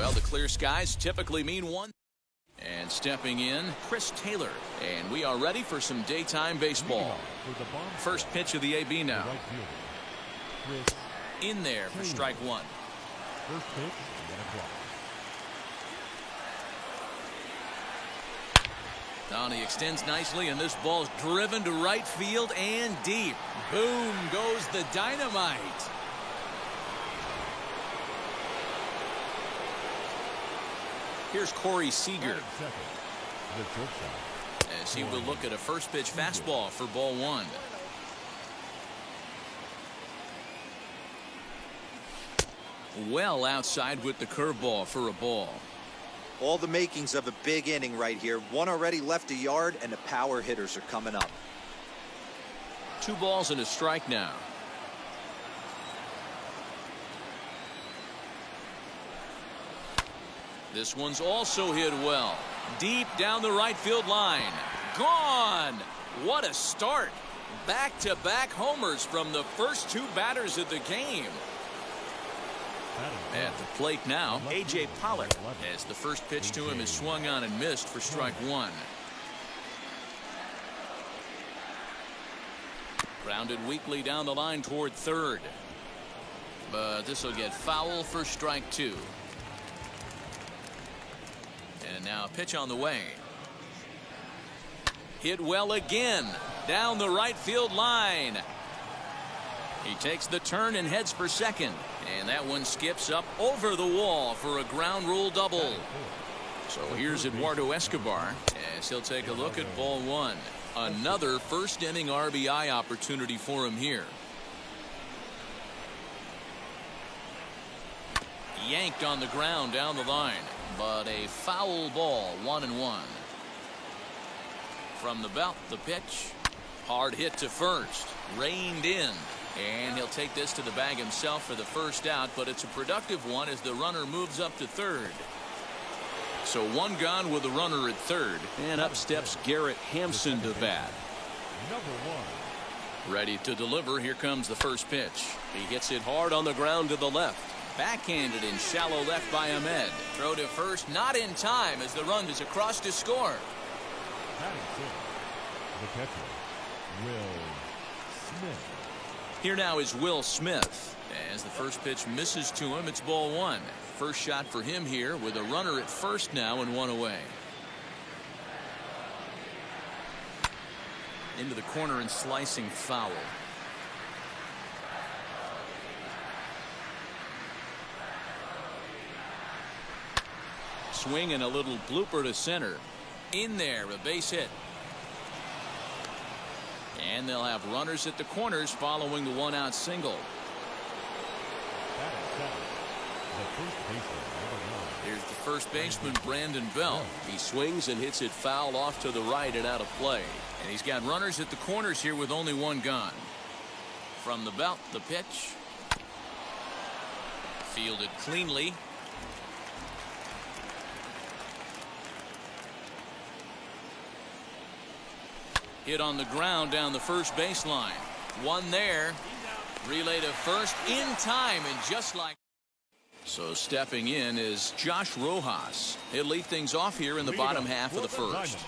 Well, the clear skies typically mean one. And stepping in, Chris Taylor. And we are ready for some daytime baseball. First pitch of the AB now. In there for strike one. First pitch, 1 o'clock. Down, he extends nicely, and this ball's driven to right field and deep. Boom goes the dynamite. Here's Corey Seager as he will look at a first pitch fastball for ball one. well outside with the curveball for a ball. All the makings of a big inning right here. One already left a yard, and the power hitters are coming up. 2 balls and a strike now. This one's also hit well. Deep down the right field line. Gone! What a start. Back-to-back homers from the first 2 batters of the game. At the plate now, A.J. Pollock, as the first pitch to him is swung on and missed for strike 1. Grounded weakly down the line toward third. But this will get foul for strike 2. And now a pitch on the way. Hit well again. Down the right field line. He takes the turn and heads for second. And that one skips up over the wall for a ground rule double. So here's Eduardo Escobar as he'll take a look at ball 1. Another first inning RBI opportunity for him here. Yanked on the ground down the line, but a foul ball. 1-1. From the belt, the pitch. Hard hit to first. Reined in. And he'll take this to the bag himself for the first out, but it's a productive one as the runner moves up to third. So 1 gone with the runner at third. And up steps Garrett Hampson to bat. Ready to deliver. Here comes the first pitch. He hits it hard on the ground to the left. Backhanded in shallow left by Ahmed. Throw to first, not in time as the run is across to score. The catcher, Will Smith. Here now is Will Smith. As the first pitch misses to him, it's ball 1. First shot for him here with a runner at first now and 1 away. Into the corner and slicing foul. Swing and a little blooper to center. In there, a base hit. And they'll have runners at the corners following the 1-out single. Here's the first baseman, Brandon Belt. He swings and hits it foul off to the right and out of play. And he's got runners at the corners here with only 1 gone. From the belt, the pitch. Fielded cleanly. Hit on the ground down the first baseline. 1 there. Relay to first in time, and just like. So stepping in is Josh Rojas. He'll lead things off here in the bottom half of the first.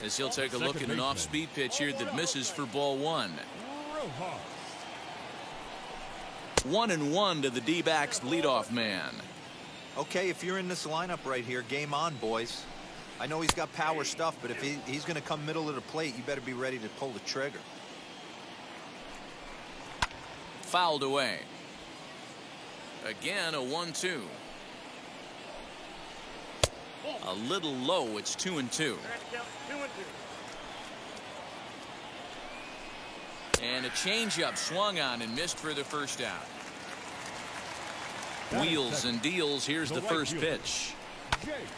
As he'll take a look at an off-speed pitch here that misses for ball 1. 1-1 to the D-backs leadoff man. Okay, if you're in this lineup right here, game on, boys. I know he's got power stuff, but if he's going to come middle of the plate, you better be ready to pull the trigger. Fouled away. Again, a 1-2. A little low. It's 2-2. And a changeup swung on and missed for the first out. Wheels and deals. Here's the first pitch.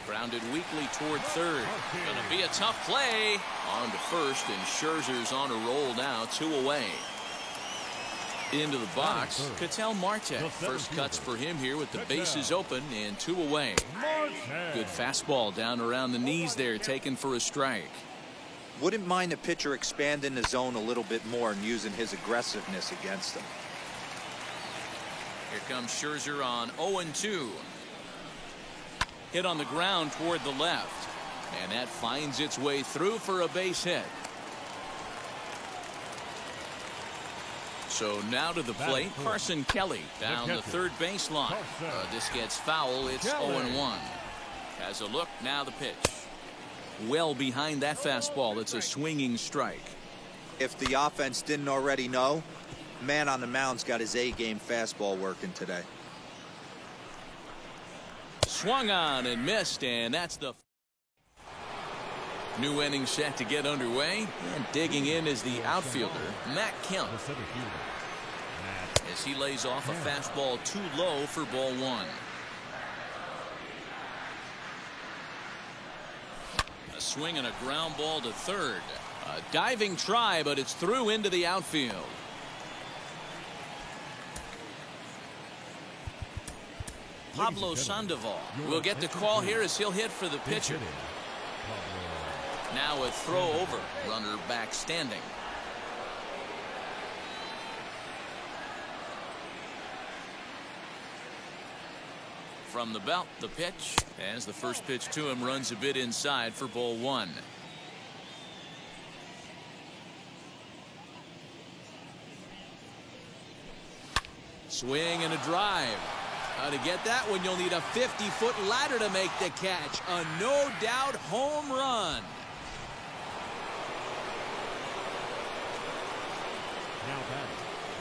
Grounded weakly toward third. Gonna be a tough play. On to first, and Scherzer's on a roll now. 2 away. Into the box, Ketel Marte. First cuts for him here with the bases open and 2 away. Good fastball down around the knees there, taken for a strike. Wouldn't mind the pitcher expanding the zone a little bit more and using his aggressiveness against them. Here comes Scherzer on 0-2. Hit on the ground toward the left. And that finds its way through for a base hit. So now to the plate, Carson Kelly down the third baseline. This gets foul. It's 0-1. Has a look, now the pitch. Well behind that fastball. It's a swinging strike. If the offense didn't already know, man on the mound's got his A-game fastball working today. Swung on and missed, and that's the new inning set to get underway. And digging in is the outfielder, Matt Kemp. as he lays off a fastball too low for ball one. A swing and a ground ball to third. A diving try, but it's through into the outfield. Pablo Sandoval will get the call here as he'll hit for the pitcher. Now a throw over. Runner back standing. From the belt, the pitch, as the first pitch to him runs a bit inside for ball one. Swing and a drive. How to get that one? You'll need a 50-foot ladder to make the catch. A no-doubt home run.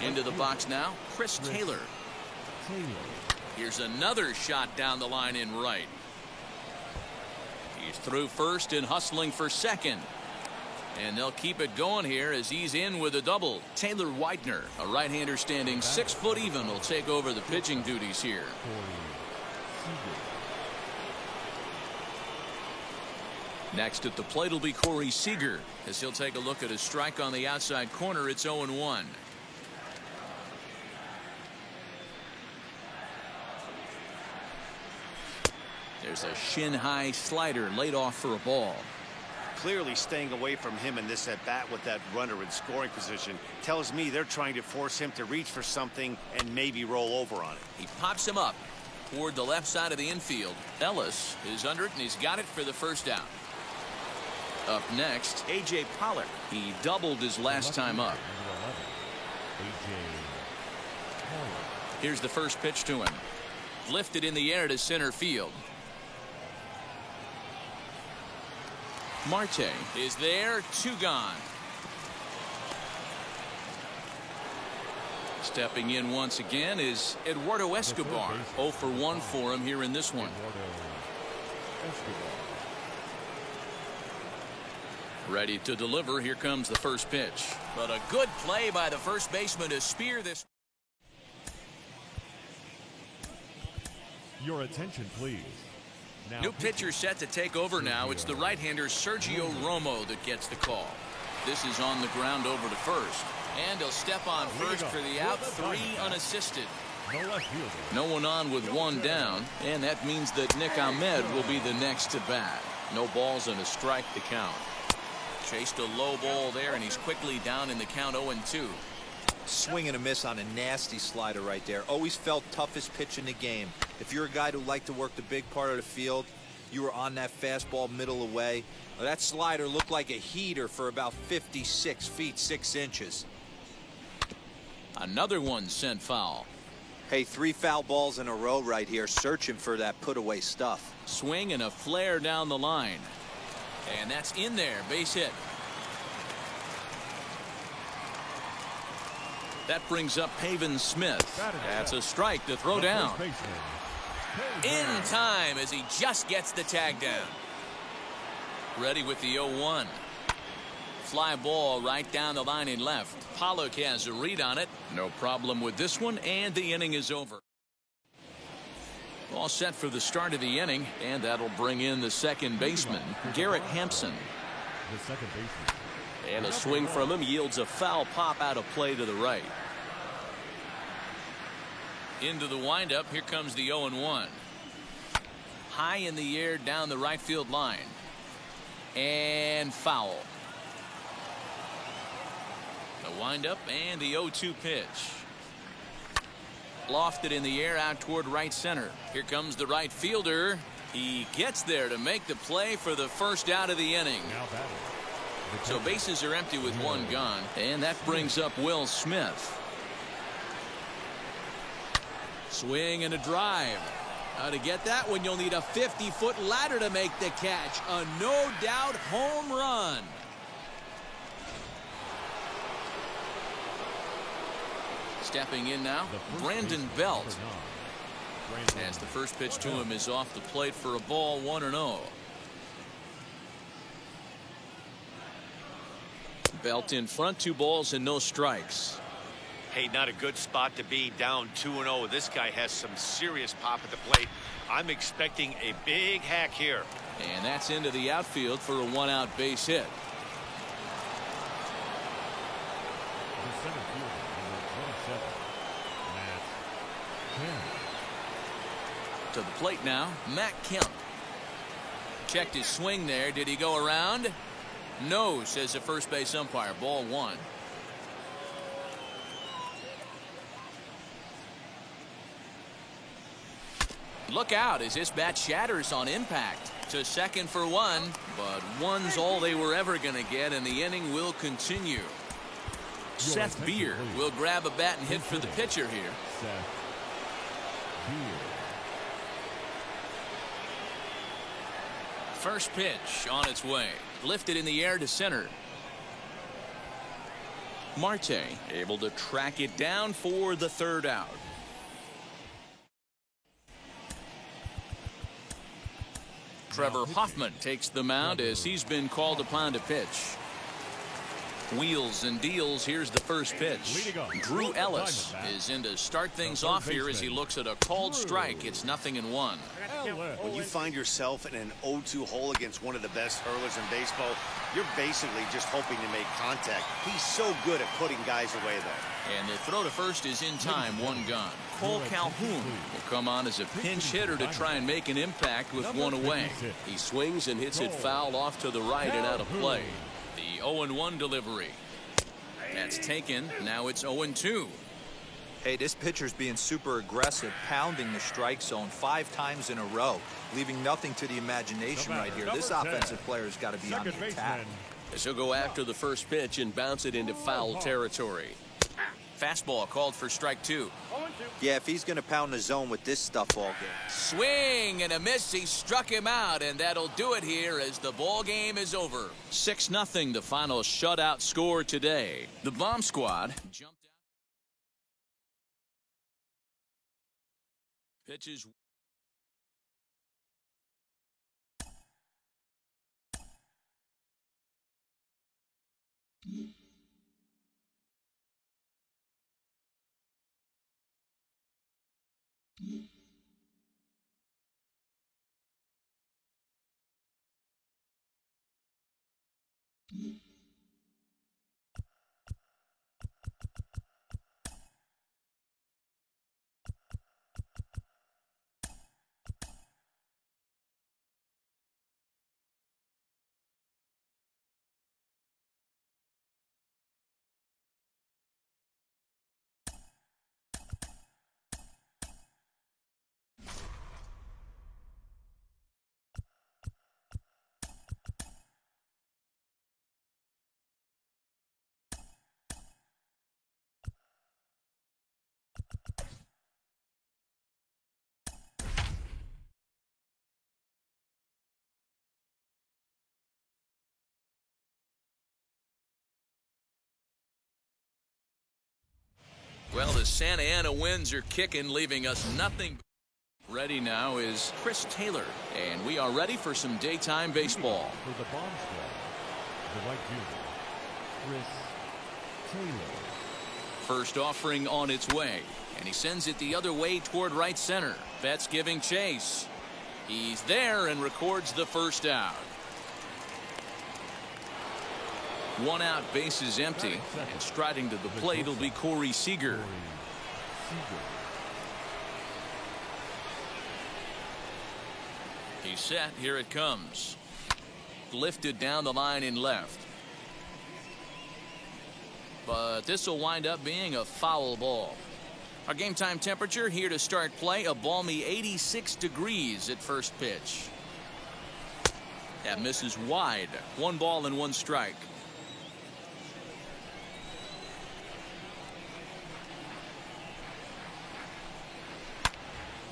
Into the box now, Chris Taylor. Here's another shot down the line in right. He's through first and hustling for second. And they'll keep it going here as he's in with a double. Taylor Widener, a right-hander standing 6 foot even, will take over the pitching duties here. Next at the plate will be Corey Seager as he'll take a look at a strike on the outside corner. It's 0-1. There's a shin-high slider laid off for a ball. Clearly staying away from him in this at bat with that runner in scoring position tells me they're trying to force him to reach for something and maybe roll over on it. He pops him up toward the left side of the infield. Ellis is under it and he's got it for the first out. Up next, A.J. Pollock. He doubled his last time up. Here's the first pitch to him. Lifted in the air to center field. Marte is there, 2 gone. Stepping in once again is Eduardo Escobar. 0 for 1 for him here in this one. Ready to deliver. Here comes the first pitch. But a good play by the first baseman to spear this. Your attention, please. Now New pitcher set to take over now. It's the right-hander Sergio Romo that gets the call. This is on the ground over to first. And he'll step on first for the out. 3 unassisted. No one on with 1 down. And that means that Nick Ahmed will be the next to bat. No balls and a strike to count. Chased a low ball there, and he's quickly down in the count 0-2. Swing and a miss on a nasty slider right there. Always felt toughest pitch in the game. If you're a guy who liked to work the big part of the field, you were on that fastball middle away. Well, that slider looked like a heater for about 56 feet 6 inches. Another one sent foul. Hey, 3 foul balls in a row right here, searching for that put away stuff. Swing and a flare down the line. And that's in there. Base hit. That brings up Pavin Smith. That's a strike to throw down. In time as he just gets the tag down. Ready with the 0-1. Fly ball right down the line in left. Pollock has a read on it. No problem with this one, and the inning is over. All set for the start of the inning, and that'll bring in the second baseman, Garrett Hampson. The second baseman. And a swing from him yields a foul pop out of play to the right. Into the windup. Here comes the 0-1. High in the air down the right field line. And foul. The windup and the 0-2 pitch. Lofted in the air out toward right center. Here comes the right fielder. He gets there to make the play for the first out of the inning. So bases are empty with 1 gone, and that brings up Will Smith. Swing and a drive. How to get that one? You'll need a 50-foot ladder to make the catch. A no-doubt home run. Stepping in now, Brandon Belt. As the first pitch to him is off the plate for a ball, 1-0. Belt in front, 2 balls and no strikes. Hey, not a good spot to be, down 2-0. This guy has some serious pop at the plate. I'm expecting a big hack here. And that's into the outfield for a one-out base hit. The center fielder, number 27, Matt Kemp. To the plate now, Matt Kemp. Checked his swing there. Did he go around? No, says the first base umpire. Ball one. Look out as this bat shatters on impact. To second for one, but one's all they were ever going to get, and the inning will continue. Seth Beer will grab a bat and hit for the pitcher here. Seth Beer. First pitch on its way. Lifted in the air to center. Marte able to track it down for the third out. Trevor Hoffman takes the mound as he's been called upon to pitch. Wheels and deals. Here's the first pitch. Drew Ellis is in to start things off here as he looks at a called strike. It's 0-1. When you find yourself in an 0-2 hole against one of the best hurlers in baseball, you're basically just hoping to make contact. He's so good at putting guys away, though. And the throw to first is in time, one gone. Cole Calhoun will come on as a pinch hitter to try and make an impact with one away. He swings and hits it foul off to the right and out of play. The 0-1 delivery. That's taken. Now it's 0-2. Hey, this pitcher's being super aggressive, pounding the strike zone 5 times in a row, leaving nothing to the imagination right here. This offensive player's got to be on the attack. As he'll go after the first pitch and bounce it into foul territory. Fastball called for strike 2. Yeah, if he's going to pound the zone with this stuff all game. Swing and a miss. He struck him out, and that'll do it here as the ball game is over. 6-0, the final shutout score today. The Bomb Squad jumped out. Pitches. Well, the Santa Ana winds are kicking, leaving us nothing. Ready now is Chris Taylor, and we are ready for some daytime baseball. For the Bomb Squad, the right fielder, Chris Taylor. First offering on its way, and he sends it the other way toward right center. Betts giving chase. He's there and records the first out. One out, base is empty, and striding to the plate will be Corey Seager. He's set. Here it comes. Lifted down the line in left. But this will wind up being a foul ball. Our game time temperature here to start play, a balmy 86 degrees at first pitch. That misses wide. 1 ball and 1 strike.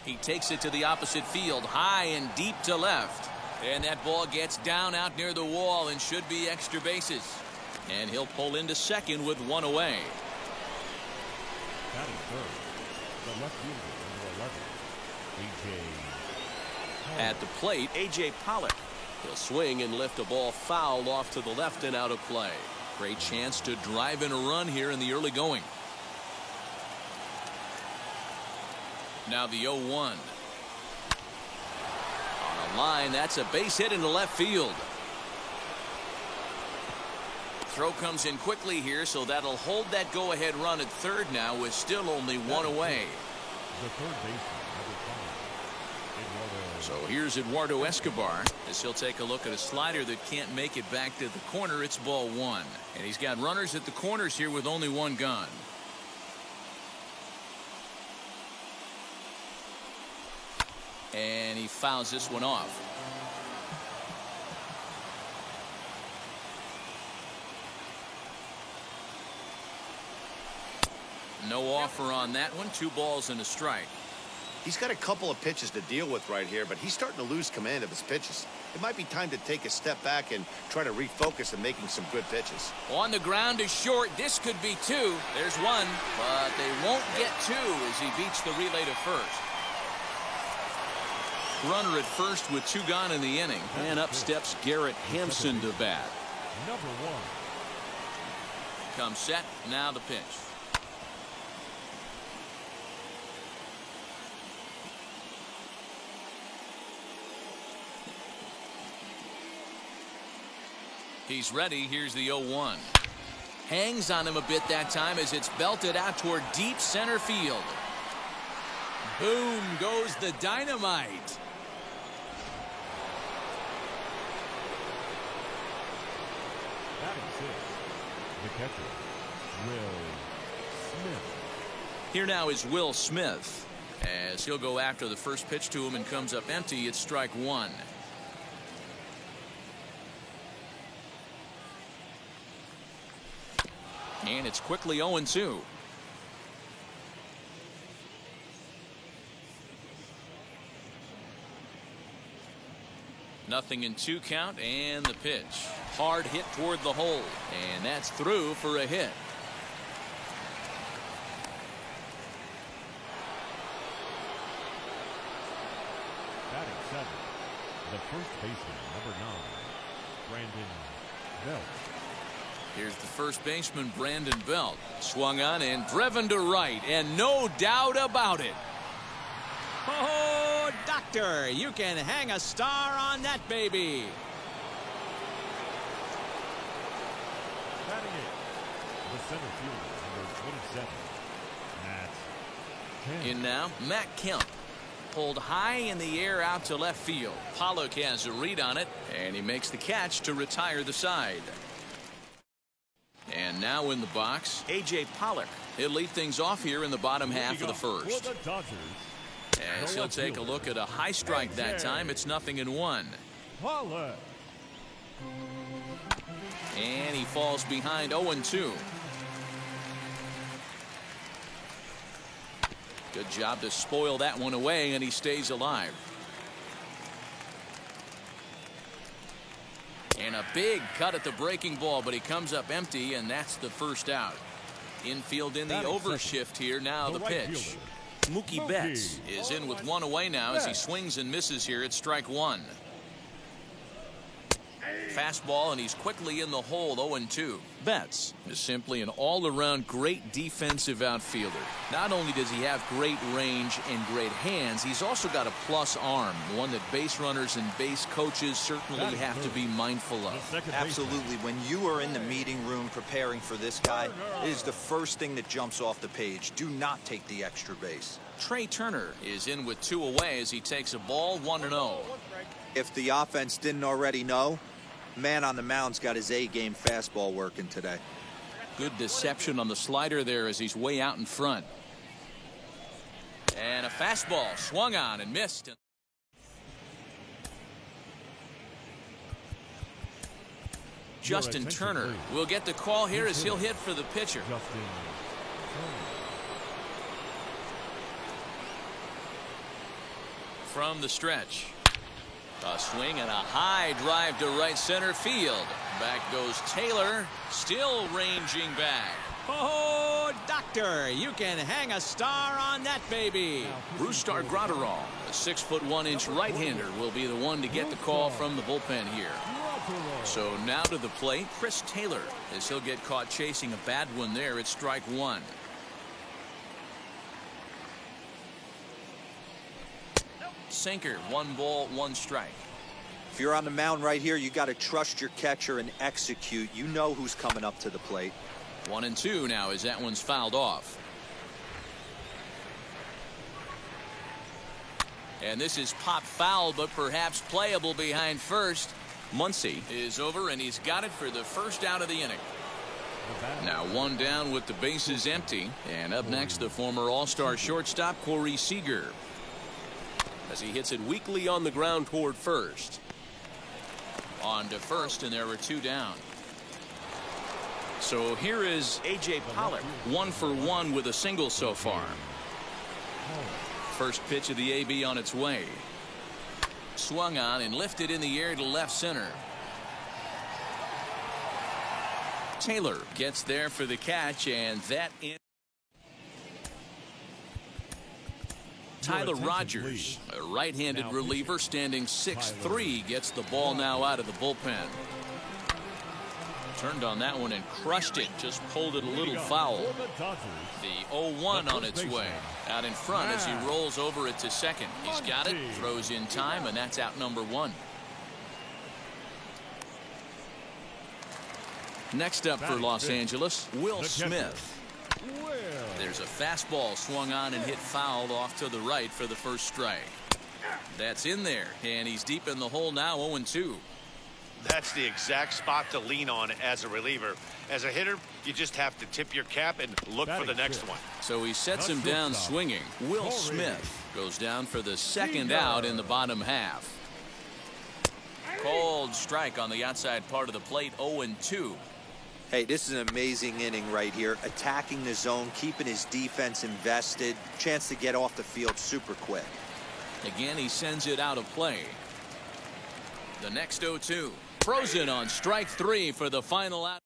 He takes it to the opposite field, high and deep to left. And that ball gets down out near the wall and should be extra bases. And he'll pull into second with 1 away. Batting third, the left fielder, number 11, A.J. At the plate, A.J. Pollock. He'll swing and lift a ball foul off to the left and out of play. Great chance to drive in a run here in the early going. Now the 0-1. On a line, that's a base hit into left field. Throw comes in quickly here, so that'll hold that go-ahead run at third now with still only one away. The third baseman, number 5, Eduardo. So here's Eduardo Escobar as he'll take a look at a slider that can't make it back to the corner. It's ball 1. And he's got runners at the corners here with only one gun. And he fouls this one off. No offer on that one. 2 balls and a strike. He's got a couple of pitches to deal with right here, but he's starting to lose command of his pitches. It might be time to take a step back and try to refocus on making some good pitches. On the ground is short. This could be 2. There's 1, but they won't get 2 as he beats the relay to first. Runner at first with 2 gone in the inning. And up steps Garrett Hampson to bat. Number 1. Comes set. Now the pitch. He's ready. Here's the 0-1. Hangs on him a bit that time as it's belted out toward deep center field. Boom goes the dynamite. Batting 6, the catcher, Will Smith. Here now is Will Smith as he'll go after the first pitch to him and comes up empty. It's strike 1. And it's quickly 0-2. Nothing in 2 count and the pitch. Hard hit toward the hole. And that's through for a hit. Batting 7, the first baseman, number 9, Brandon Belt. Here's the first baseman, Brandon Belt. Swung on and driven to right, and no doubt about it. Oh, doctor, you can hang a star on that baby. Batting 8, the center fielder, number 27, Matt Kemp. In now, Matt Kemp. Pulled high in the air out to left field. Pollock has a read on it, and he makes the catch to retire the side. And now in the box, A.J. Pollock. He'll lead things off here in the bottom half of the first. For the Dodgers, As he'll take a look at a high strike that time, it's 0-1. Pollock. And he falls behind 0-2. Good job to spoil that one away, and he stays alive. And a big cut at the breaking ball, but he comes up empty, and that's the first out. Infield in the overshift here. Now the pitch. Mookie Betts is in with 1 away now as he swings and misses here at strike 1. Fastball, and he's quickly in the hole. 0-2. Betts is simply an all-around great defensive outfielder. Not only does he have great range and great hands, he's also got a plus arm, one that base runners and base coaches certainly have to be mindful of. Absolutely. When you are in the meeting room preparing for this guy, it is the first thing that jumps off the page. Do not take the extra base. Trey Turner is in with 2 away as he takes a ball. 1-0. If the offense didn't already know, man on the mound's got his A-game fastball working today. Good deception on the slider there as he's way out in front. And a fastball swung on and missed. Justin Turner will get the call here as he'll hit for the pitcher. From the stretch. A swing and a high drive to right center field. Back goes Taylor, still ranging back. Oh, doctor, you can hang a star on that baby. Brusdar Graterol, a 6'1" right-hander, will be the one to get the call from the bullpen here. So now to the plate, Chris Taylor, as he'll get caught chasing a bad one there at strike 1. sinker. 1 ball, 1 strike. If you're on the mound right here, you got to trust your catcher and execute. You know who's coming up to the plate. 1-2 now as that one's fouled off. And this is pop foul, but perhaps playable behind first. Muncy is over, and he's got it for the first out of the inning. Now 1 down with the bases empty. And up next, the former All-Star shortstop, Corey Seager, as he hits it weakly on the ground toward first. On to first, and there were 2 down. So here is A.J. Pollock, 1 for 1 with a single so far. First pitch of the AB on its way. Swung on and lifted in the air to left center. Taylor gets there for the catch, and that in. Tyler Rogers, a right-handed reliever standing 6'3", gets the ball now out of the bullpen. Turned on that one and crushed it, just pulled it a little foul. The 0-1 on its way. Out in front as he rolls over it to second. He's got it, throws in time, and that's out number 1. Next up for Los Angeles, Will Smith. There's a fastball swung on and hit foul off to the right for the first strike. That's in there, and he's deep in the hole now, 0-2. That's the exact spot to lean on as a reliever. As a hitter, you just have to tip your cap and look for the next one. So he sets him down swinging. Will Smith goes down for the second out in the bottom half. Cold strike on the outside part of the plate, 0-2. Hey, this is an amazing inning right here. Attacking the zone, keeping his defense invested. Chance to get off the field super quick. Again, he sends it out of play. The next 0-2. Frozen on strike 3 for the final out.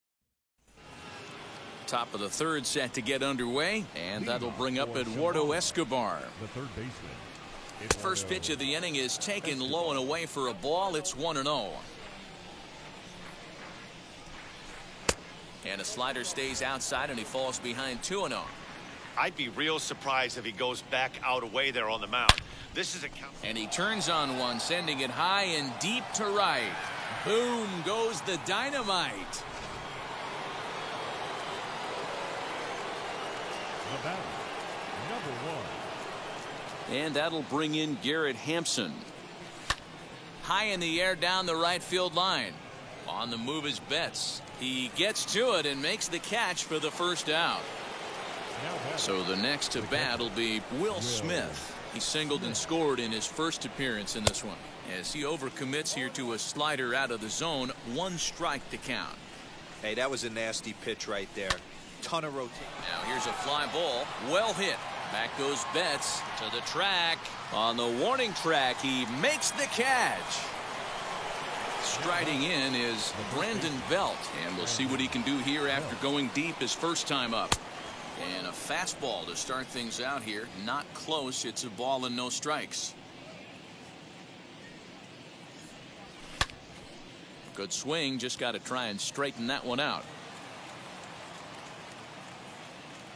Top of the third set to get underway, and that'll bring up Eduardo Escobar. The third baseman. First pitch of the inning is taken low and away for a ball. It's 1-0. And a slider stays outside, and he falls behind 2-0. I'd be real surprised if he goes back out away there on the mound. This is a count. And he turns on one, sending it high and deep to right. Boom goes the dynamite. The batter, number 1. And that'll bring in Garrett Hampson. High in the air down the right field line. On the move is Betts. He gets to it and makes the catch for the first out. So the next to bat will be Will Smith. He singled and scored in his first appearance in this one. As he overcommits here to a slider out of the zone, 1 strike to count. Hey, that was a nasty pitch right there. Ton of rotation. Now here's a fly ball. Well hit. Back goes Betts to the track. On the warning track, he makes the catch. Striding in is Brandon Belt, and we'll see what he can do here after going deep his first time up. And a fastball to start things out here. Not close. It's a ball and no strikes. Good swing. Just got to try and straighten that one out.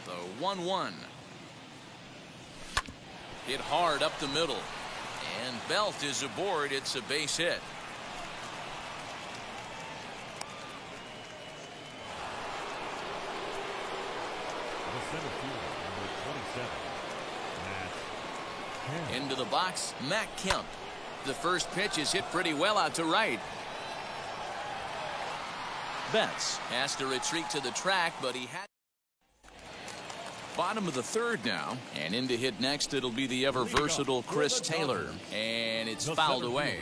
The 1-1. Hit hard up the middle. And Belt is aboard. It's a base hit. Center fielder, number 27, Matt Kemp. Into the box, Matt Kemp. The first pitch is hit pretty well out to right. Betts has to retreat to the track, but he had. Bottom of the third now, and in to hit next it'll be the ever versatile Chris Taylor, and it's fouled away.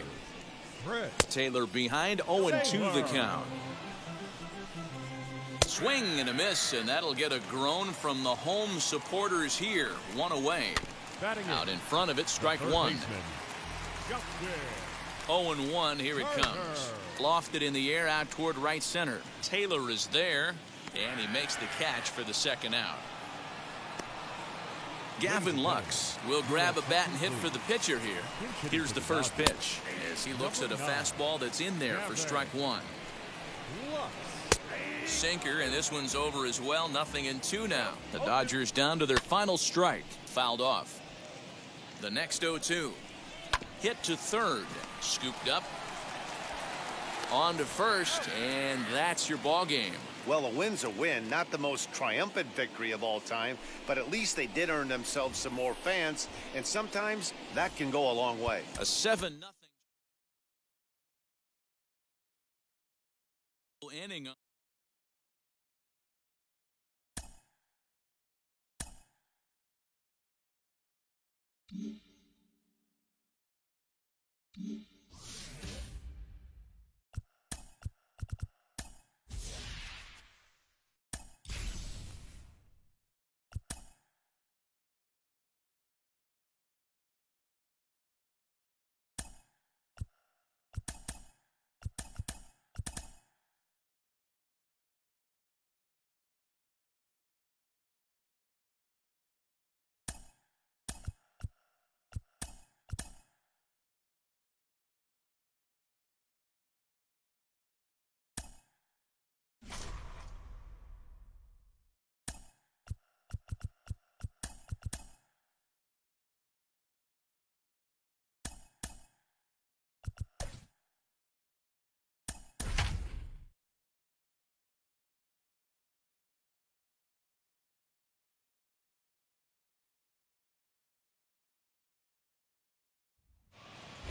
Taylor behind, 0-2 the count. Swing and a miss, and that'll get a groan from the home supporters here. 1 away. Out in front of it, strike 1. 0-1, here it comes. Lofted in the air out toward right center. Taylor is there, and he makes the catch for the second out. Gavin Lux will grab a bat and hit for the pitcher here. Here's the first pitch as he looks at a fastball that's in there for strike 1. Sinker, and this one's over as well. 0-2 now. The Dodgers down to their final strike. Fouled off. The next 0-2. Hit to third. Scooped up. On to first, and that's your ball game. Well, a win's a win. Not the most triumphant victory of all time, but at least they did earn themselves some more fans, and sometimes that can go a long way. A 7-0 inning.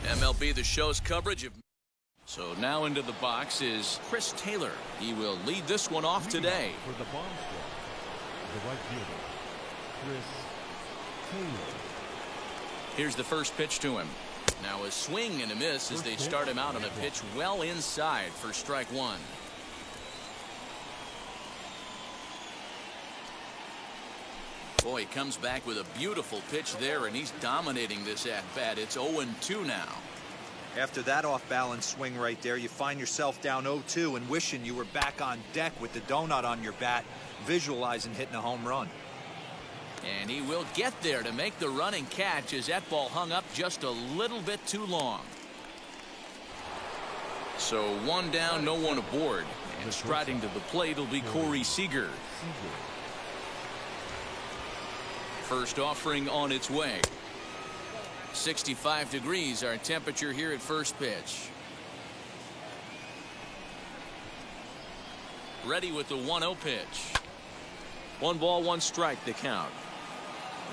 MLB The Show's coverage of. So now into the box is Chris Taylor. He will lead this one off today. For the bomb squad, the right fielder, Chris Taylor. Here's the first pitch to him. Now a swing and a miss as they start him out on a pitch well inside for strike one. Boy, he comes back with a beautiful pitch there, and he's dominating this at-bat. It's 0-2 now. After that off-balance swing right there, you find yourself down 0-2 and wishing you were back on deck with the donut on your bat, visualizing hitting a home run. And he will get there to make the running catch as that ball hung up just a little bit too long. So one down, no one aboard. And striding to the plate will be Corey Seager. First offering on its way. 65 degrees our temperature here at first pitch. Ready with the 1-0 pitch. 1 ball, 1 strike the count.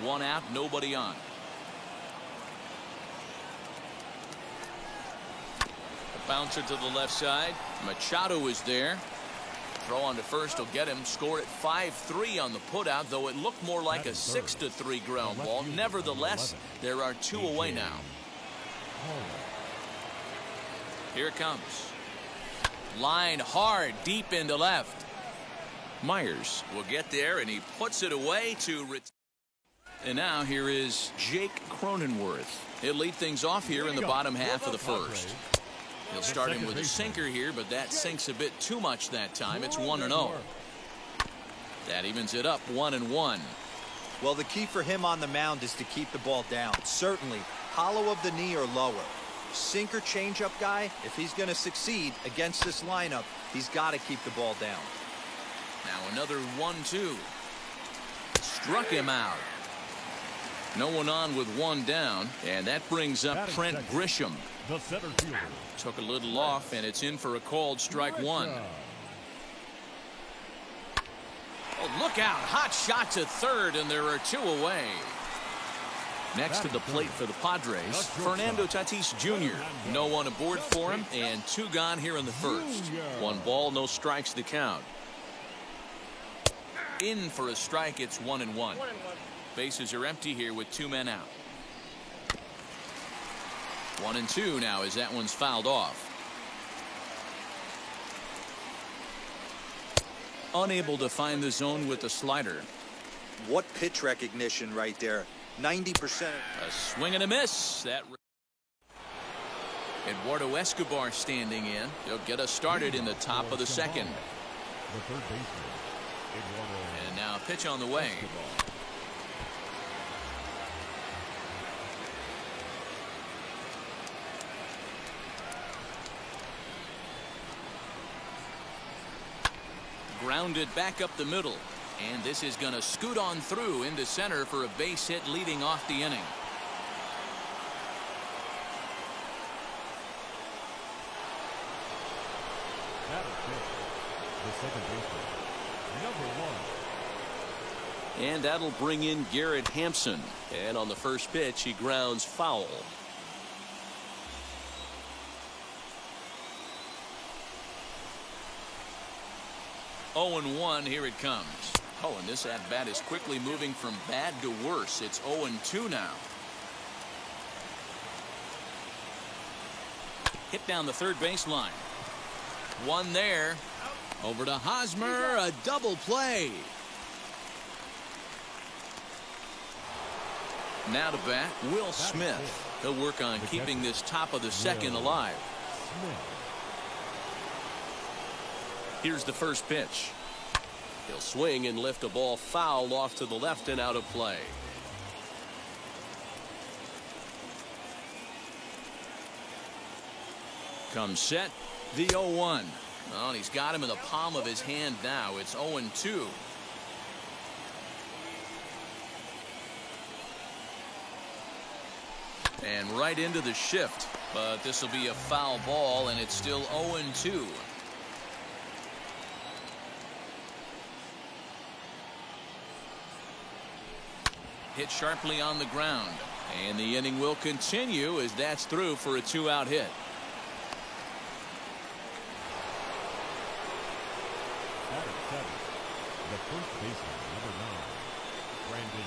1 out, nobody on. A bouncer to the left side. Machado is there. Throw on to first will get him. Score at 5-3 on the putout, though it looked more like a 6-3 ground ball. Nevertheless, there are 2 away now. Here it comes. Line hard deep into left. Myers will get there, and he puts it away to. And now here is Jake Cronenworth. He'll lead things off here in the bottom half of the first. He'll start him with a sinker here, but that sinks a bit too much that time. It's 1-0. That evens it up 1-1. Well, the key for him on the mound is to keep the ball down. Certainly, hollow of the knee or lower. Sinker changeup guy, if he's going to succeed against this lineup, he's got to keep the ball down. Now another 1-2. Struck him out. No one on with 1 down, and that brings up Trent Grisham. The center fielder. Took a little off, and it's in for a called strike 1. Oh, look out. Hot shot to third, and there are 2 away. Next to the plate for the Padres, Fernando Tatis Jr. No one aboard for him, and 2 gone here in the first. 1 ball, no strikes to count. In for a strike, it's 1-1. Bases are empty here with 2 men out. 1-2 now as that one's fouled off. Unable to find the zone with the slider. What pitch recognition right there. 90%. A swing and a miss. That Eduardo Escobar standing in. He'll get us started in the top of the second. The third baseman, Eduardo. And now a pitch on the way. Grounded back up the middle, and this is going to scoot on through into center for a base hit leading off the inning. second baseman, number 1. And that'll bring in Garrett Hampson. And on the first pitch, he grounds foul. Oh and 1, here it comes. Oh, and this at bat is quickly moving from bad to worse. It's 0 and 2 now. Hit down the third baseline. One there. Over to Hosmer, a double play. Now to bat, Will Smith. He'll work on keeping this top of the second alive. Here's the first pitch. He'll swing and lift a ball foul off to the left and out of play. Comes set, the 0-1. Oh, and he's got him in the palm of his hand now. It's 0 and 2. And right into the shift, but this will be a foul ball, and it's still 0 and 2. Hit sharply on the ground, and the inning will continue as that's through for a 2-out hit. The first baseman, number 9, Brandon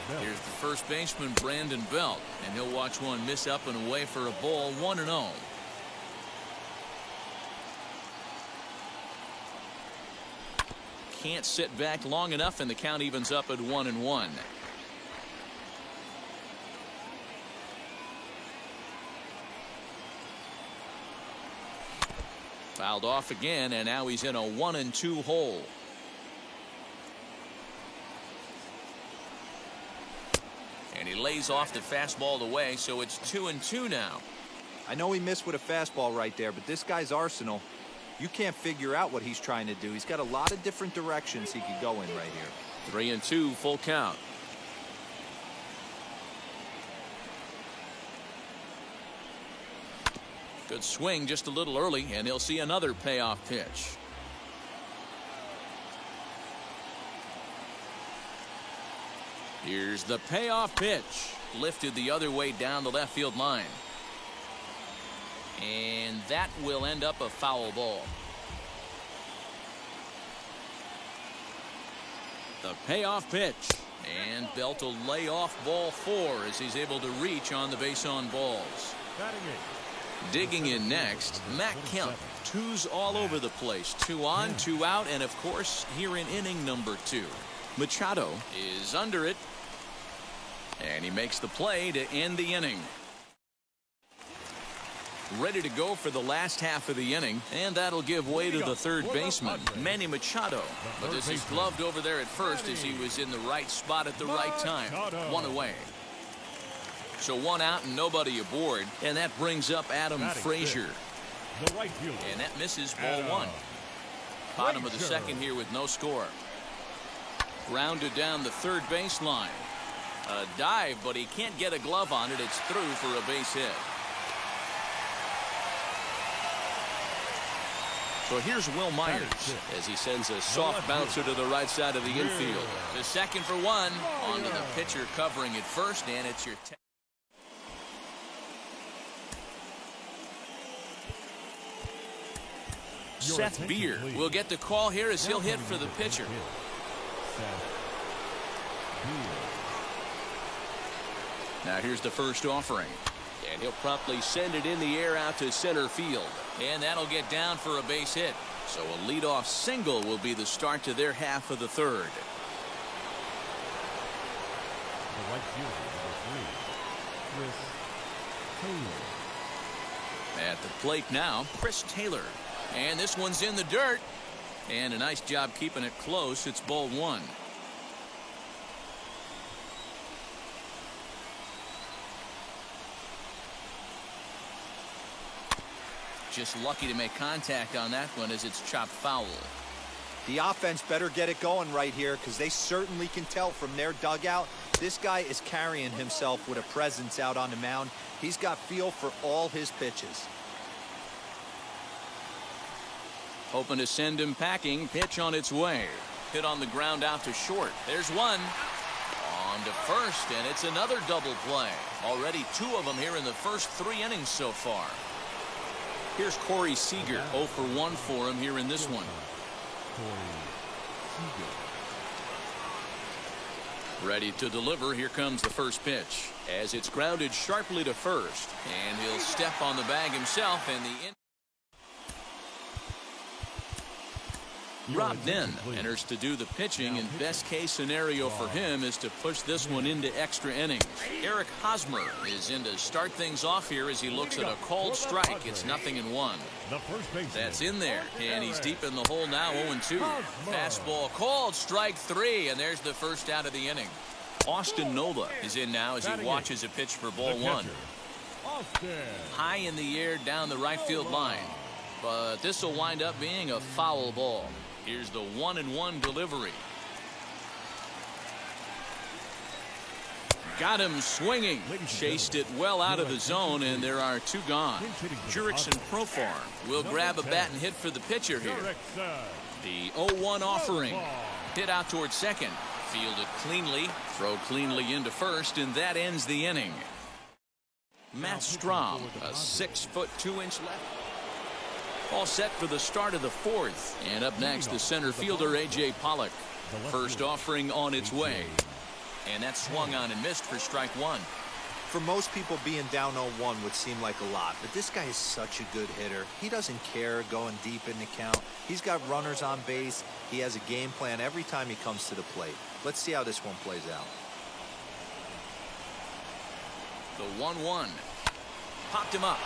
Belt. Here's the first baseman, Brandon Belt, and he'll watch one miss up and away for a ball, 1-0. Can't sit back long enough, and the count evens up at 1-1. Fouled off again, and now he's in a 1 and 2 hole. And he lays off the fastball away, so it's 2 and 2 now. I know he missed with a fastball right there, but this guy's arsenal, you can't figure out what he's trying to do. He's got a lot of different directions he could go in right here. 3 and 2, full count. Good swing just a little early, and he'll see another payoff pitch. Here's the payoff pitch. Lifted the other way down the left field line. And that will end up a foul ball. The payoff pitch. And Belt will lay off ball 4 as he's able to reach on the base on balls. Digging in next, Matt Kemp. 2s all over the place. 2 on, 2 out, and of course here in inning number 2. Machado is under it, and he makes the play to end the inning. Ready to go for the last half of the inning, and that'll give way to the third baseman, Manny Machado. But this is gloved over there at first as he was in the right spot at the right time. 1 away. So 1 out and nobody aboard, and that brings up Adam Frazier. And that misses ball 1. Bottom of the second here with no score. Grounded down the third baseline. A dive, but he can't get a glove on it. It's through for a base hit. So here's Will Myers as he sends a soft bouncer to the right side of the infield. To second for 1. Onto the pitcher covering it first, and it's your Seth Beer will get the call here as he'll hit for the pitcher. Now here's the first offering, and he'll promptly send it in the air out to center field, and that'll get down for a base hit. So a leadoff single will be the start to their half of the third. The right fielder, number 3, Chris Taylor. At the plate now, Chris Taylor. And this one's in the dirt. And a nice job keeping it close. It's ball 1. Just lucky to make contact on that one as it's chopped foul. The offense better get it going right here because they certainly can tell from their dugout this guy is carrying himself with a presence out on the mound. He's got feel for all his pitches. Hoping to send him packing. Pitch on its way. Hit on the ground out to short. There's one. On to first, and it's another double play. Already 2 of them here in the first 3 innings so far. Here's Corey Seager. 0 for 1 for him here in this one. Ready to deliver. Here comes the first pitch. As it's grounded sharply to first. And he'll step on the bag himself, and the Rob Den enters to do the pitching, and best case scenario for him is to push this one into extra innings. Eric Hosmer is in to start things off here as he looks at a called strike. It's 0-1. That's in there, and he's deep in the hole now. 0-2. Fastball called, strike 3, and there's the first out of the inning. Austin Nola is in now as he watches a pitch for ball 1. High in the air down the right field line, but this will wind up being a foul ball. Here's the 1-1 delivery. Got him swinging. Chased it well out of the zone, and there are 2 gone. Jurickson Profar will grab a bat and hit for the pitcher here. The 0-1 offering. Hit out towards second. Fielded cleanly. Throw cleanly into first, and that ends the inning. Matt Strahm, a 6'2" left. All set for the start of the 4th. And up next, the center fielder, A.J. Pollock. First offering on its way. And that swung on and missed for strike 1. For most people, being down 0-1 would seem like a lot, but this guy is such a good hitter. He doesn't care going deep in the count. He's got runners on base. He has a game plan every time he comes to the plate. Let's see how this one plays out. The 1-1. Popped him up.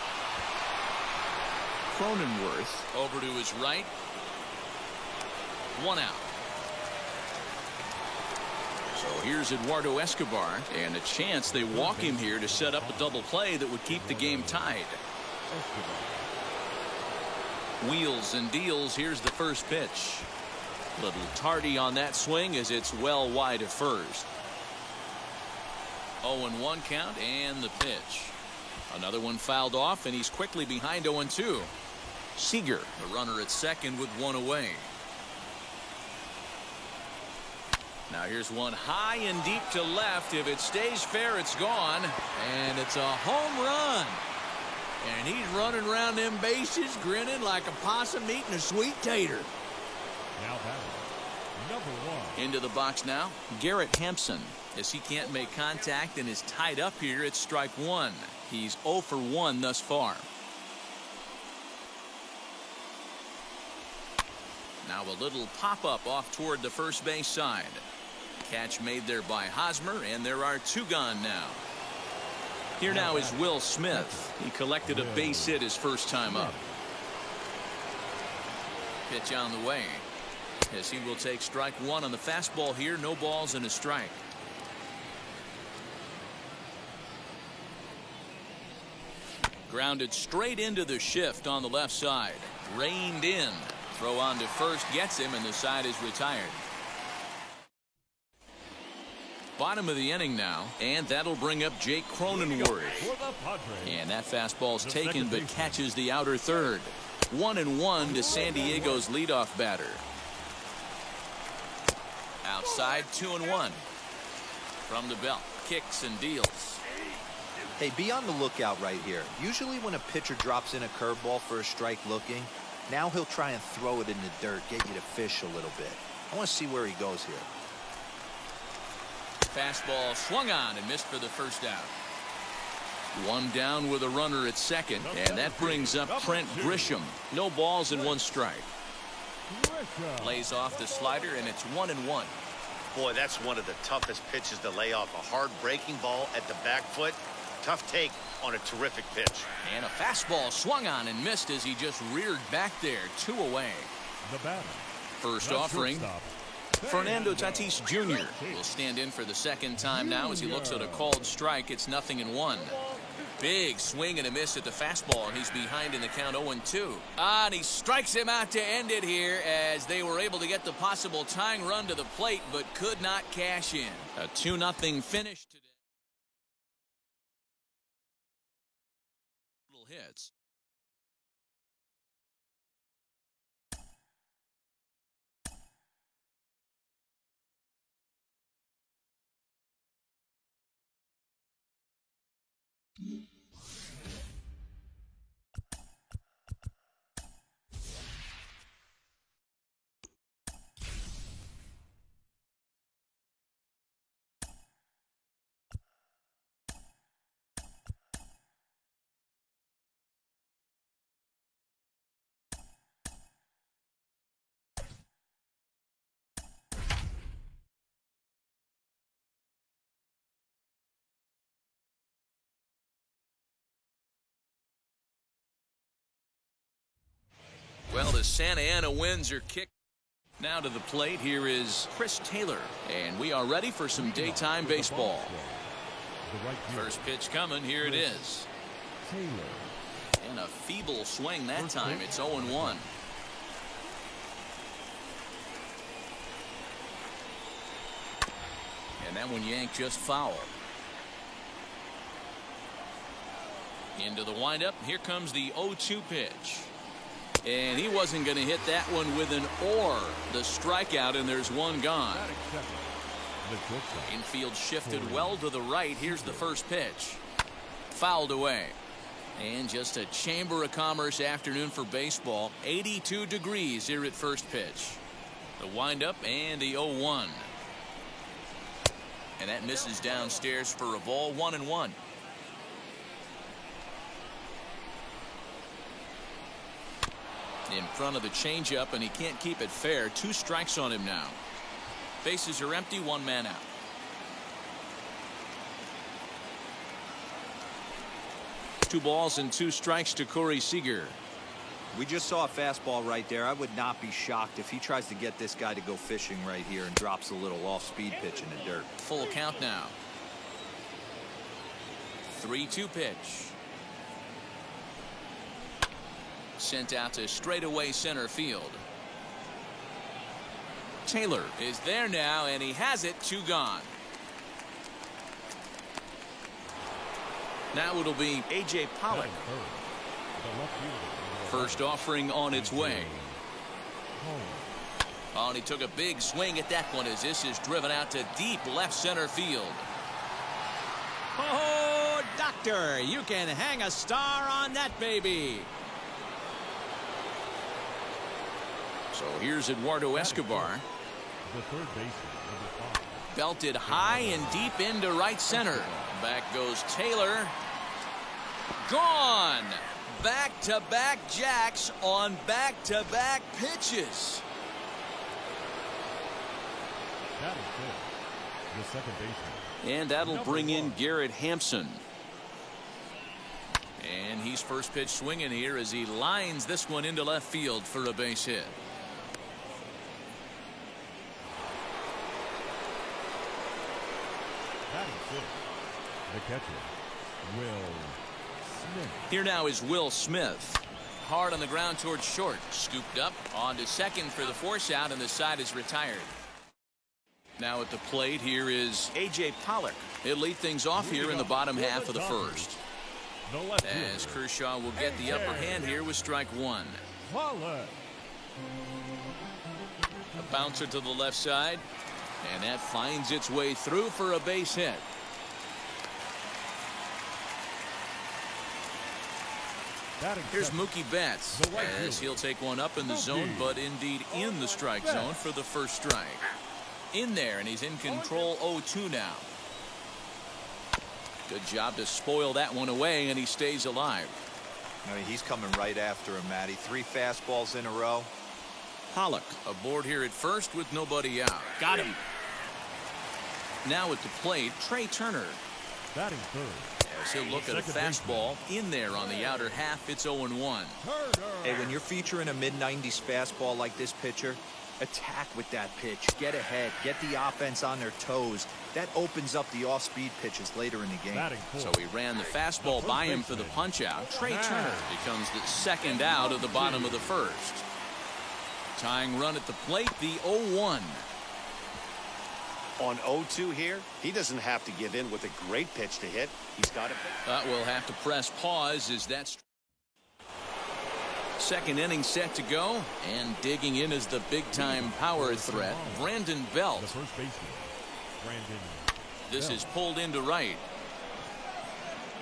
Cronenworth over to his right. 1 out. So here's Eduardo Escobar, and a chance they walk him here to set up a double play that would keep the game tied. Wheels and deals. Here's the first pitch. Little tardy on that swing as it's well wide of first. 0-1 count, and the pitch. Another one fouled off, and he's quickly behind 0-2. Seager, the runner at second with 1 away. Now here's one high and deep to left. If it stays fair, it's gone. And it's a home run. And he's running around them bases grinning like a possum eating a sweet tater. Now batting, number 1. Into the box now, Garrett Hampson. As he can't make contact and is tied up here, it's strike 1. He's 0 for 1 thus far. Now a little pop-up off toward the first base side. Catch made there by Hosmer, and there are 2 gone now. Here now is Will Smith. He collected a base hit his first time up. Pitch on the way. As he will take strike 1 on the fastball here. No balls and a strike. Grounded straight into the shift on the left side. Reined in. Throw on to first gets him, and the side is retired. Bottom of the inning now, and that'll bring up Jake Cronenworth. And that fastball's taken but catches the outer third. 1-1 to San Diego's leadoff batter. Outside, 2-1. From the belt, kicks and deals. Hey, be on the lookout right here. Usually when a pitcher drops in a curveball for a strike looking, now he'll try and throw it in the dirt, get you to fish a little bit. I want to see where he goes here. Fastball swung on and missed for the first out. 1 down with a runner at second, and that brings up Trent Grisham. No balls and 1 strike. Lays off the slider, and it's 1-1. Boy, that's one of the toughest pitches to lay off. A hard breaking ball at the back foot. Tough take on a terrific pitch. And a fastball swung on and missed as he just reared back there. 2 away. The batter. First offering. Fernando Tatis Jr. will stand in for the second time now as he looks at a called strike. It's 0-1. Big swing and a miss at the fastball, and he's behind in the count 0-2. And he strikes him out to end it here as they were able to get the possible tying run to the plate but could not cash in. A 2-0 finish today. Hits. the Santa Ana Winds are kicked. Now to the plate, here is Chris Taylor. And we are ready for some daytime baseball. First pitch coming, here it is. And a feeble swing that time. It's 0-1. And that one yanked just foul. Into the windup. Here comes the 0-2 pitch. And he wasn't going to hit that one with an or. The strikeout, and there's one gone. Infield shifted well to the right. Here's the first pitch. Fouled away. And just a Chamber of Commerce afternoon for baseball. 82 degrees here at first pitch. The windup and the 0-1. And that misses downstairs for a ball. 1-1. In front of the changeup, and he can't keep it fair. 2 strikes on him now. Bases are empty, 1 man out. Two balls and 2 strikes to Corey Seager. We just saw a fastball right there. I would not be shocked if he tries to get this guy to go fishing right here and drops a little off-speed pitch in the dirt. Full count now. 3-2 pitch. Sent out to straightaway center field. Taylor is there now, and he has it. 2 gone. Now it'll be A.J. Pollock. First offering on its way. Oh, and he took a big swing at that one as this is driven out to deep left center field. Oh, doctor, you can hang a star on that baby. So here's Eduardo Escobar. The third baseman, Belted high and deep into right center. Back goes Taylor. Gone. Back-to-back jacks on back-to-back pitches. that is good. The second baseman. And that'll bring in Garrett Hampson. And he's first pitch swinging here as he lines this one into left field for a base hit. The catcher, Will Smith. Here now is Will Smith. Hard on the ground towards short. Scooped up on to second for the force out, and the side is retired. Now at the plate, here is A.J. Pollock. He'll lead things off here in the bottom half of the first. As Kershaw will get the upper hand here with strike 1. Pollock. A bouncer to the left side. And that finds its way through for a base hit. Here's Mookie Betts as he'll take one up in the zone, but indeed in the strike zone for the first strike. In there, and he's in control. 0-2 now. Good job to spoil that one away, and he stays alive. I mean, he's coming right after him, Matty. 3 fastballs in a row. Pollock aboard here at first with nobody out. Got him. Now at the plate, Trey Turner. Batting third. As he'll look at a fastball in there on the outer half. It's 0-1. Hey, when you're featuring a mid-90s fastball like this pitcher, attack with that pitch. Get ahead. Get the offense on their toes. That opens up the off-speed pitches later in the game. So he ran the fastball by him for the punch-out. Trey Turner becomes the second out of the bottom of the first. Tying run at the plate, the 0-1. On 0-2 here, he doesn't have to give in with a great pitch to hit. He's got it. We'll have to press pause as that's second inning set to go, and digging in is the big-time power threat, Brandon Belt. The first baseman, Brandon. This is pulled into right.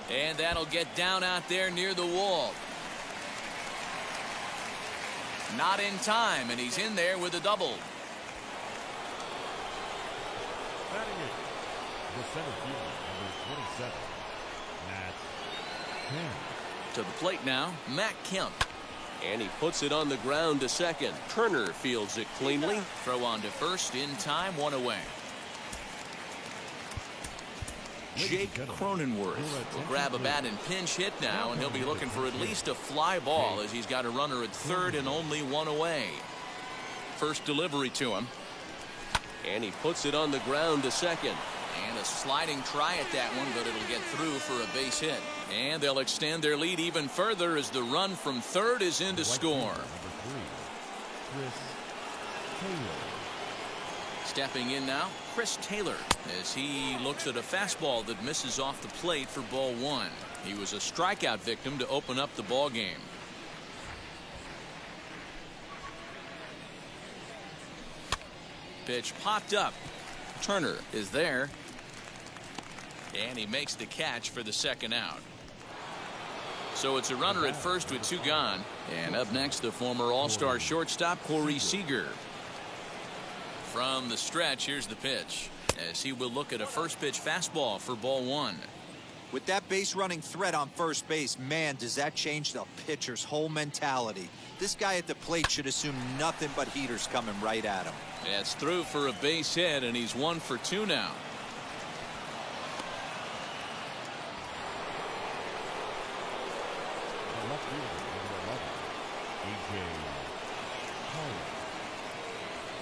And that'll get down out there near the wall. Not in time, and he's in there with a double. Batting it, the center fielder, number 27, Matt Kemp. To the plate now, Matt Kemp. And he puts it on the ground to second. Turner fields it cleanly. Throw on to first in time, 1 away. Jake Cronenworth will grab a bat and pinch hit now, and he'll be looking for at least a fly ball as he's got a runner at third and only one away. First delivery to him. And he puts it on the ground to second. And a sliding try at that one, but it'll get through for a base hit. And they'll extend their lead even further as the run from third is in to score. Stepping in now, Chris Taylor, as he looks at a fastball that misses off the plate for ball one. He was a strikeout victim to open up the ball game. Pitch popped up. Turner is there. And he makes the catch for the second out. So it's a runner at first with two gone. And up next, the former All-Star shortstop, Corey Seager. From the stretch, here's the pitch, as he will look at a first pitch fastball for ball one. With that base running threat on first base, man, does that change the pitcher's whole mentality. This guy at the plate should assume nothing but heaters coming right at him. It's through for a base hit, and he's 1 for 2 now.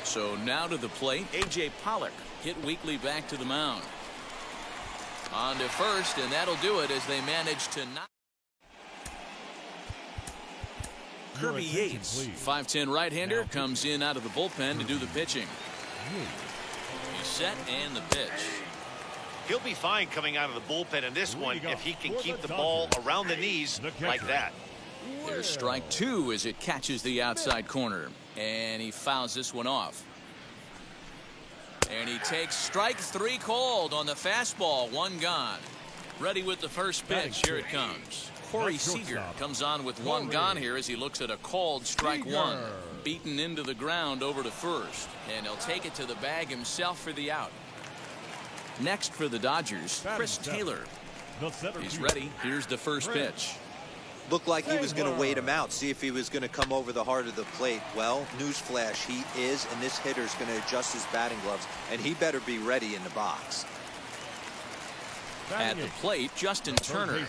So now to the plate, A.J. Pollock hit weakly back to the mound. On to first, and that'll do it as they manage to knock. Kirby Yates, 5'10" right-hander, comes in out of the bullpen to do the pitching. He's set and the pitch. He'll be fine coming out of the bullpen in this one if he can keep the ball around the knees like that. There's strike two as it catches the outside corner. And he fouls this one off. And he takes strike three cold on the fastball. One gone. Ready with the first pitch. Here it comes. Corey Seager comes on with one gone here as he looks at a called strike one. Beaten into the ground over to first. And he'll take it to the bag himself for the out. Next for the Dodgers, Chris Taylor. He's ready. Here's the first pitch. Looked like he was going to wait him out, see if he was going to come over the heart of the plate. Well, newsflash, he is, and this hitter's going to adjust his batting gloves, and he better be ready in the box. At the plate, Justin Turner,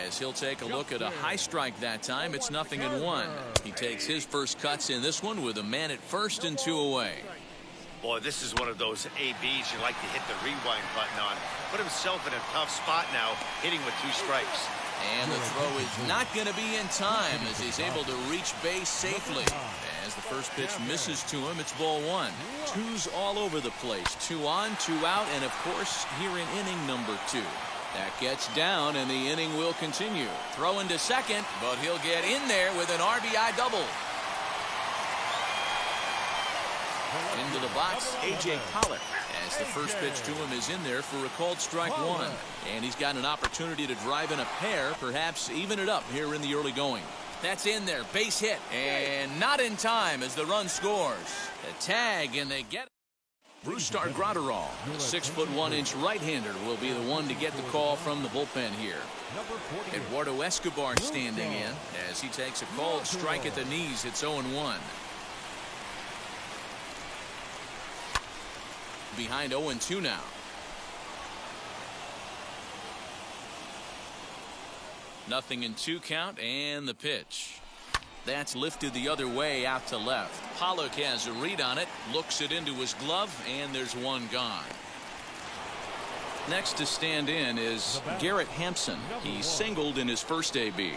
as he'll take a look at a high strike that time. It's 0-1. He takes his first cuts in this one with a man at first and 2 away. Boy, this is one of those ABs you like to hit the rewind button on. Put himself in a tough spot now, hitting with 2 strikes. And the throw is not going to be in time as he's able to reach base safely. As the first pitch misses to him, it's ball one. 2's all over the place. 2 on, 2 out, and of course, here in inning number 2. That gets down, and the inning will continue. Throwing to second, but he'll get in there with an RBI double. Into the box, A.J. Pollock, as the first pitch to him is in there for a called strike one. And he's got an opportunity to drive in a pair, perhaps even it up here in the early going. That's in there, base hit, and not in time as the run scores. A tag, and they get it. Brusdar Graterol, the 6'1" right-hander, will be the one to get the call from the bullpen here. Eduardo Escobar standing in as he takes a called strike at the knees. It's 0-1. Behind 0-2 now. Nothing in 2 count, and the pitch. That's lifted the other way out to left. Pollock has a read on it, looks it into his glove, and there's 1 gone. Next to stand in is Garrett Hampson. He singled in his first AB.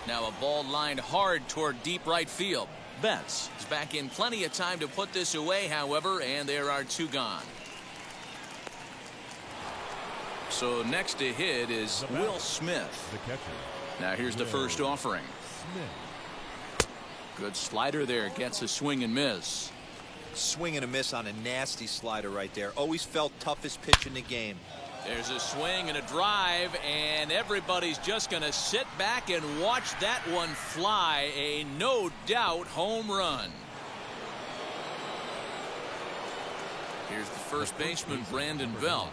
Now a ball lined hard toward deep right field. Betts is back in plenty of time to put this away, however, and there are 2 gone. So next to hit is Will Smith. Now here's the first offering. Good slider there, gets a swing and miss. Swing and a miss on a nasty slider right there. Always felt toughest pitch in the game. There's a swing and a drive, and everybody's just going to sit back and watch that one fly. A no doubt home run. Here's the first baseman, Brandon Belt.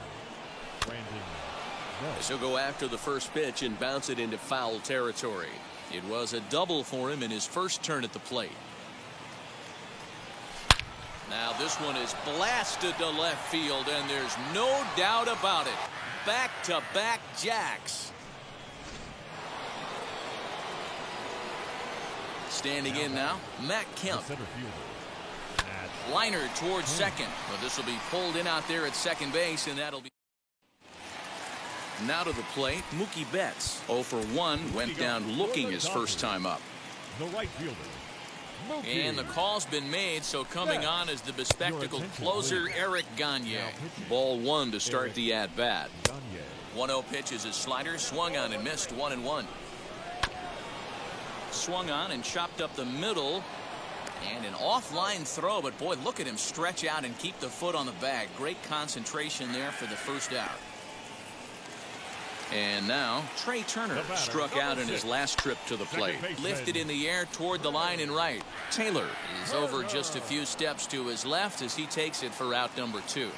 As he'll go after the first pitch and bounce it into foul territory. It was a double for him in his first turn at the plate. Now this one is blasted to left field, and there's no doubt about it. Back-to-back jacks. Standing in now, Matt Kemp. Liner towards second. Well, this will be pulled in out there at second base, and that'll be. Now to the plate, Mookie Betts. 0 for 1, went down looking his first time up. The right fielder, Mookie. And the call's been made, so coming on is the bespectacled closer, Eric Gagne. Ball 1 to start the at-bat. 1-0 pitch is his slider, swung on and missed, 1-1. Swung on and chopped up the middle. And an offline throw, but boy, look at him stretch out and keep the foot on the bag. Great concentration there for the first out. And now Trey Turner struck out in his last trip to the plate. Lifted in the air toward the line and right. Taylor is over just a few steps to his left as he takes it for out number 2.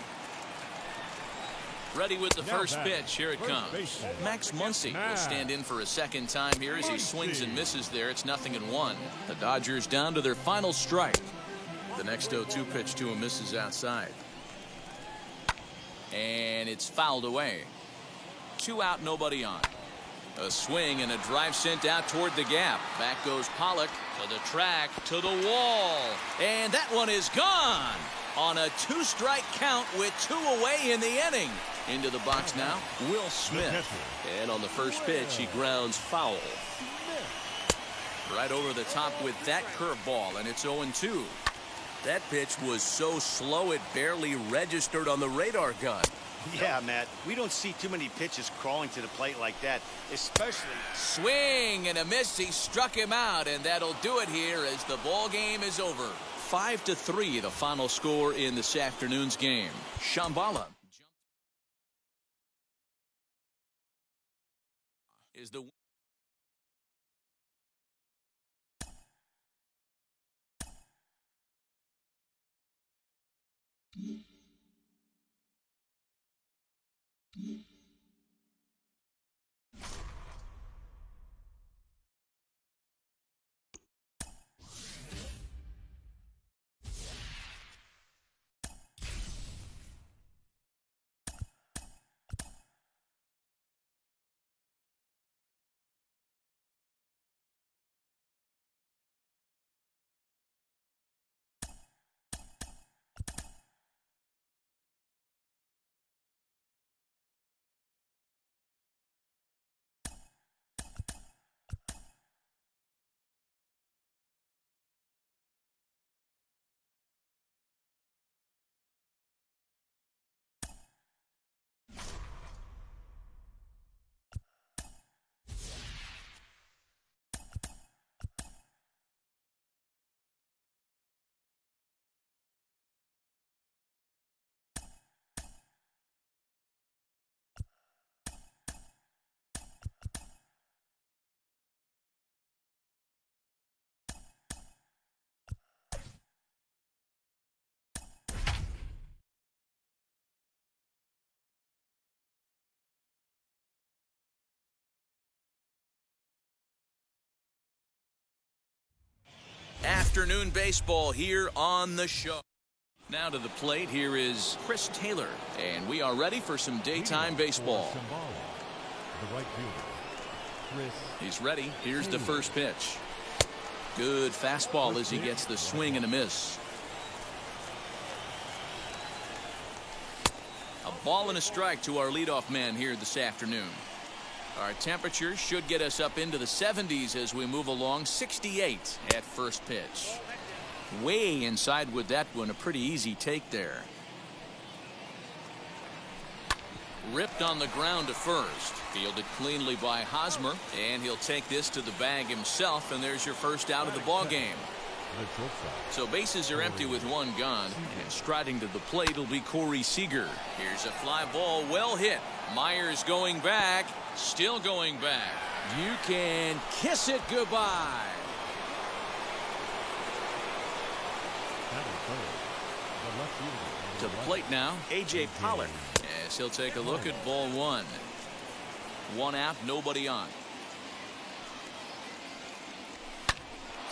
Ready with the first pitch. Here it comes. Max Muncy will stand in for a second time here as he swings and misses there. It's 0-1. The Dodgers down to their final strike. The next 0-2 pitch to him misses outside. And it's fouled away. 2 out, nobody on. A swing and a drive sent out toward the gap. Back goes Pollock to the track, to the wall. And that one is gone on a 2-strike count with 2 away in the inning. Into the box now, Will Smith. And on the first pitch, he grounds foul. Right over the top with that curveball, and it's 0-2. That pitch was so slow it barely registered on the radar gun. Yeah, Matt, we don't see too many pitches crawling to the plate like that, especially. Swing and a miss. He struck him out, and that'll do it here as the ball game is over. 5-3, the final score in this afternoon's game. Shambhala is the afternoon baseball here on the show. Now to the plate, here is Chris Taylor, and we are ready for some daytime baseball. The right fielder, Chris. He's ready. Here's the first pitch. Good fastball as he gets the swing and a miss. A ball and a strike to our leadoff man here this afternoon. Our temperatures should get us up into the 70s as we move along. 68 at first pitch. Way inside with that one. A pretty easy take there. Ripped on the ground to first. Fielded cleanly by Hosmer. And he'll take this to the bag himself. And there's your first out of the ball game. So bases are empty with 1 gone. And striding to the plate will be Corey Seager. Here's a fly ball, well hit. Myers going back. Still going back. You can kiss it goodbye. To the plate now, A.J. Pollock. Yes, he'll take a look at ball 1. 1 out, nobody on.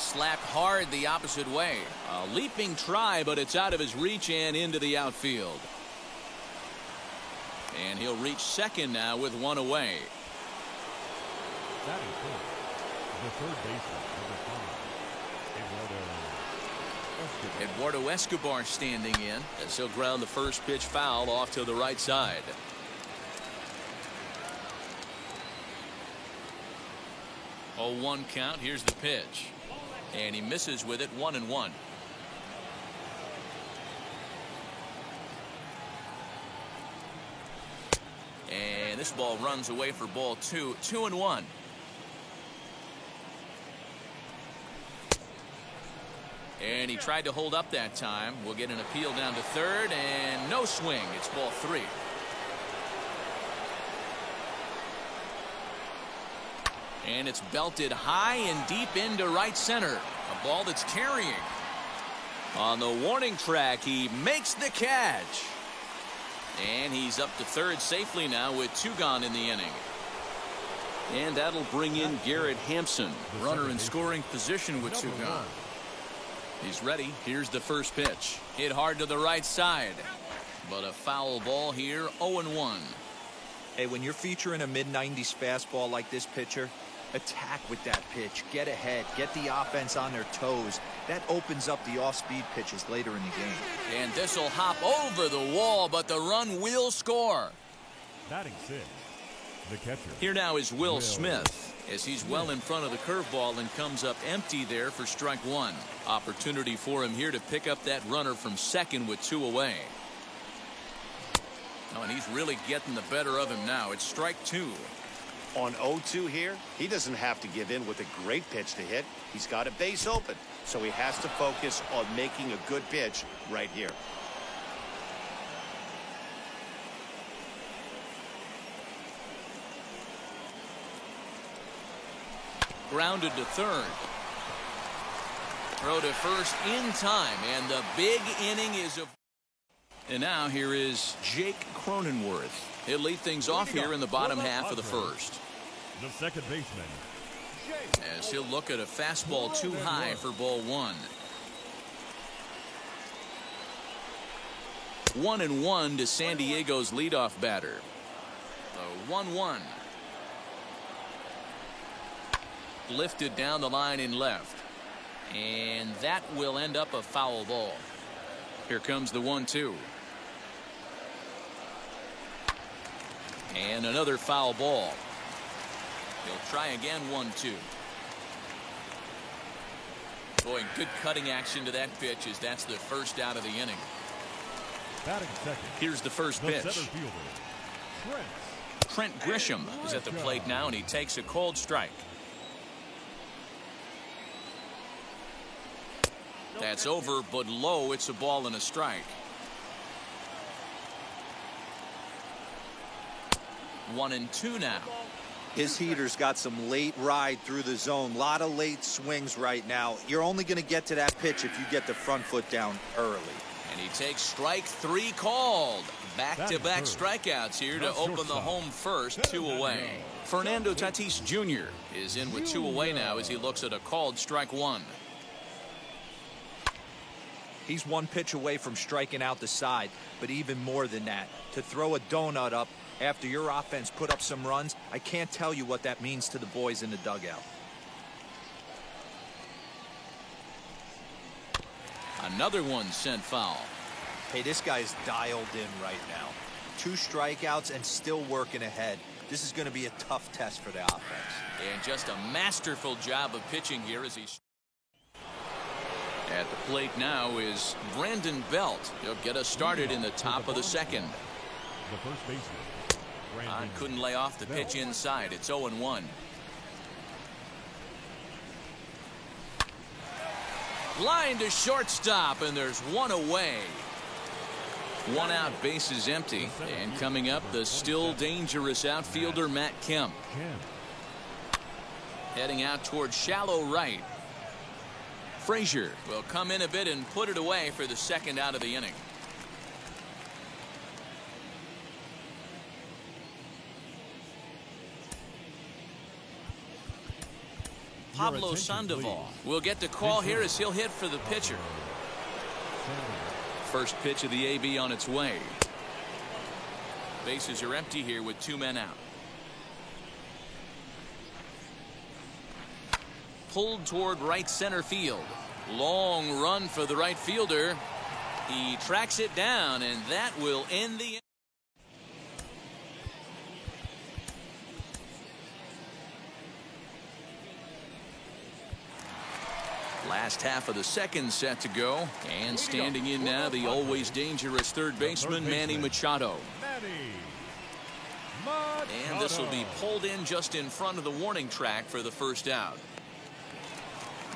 slapped hard the opposite way. A leaping try, but it's out of his reach and into the outfield. And he'll reach second now with one away. Batting first, the third baseman, number 5, Eduardo Escobar standing in as he'll ground the first pitch foul off to the right side. 0-1 count. Here's the pitch. And he misses with it. 1-1. And this ball runs away for ball 2. 2-1. And he tried to hold up that time. We'll get an appeal down to third, and no swing. It's ball 3. And it's belted high and deep into right center. A ball that's carrying. On the warning track, he makes the catch. And he's up to third safely now with 2 gone in the inning. And that'll bring in Garrett Hampson, runner in scoring position with 2 gone. He's ready. Here's the first pitch. Hit hard to the right side. But a foul ball here. 0-1. Hey, when you're featuring a mid-90s fastball like this pitcher, attack with that pitch. Get ahead. Get the offense on their toes. That opens up the off-speed pitches later in the game. And this will hop over the wall, but the run will score. Batting 6, the catcher. Here now is Will Smith as he's well in front of the curveball and comes up empty there for strike 1. Opportunity for him here to pick up that runner from second with 2 away. Oh, and he's really getting the better of him now. It's strike 2. On 0-2 here, he doesn't have to give in with a great pitch to hit. He's got a base open, so he has to focus on making a good pitch right here. Grounded to third. Throw to first in time, and the big inning is a... And now here is Jake Cronenworth. He'll lead things off here in the bottom half of the first. The second baseman, As he'll look at a fastball too high for ball 1. 1-1 to San Diego's leadoff batter. The 1-1. Lifted down the line in left. And that will end up a foul ball. Here comes the 1-2. And another foul ball. He'll try again. 1-2. Boy, good cutting action to that pitch as that's the first out of the inning. batting second. Here's the first The pitch. center fielder, Trent Grisham is at the plate now, and he takes a cold strike. That's over, but low. It's a ball and a strike. 1-2 now. His heater's got some late ride through the zone. A lot of late swings right now. You're only going to get to that pitch if you get the front foot down early. And he takes strike 3 called. Back-to-back strikeouts here to open the home first. 2 away. Fernando Tatis Jr. is in with 2 away now as he looks at a called strike 1. He's 1 pitch away from striking out the side, but even more than that, to throw a donut up after your offense put up some runs, I can't tell you what that means to the boys in the dugout. Another one sent foul. Hey, this guy's dialed in right now. 2 strikeouts and still working ahead. This is going to be a tough test for the offense. And just a masterful job of pitching here as he's... At the plate now is Brandon Belt. He'll get us started in the top of the second. The first baseman, Brandon Couldn't lay off the pitch inside. It's 0-1. Line to shortstop, and there's 1 away. 1 out, base is empty. And coming up, the still dangerous outfielder Matt Kemp. Heading out towards shallow right. Frazier will come in a bit and put it away for the second out of the inning. Pablo Sandoval will get the call here as he'll hit for the pitcher. First pitch of the AB on its way. Bases are empty here with 2 men out. Pulled toward right center field. Long run for the right fielder. He tracks it down, and that will end the inning. Last half of the second set to go, and standing in now the always dangerous third baseman Manny Machado. And this will be pulled in just in front of the warning track for the first out.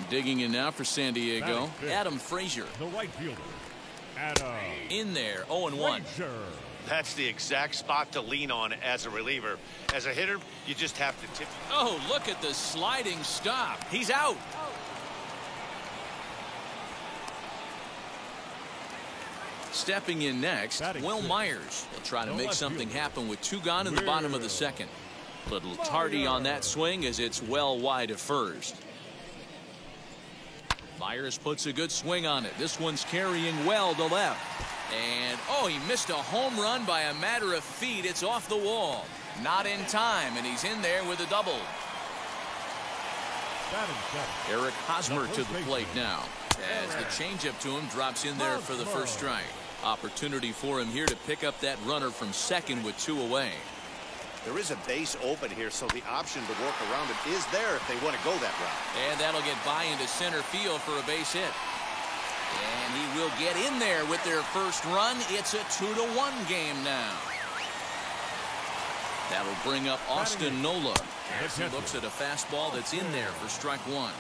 Digging in now for San Diego, Adam Frazier. The right fielder, Adam. In there, 0-1. That's the exact spot to lean on as a reliever. As a hitter, you just have to tip. Oh, look at the sliding stop. He's out. Stepping in next, Will Myers. He'll try to make something happen with 2 gone in the bottom of the second. Little tardy on that swing as it's well wide of first. Myers puts a good swing on it. This one's carrying well to left. And, oh, he missed a home run by a matter of feet. It's off the wall. Not in time, and he's in there with a double. Eric Hosmer to the plate now, as the changeup to him drops in there for the first strike. Opportunity for him here to pick up that runner from second with 2 away. There is a base open here, so the option to work around it is there if they want to go that route. And that'll get by into center field for a base hit. And he will get in there with their first run. It's a 2-1 game now. That'll bring up Austin Nola as he looks at a fastball that's in there for strike 1.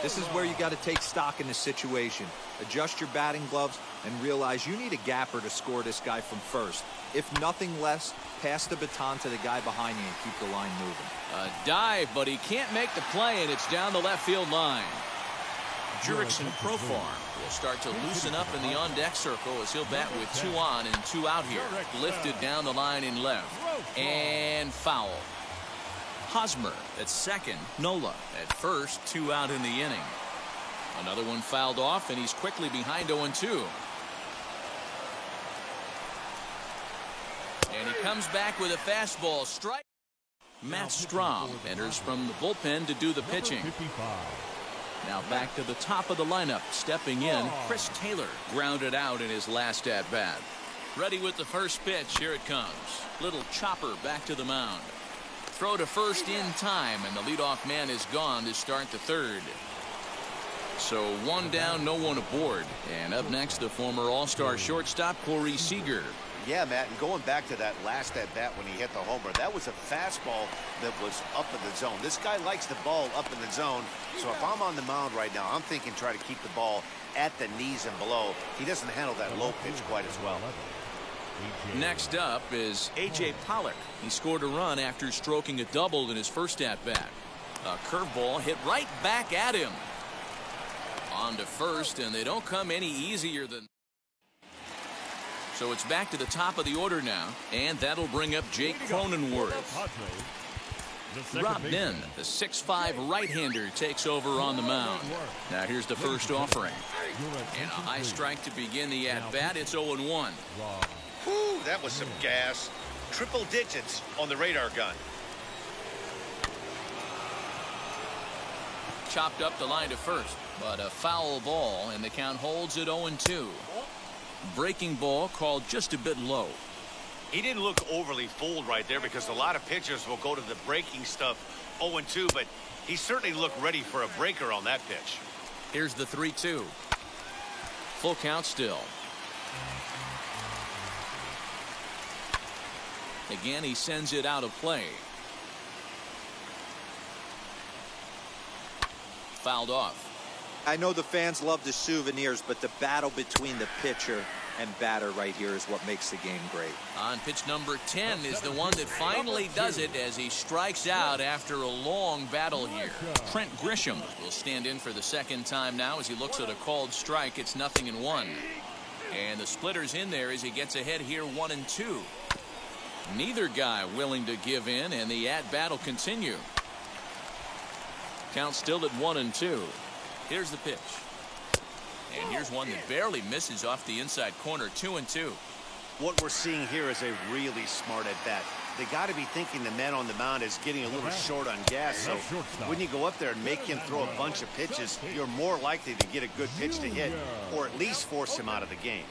This is where you got to take stock in the situation. Adjust your batting gloves and realize you need a gapper to score this guy from first. If nothing less, pass the baton to the guy behind you and keep the line moving. A dive, but he can't make the play, and it's down the left field line. Jurickson Profar will start to loosen up in the on-deck circle as he'll bat with 2 on and 2 out here. Lifted down the line in left. And foul. Hosmer at second. Nola at first. 2 out in the inning. Another one fouled off, and he's quickly behind 0-2. And he comes back with a fastball strike. Matt Strahm enters from the bullpen to do the pitching. Now back to the top of the lineup. Stepping in, Chris Taylor grounded out in his last at-bat. Ready with the first pitch. Here it comes. Little chopper back to the mound. Throw to first in time, and the leadoff man is gone to start the third. So 1 down, no one aboard. And up next, the former All-Star shortstop, Corey Seager. Yeah, Matt, and going back to that last at-bat when he hit the homer, that was a fastball that was up in the zone. This guy likes the ball up in the zone, so if I'm on the mound right now, I'm thinking try to keep the ball at the knees and below. He doesn't handle that low pitch quite as well. Next up is A.J. Pollock. He scored a run after stroking a double in his first at-bat. A curveball hit right back at him. On to first, and they don't come any easier than... So it's back to the top of the order now, and that'll bring up Jake Cronenworth. Rob Nen, the 6'5" right-hander, takes over on the mound. Now here's the first offering. And a high strike to begin the at-bat. It's 0-1. Whew, that was some gas. Triple digits on the radar gun. Chopped up the line to first, but a foul ball, and the count holds at 0-2. Breaking ball called just a bit low. He didn't look overly fooled right there because a lot of pitchers will go to the breaking stuff 0-2, but he certainly looked ready for a breaker on that pitch. Here's the 3-2. Full count still. Again, he sends it out of play. Fouled off. I know the fans love the souvenirs, but the battle between the pitcher and batter right here is what makes the game great. On pitch number 10 is the one that finally does it as he strikes out after a long battle here. Trent Grisham will stand in for the second time now as he looks at a called strike. It's 0-1. And the splitter's in there as he gets ahead here 1-2. Neither guy willing to give in, and the at-bat will continue. Count still at 1-2. Here's the pitch. And here's one that barely misses off the inside corner. 2-2. What we're seeing here is a really smart at bat. They got to be thinking the man on the mound is getting a little short on gas. So when you go up there and make him throw a bunch of pitches, you're more likely to get a good pitch to hit, or at least force him out of the game.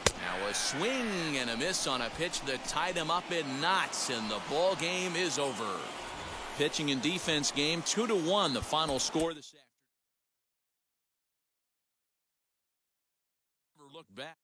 Now a swing and a miss on a pitch that tied him up in knots, and the ball game is over. Pitching and defense game 2-1, the final score this afternoon. Never look back.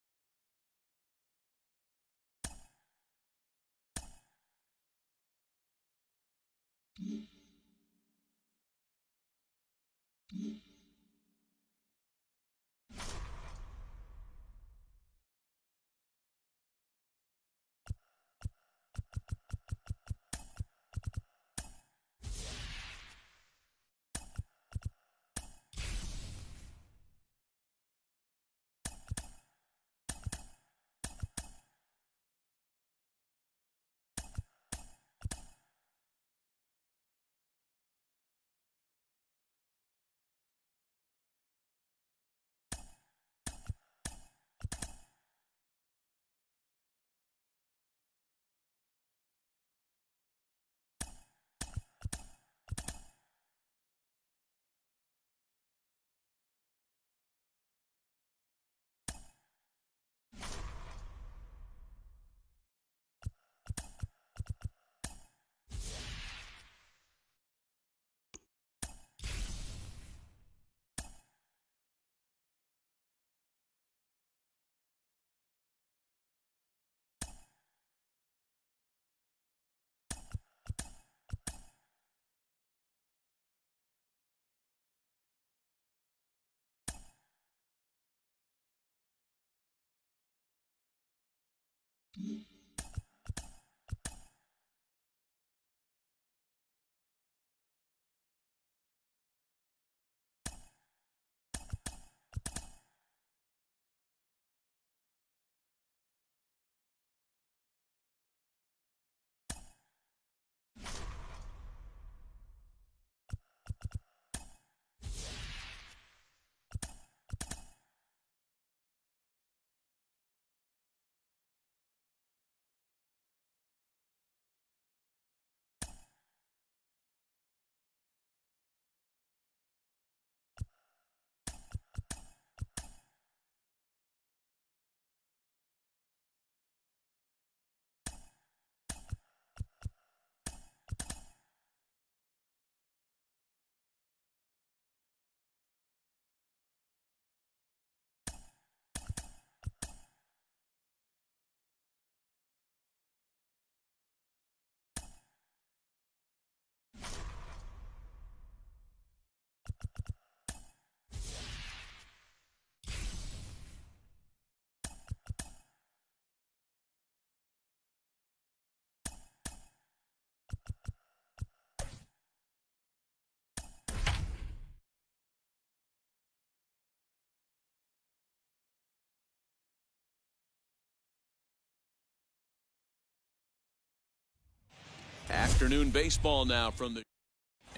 Afternoon baseball now from the...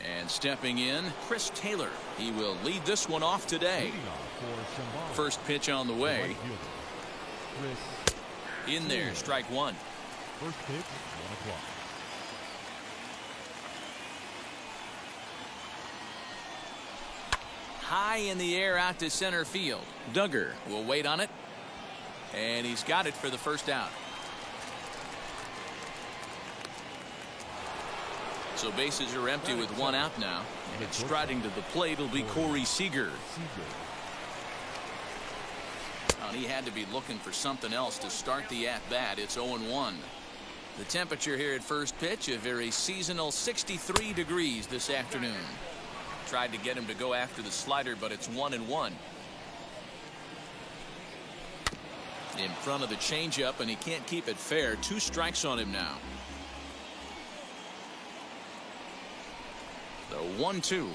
And stepping in, Chris Taylor. He will lead this one off today. First pitch on the way. In there, strike one. First pitch, 1 o'clock. High in the air out to center field. Duggar will wait on it. And he's got it for the first out. So bases are empty with 1 out now. And striding to the plate will be Corey Seager. And he had to be looking for something else to start the at-bat. It's 0-1. The temperature here at first pitch, a very seasonal 63 degrees this afternoon. Tried to get him to go after the slider, but it's 1-1. In front of the changeup, and he can't keep it fair. 2 strikes on him now. The 1-2.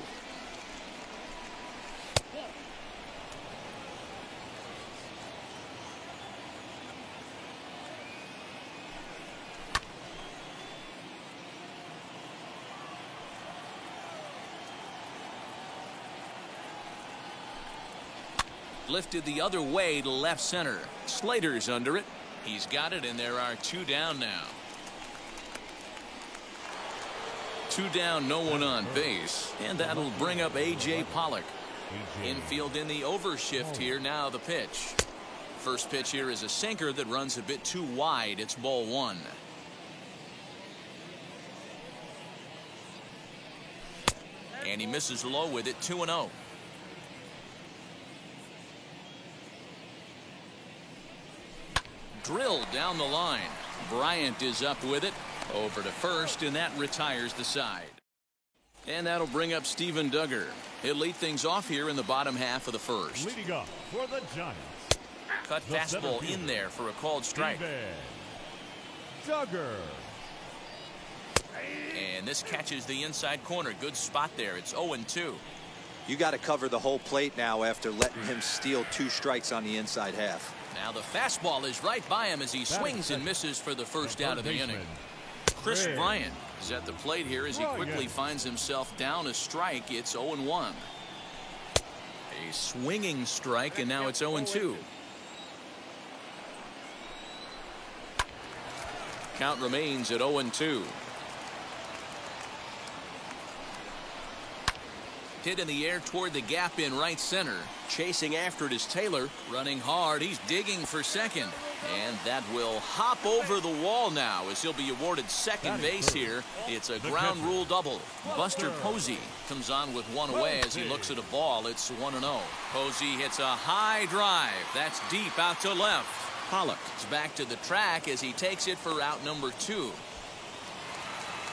Lifted the other way to left center. Slater's under it. He's got it, and there are 2 down now. 2 down, no one on base, and that'll bring up A.J. Pollock. Infield in the overshift here. Now the pitch. First pitch here is a sinker that runs a bit too wide. It's ball 1. And he misses low with it. 2-0. Drilled down the line. Bryant is up with it. Over to first, and that retires the side. And that'll bring up Steven Duggar. He'll lead things off here in the bottom half of the first. Leading up for the Giants. Cut fastball in there for a called strike. Duggar. And this catches the inside corner. Good spot there. It's 0-2. You got to cover the whole plate now after letting him steal 2 strikes on the inside half. Now the fastball is right by him as he swings and misses for the first out of the inning. Chris Bryant is at the plate here as he quickly finds himself down a strike. It's 0-1. A swinging strike, and now it's 0-2. Count remains at 0-2. Hit in the air toward the gap in right center. Chasing after it is Taylor. Running hard. He's digging for second. And that will hop over the wall now as he'll be awarded second base here. It's a ground rule double. Buster Posey comes on with 1 away as he looks at a ball. It's 1-0. Posey hits a high drive. That's deep out to left. Pollock is back to the track as he takes it for out number 2.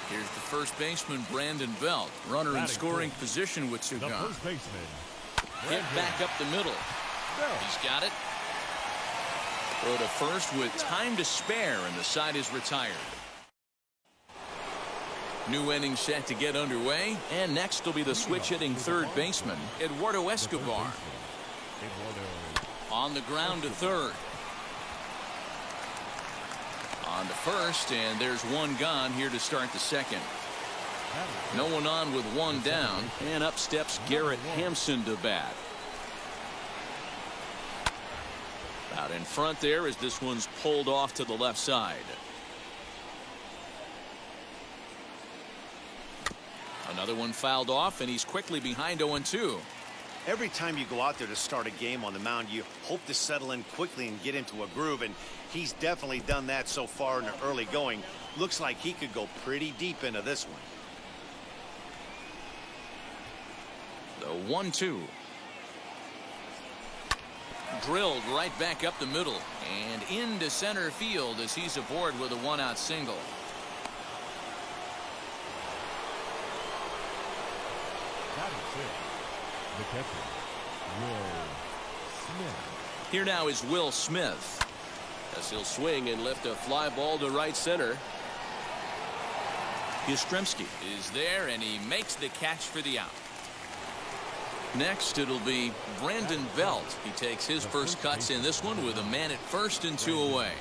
Here's the first baseman, Brandon Belt. Runner in scoring position with 2 gone. Hit back up the middle. He's got it. Throw to first with time to spare, and the side is retired. New inning set to get underway, and next will be the switch-hitting third baseman, Eduardo Escobar. On the ground to third. On to first, and there's 1 gone here to start the second. No one on with 1 down, and up steps Garrett Hampson to bat. Out in front there as this one's pulled off to the left side. Another one fouled off, and he's quickly behind 0-2. Every time you go out there to start a game on the mound, you hope to settle in quickly and get into a groove, and he's definitely done that so far in the early going. Looks like he could go pretty deep into this one. The 1-2. Drilled right back up the middle and into center field as he's aboard with a 1-out single. The catcher, Will Smith. Here now is Will Smith as he'll swing and lift a fly ball to right center. Yastrzemski is there, and he makes the catch for the out. Next, it'll be Brandon Belt. He takes his first cuts in this one with a man at first and 2 away.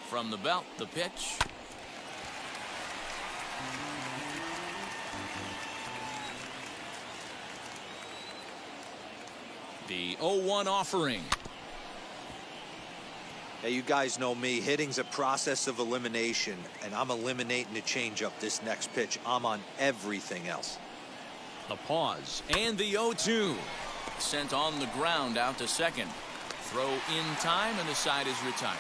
From the belt, the pitch. The 0-1 offering. Hey, you guys know me. Hitting's a process of elimination, and I'm eliminating the changeup this next pitch. I'm on everything else. The pause and the 0-2. Sent on the ground out to second. Throw in time, and the side is retired.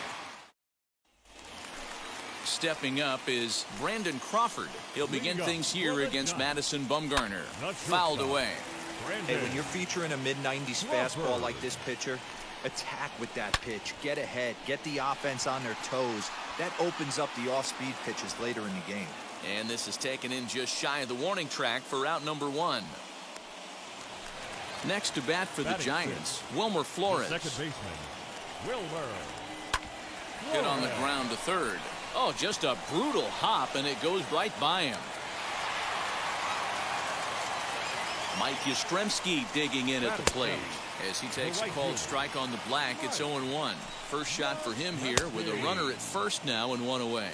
Stepping up is Brandon Crawford. He'll begin things here against Madison Bumgarner. Fouled away. Hey, when you're featuring a mid-90s fastball like this pitcher, attack with that pitch. Get ahead. Get the offense on their toes. That opens up the off-speed pitches later in the game. And this is taken in just shy of the warning track for out number 1. Next to bat for the Giants, Wilmer Flores. Second baseman, Wilmer. Hit on the ground to third. Oh, just a brutal hop, and it goes right by him. Mike Yastrzemski digging in at the plate as he takes a called strike on the black. It's 0-1. First shot for him here with a runner at first now and 1 away.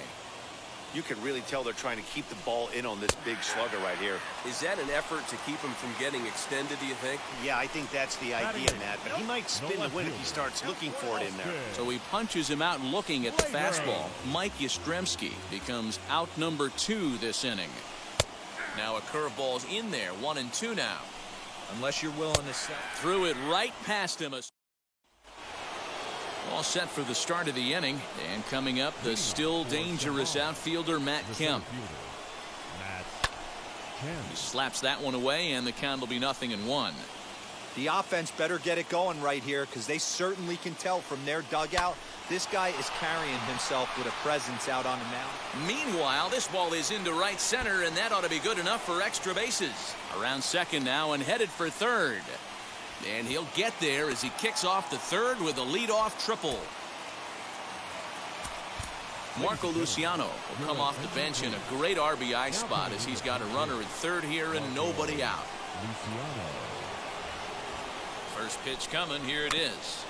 You can really tell they're trying to keep the ball in on this big slugger right here. Is that an effort to keep him from getting extended, do you think? Yeah, I think that's the idea, Matt. But he might spin the win if he starts looking for it in there. So he punches him out looking at the fastball. Mike Yastrzemski becomes out number 2 this inning. Now a curveball's in there, 1-2 now. Unless you're willing to set. Threw it right past him. All set for the start of the inning. And coming up, the still dangerous outfielder, Matt Kemp. He slaps that one away, and the count will be 0-1. The offense better get it going right here, because they certainly can tell from their dugout this guy is carrying himself with a presence out on the mound. Meanwhile, this ball is into right center, and that ought to be good enough for extra bases. Around second now and headed for third. And he'll get there as he kicks off the third with a leadoff triple. Marco Luciano will come off the bench in a great RBI spot as he's got a runner at third here and nobody out. First pitch coming. Here it is.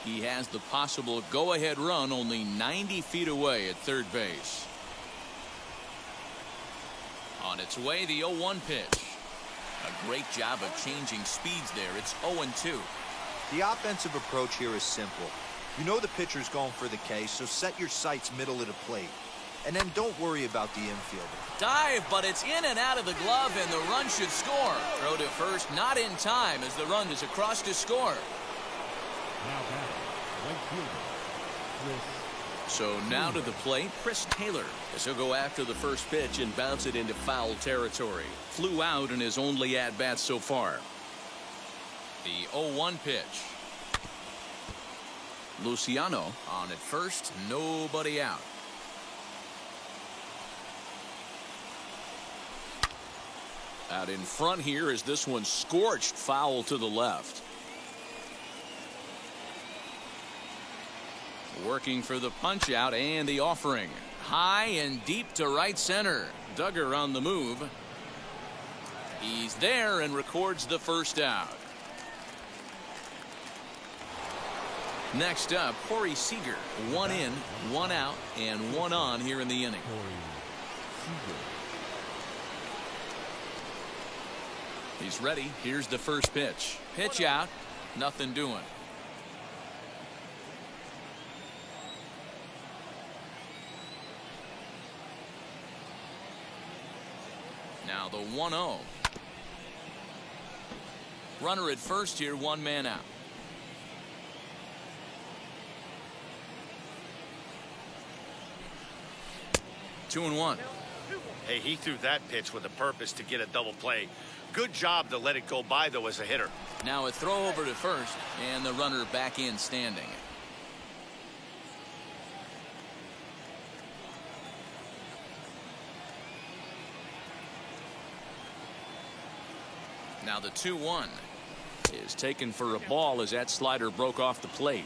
He has the possible go-ahead run only 90 feet away at third base. On its way, the 0-1 pitch. A great job of changing speeds there. It's 0-2. The offensive approach here is simple. You know the pitcher's going for the K, so set your sights middle of the plate. And then don't worry about the infielder. Dive, but it's in and out of the glove, and the run should score. Throw to first, not in time, as the run is across to score. Now batting, right fielder, Chris. So now to the plate, Chris Taylor, as he'll go after the first pitch and bounce it into foul territory. Flew out in his only at-bat so far. The 0-1 pitch. Luciano on at first, nobody out. Out in front here as this one scorched foul to the left. Working for the punch out and the offering. High and deep to right center. Duggar on the move. He's there and records the first out. Next up, Corey Seager. 1 in, 1 out, and 1 on here in the inning. He's ready. Here's the first pitch. Pitch out. Nothing doing. Now the 1-0. Runner at first here, 1 man out. Two and 1. Hey, he threw that pitch with a purpose to get a double play. Good job to let it go by, though, as a hitter. Now a throw over to first, and the runner back in standing. Now the 2-1 is taken for a ball as that slider broke off the plate.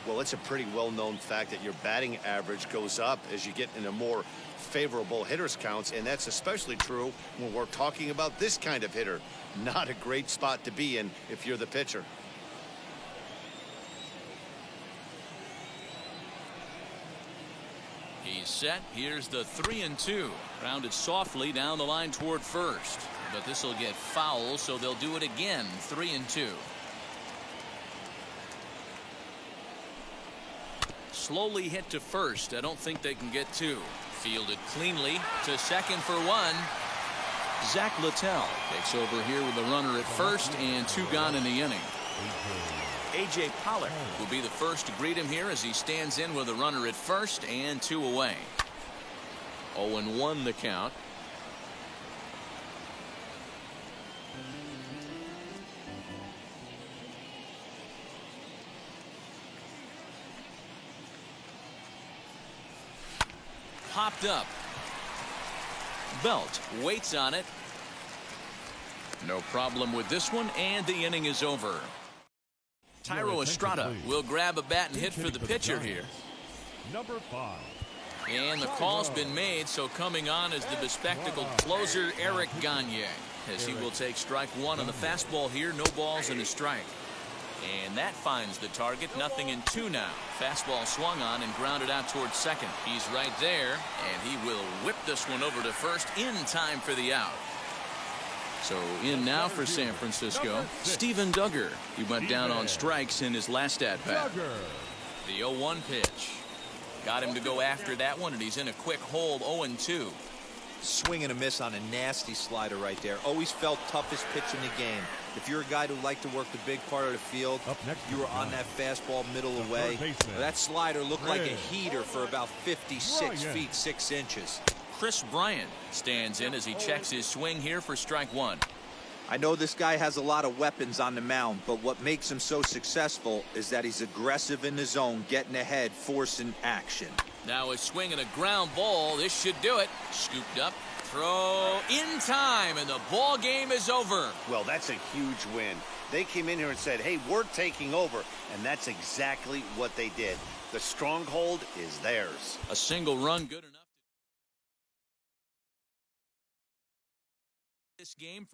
Well, it's a pretty well-known fact that your batting average goes up as you get into more favorable hitters counts, and that's especially true when we're talking about this kind of hitter. Not a great spot to be in if you're the pitcher. He's set. Here's the 3-2. Grounded softly down the line toward first, but this will get foul, so they'll do it again. 3-2. Slowly hit to first. I don't think they can get 2. Fielded cleanly to second for 1. Zach Littell takes over here with the runner at first and 2 gone in the inning. A.J. Pollock will be the first to greet him here as he stands in with a runner at first and 2 away. 0-1 the count. Popped up. Belt waits on it. No problem with this one, and the inning is over. Thairo Estrada will grab a bat and hit for the pitcher here. Number 5. And the call's been made, so coming on is the bespectacled closer Eric Gagne, as he will take strike 1 on the fastball here. No balls and a strike. And that finds the target. 0-2 now. Fastball swung on and grounded out towards second. He's right there, and he will whip this one over to first in time for the out. So in now for San Francisco, Steven Duggar. He went down on strikes in his last at-bat. The 0-1 pitch. Got him to go after that one, and he's in a quick hold. 0-2. Swing and a miss on a nasty slider right there. Always felt toughest pitch in the game. If you're a guy who liked to work the big part of the field, you were on that fastball middle away. That slider looked like a heater for about 56 feet 6 inches. Chris Bryant stands in as he checks his swing here for strike one. I know this guy has a lot of weapons on the mound, but what makes him so successful is that he's aggressive in the zone, getting ahead, forcing action. Now a swing and a ground ball. This should do it. Scooped up. Throw in time, and the ball game is over. Well, that's a huge win. They came in here and said, hey, we're taking over, and that's exactly what they did. The stronghold is theirs. A single run, good enough. This game.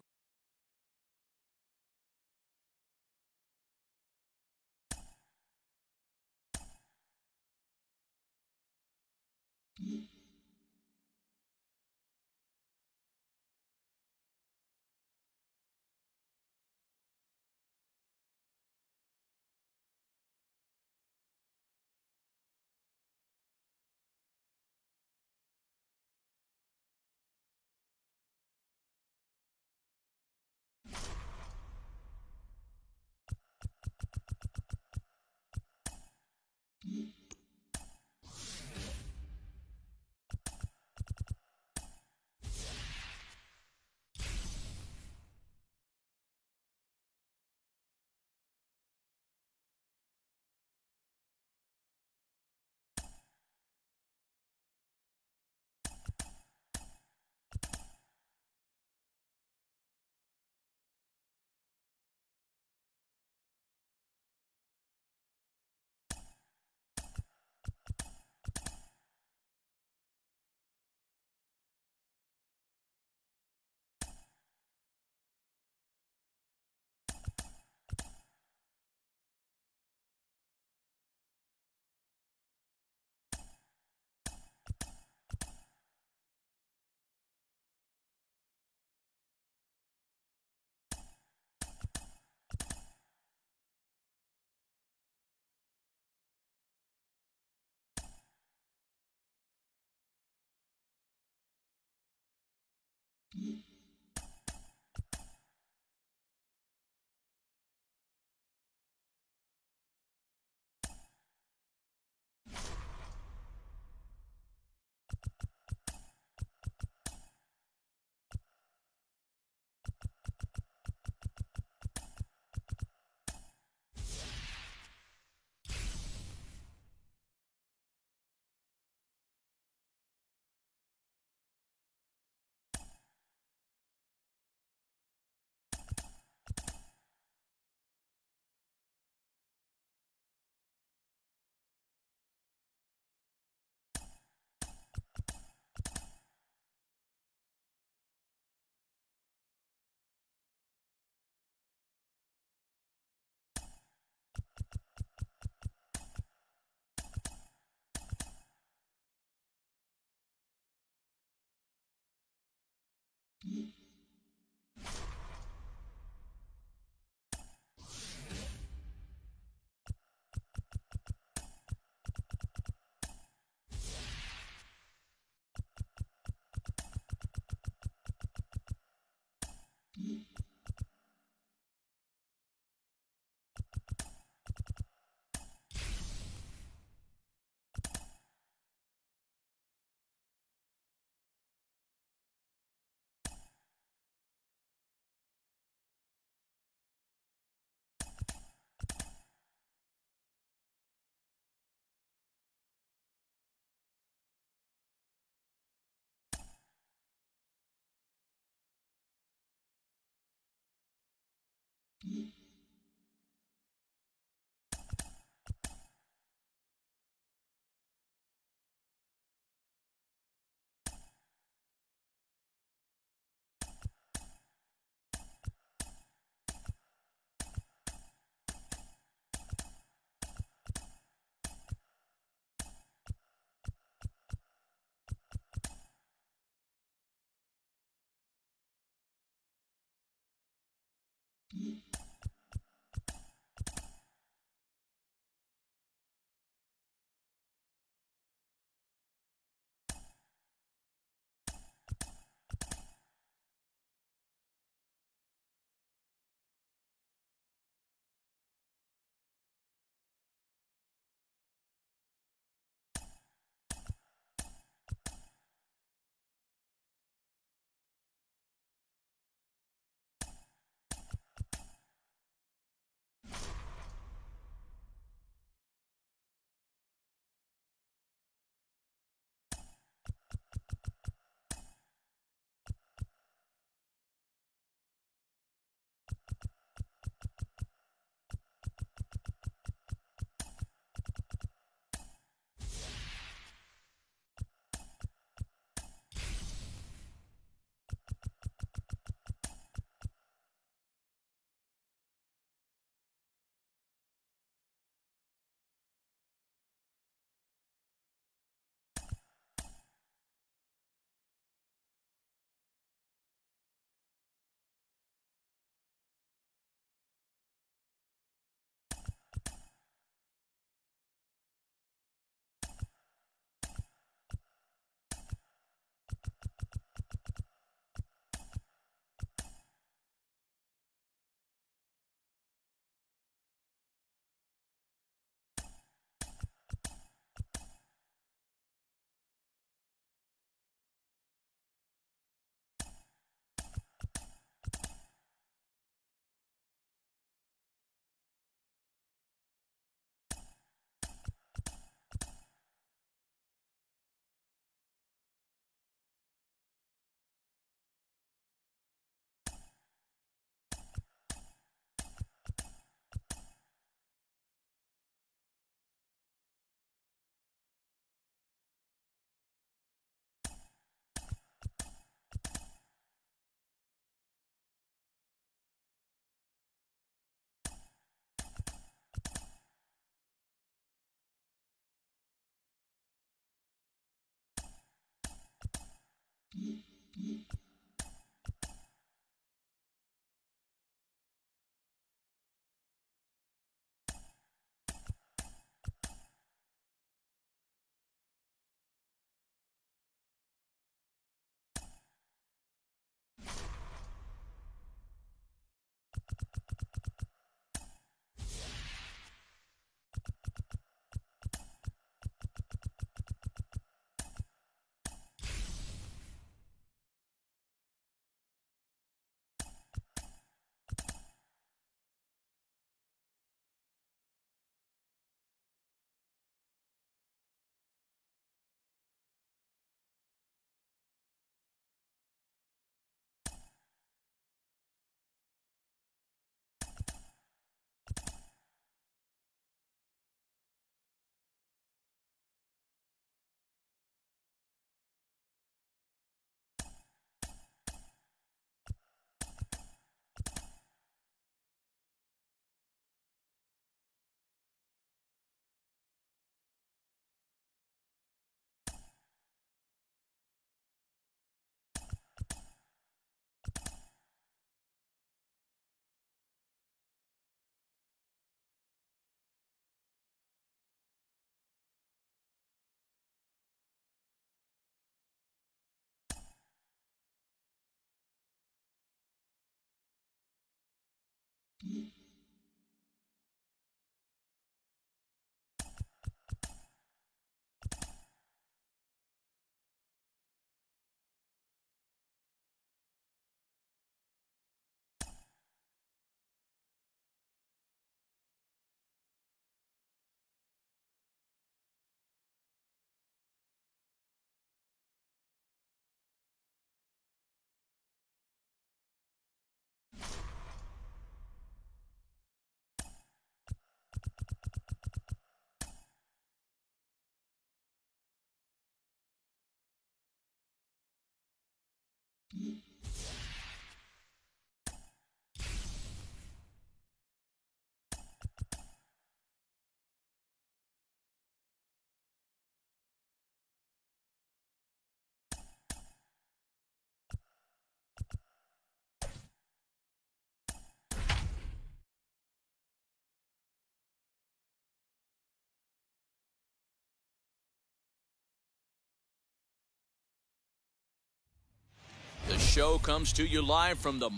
show comes to you live from the...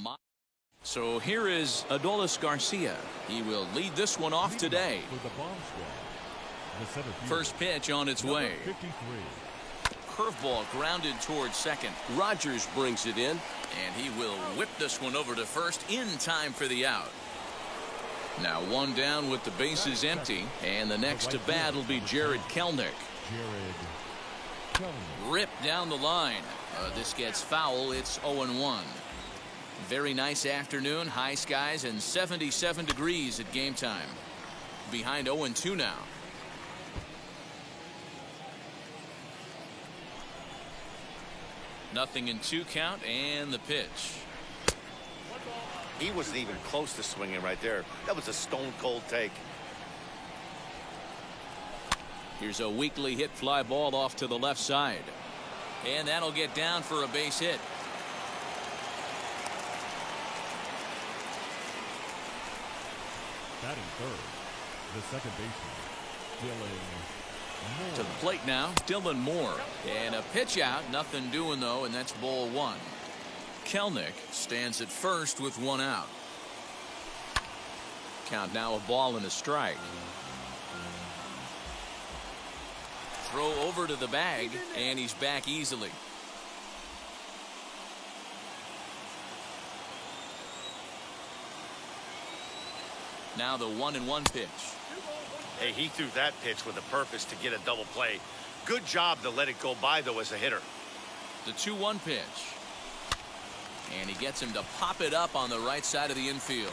So here is Adolis Garcia. He will lead this one off today. For the Bomb Squad, the center fielder, First pitch on its way. 53. Curveball grounded towards second. Rogers brings it in. And he will whip this one over to first in time for the out. Now one down with the bases empty. And the next to bat will be Jarred Kelenic. Jarred Kelenic. Ripped down the line. This gets foul. It's 0-1. Very nice afternoon. High skies and 77 degrees at game time. Behind 0-2 now. Nothing in 2 count and the pitch. He wasn't even close to swinging right there. That was a stone-cold take. Here's a weakly hit fly ball off to the left side. And that'll get down for a base hit. Batting third, the second baseman, Dylan Moore. To the plate now, Dylan Moore. And a pitch out. Nothing doing, though, and that's ball 1. Kelenic stands at first with 1 out. Count now a ball and a strike. Throw over to the bag, and he's back easily. Now the 1-1 pitch. Hey, he threw that pitch with a purpose to get a double play. Good job to let it go by, though, as a hitter. The 2-1 pitch. And he gets him to pop it up on the right side of the infield.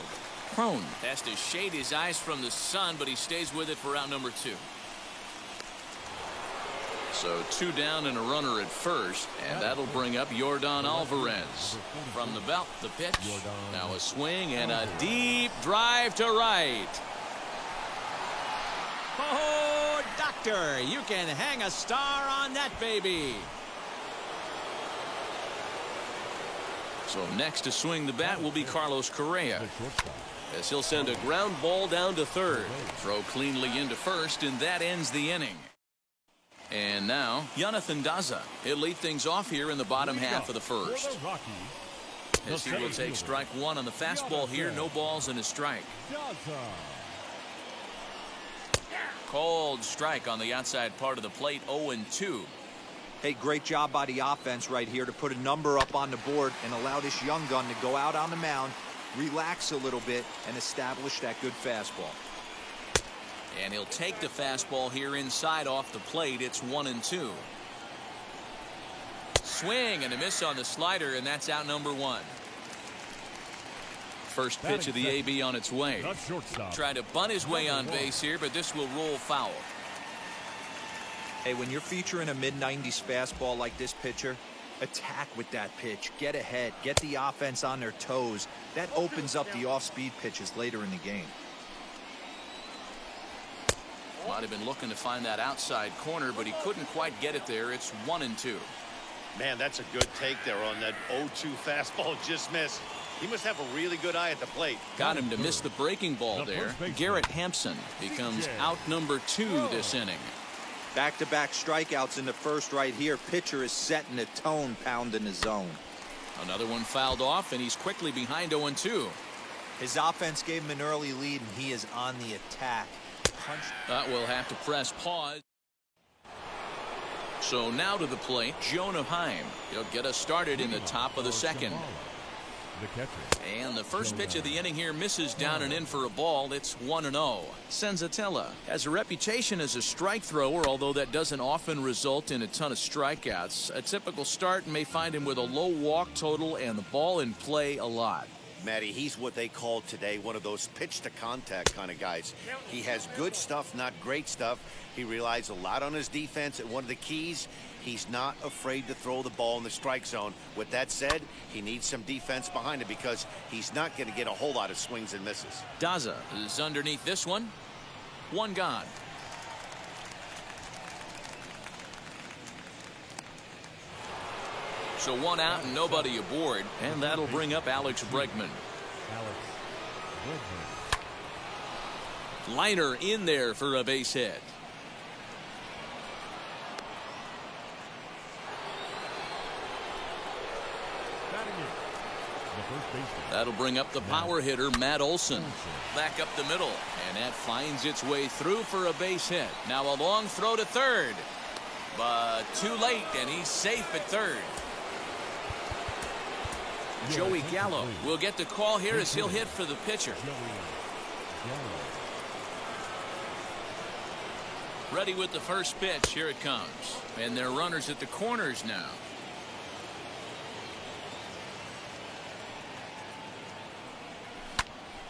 Cron has to shade his eyes from the sun, but he stays with it for out number 2. So 2 down and a runner at first, and that'll bring up Yordan Alvarez. From the belt, the pitch. Now a swing and a deep drive to right. Oh, doctor, you can hang a star on that baby. So next to swing the bat will be Carlos Correa, The shortstop, as he'll send a ground ball down to third. Throw cleanly into first, and that ends the inning. And now, Jonathan Daza. He'll lead things off here in the bottom half of the first. for the Rockies, As he will take strike 1 on the fastball here. No balls and a strike. Daza. Cold strike on the outside part of the plate. 0-2. Hey, great job by the offense right here to put a number up on the board and allow this young gun to go out on the mound, relax a little bit, and establish that good fastball. And he'll take the fastball here inside off the plate. It's 1-2. Swing and a miss on the slider, and that's out number 1. First pitch of the AB on its way. The shortstop. Tried to bunt his way on base here, but this will roll foul. Hey, when you're featuring a mid-90s fastball like this pitcher, attack with that pitch. Get ahead. Get the offense on their toes. That opens up the off-speed pitches later in the game. Might have been looking to find that outside corner, but he couldn't quite get it there. It's 1-2. Man, that's a good take there on that 0-2 fastball just missed. He must have a really good eye at the plate. Got him to miss the breaking ball there. Garrett Hampson becomes out number 2 this inning. Back-to-back strikeouts in the first right here. Pitcher is setting the tone, pounding the zone. Another one fouled off, and he's quickly behind 0-2. His offense gave him an early lead, and he is on the attack. We'll have to press pause. So now to the plate, Jonah Heim. He'll get us started in the top of the second. The catcher. And the first pitch of the inning here misses down and in for a ball. It's 1-0. Senzatella has a reputation as a strike thrower, although that doesn't often result in a ton of strikeouts. A typical start may find him with a low walk total and the ball in play a lot. Matty, he's what they call today one of those pitch to contact kind of guys. He has good stuff, not great stuff. He relies a lot on his defense, and one of the keys, he's not afraid to throw the ball in the strike zone. With that said, he needs some defense behind him because he's not going to get a whole lot of swings and misses. Daza is underneath this one. 1 gone. So 1 out and nobody aboard, and that'll bring up Alex Bregman. Alex Bregman. Liner in there for a base hit. Batting first baseman. That'll bring up the power hitter, Matt Olson. Back up the middle, and that finds its way through for a base hit. Now a long throw to third, but too late, and he's safe at third. Joey Gallo will get the call here as he'll hit for the pitcher. Ready with the first pitch. Here it comes. And they're runners at the corners now.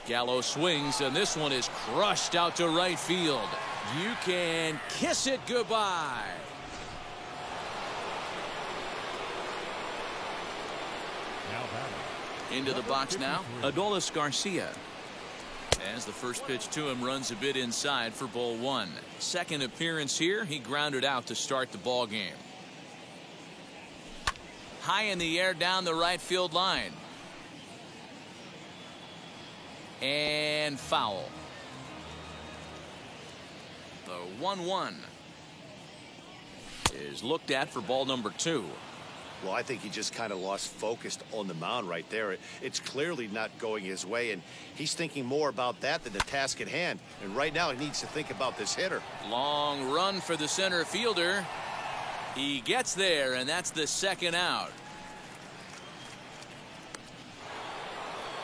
Gallo swings, and this one is crushed out to right field. You can kiss it goodbye. Into the box now, Adolis Garcia. As the first pitch to him runs a bit inside for ball one. Second appearance here, he grounded out to start the ball game. High in the air down the right field line. And foul. The 1-1 is looked at for ball number two. Well, I think he just kind of lost focus on the mound right there. It's clearly not going his way, and he's thinking more about that than the task at hand. And right now he needs to think about this hitter. Long run for the center fielder. He gets there, and that's the second out.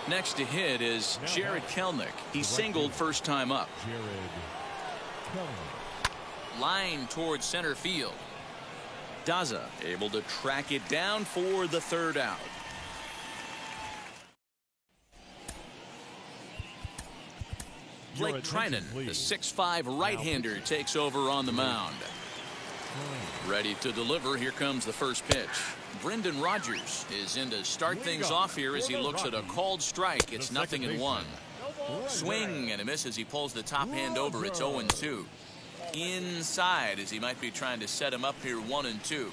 Next to hit is Jared Kelenic. He singled first time up. Line towards center field. Daza able to track it down for the third out. Blake Trinan, the 6'5" right-hander, takes over on the mound. Ready to deliver. Here comes the first pitch. Brendan Rodgers is in to start things off here as he looks at a called strike. It's 0-1. Swing and a miss as he pulls the top hand over. It's 0-2. Inside as he might be trying to set him up here 1-2.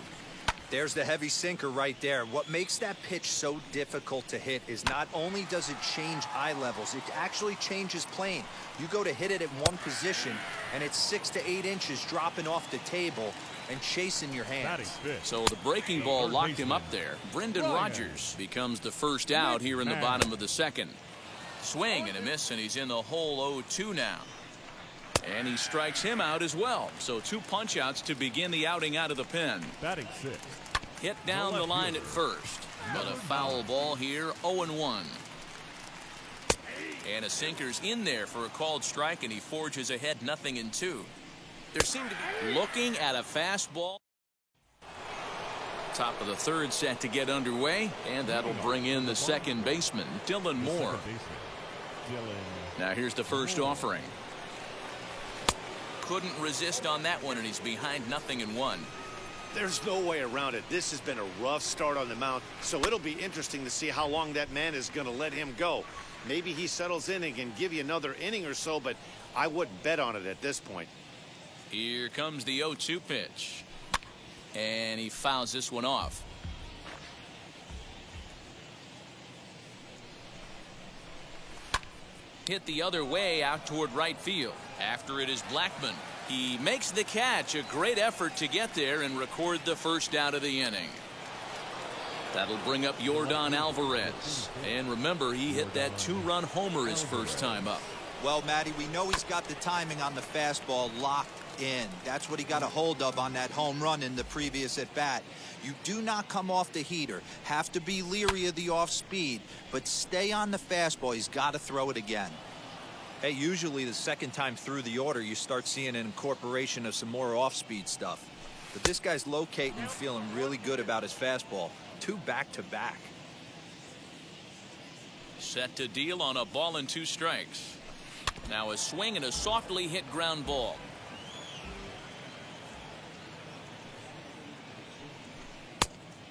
There's the heavy sinker right there. What makes that pitch so difficult to hit is not only does it change eye levels, it actually changes plane. You go to hit it at one position and it's 6 to 8 inches dropping off the table and chasing your hands. So the breaking ball locked him up there. Brendan Rodgers becomes the first out here in the bottom of the second. Swing and a miss, and he's in the hole 0-2 now. And he strikes him out as well. So 2 punch outs to begin the outing out of the pen. Batting six. Hit down the line at first. But a foul ball here, 0-1. And a sinker's in there for a called strike, and he forges ahead 0-2. There seemed to be looking at a fastball. Top of the third set to get underway, and that'll bring in the second baseman, Dylan Moore. Now here's the first offering. Couldn't resist on that one, and he's behind 0-1. There's no way around it. This has been a rough start on the mound, so it'll be interesting to see how long that man is going to let him go. Maybe he settles in and can give you another inning or so, but I wouldn't bet on it at this point. Here comes the 0-2 pitch. And he fouls this one off. Hit the other way out toward right field. After it is Blackmon. He makes the catch. A great effort to get there and record the first out of the inning. That'll bring up Yordan Alvarez. And remember, he hit that 2-run homer his first time up. Well, Matty, we know he's got the timing on the fastball locked in. That's what he got a hold of on that home run in the previous at bat. You do not come off the heater. Have to be leery of the off speed, but stay on the fastball. He's got to throw it again. Hey, usually the second time through the order, you start seeing an incorporation of some more off-speed stuff. But this guy's locating and feeling really good about his fastball. 2 back-to-back. Set to deal on a ball and 2 strikes. Now a swing and a softly hit ground ball.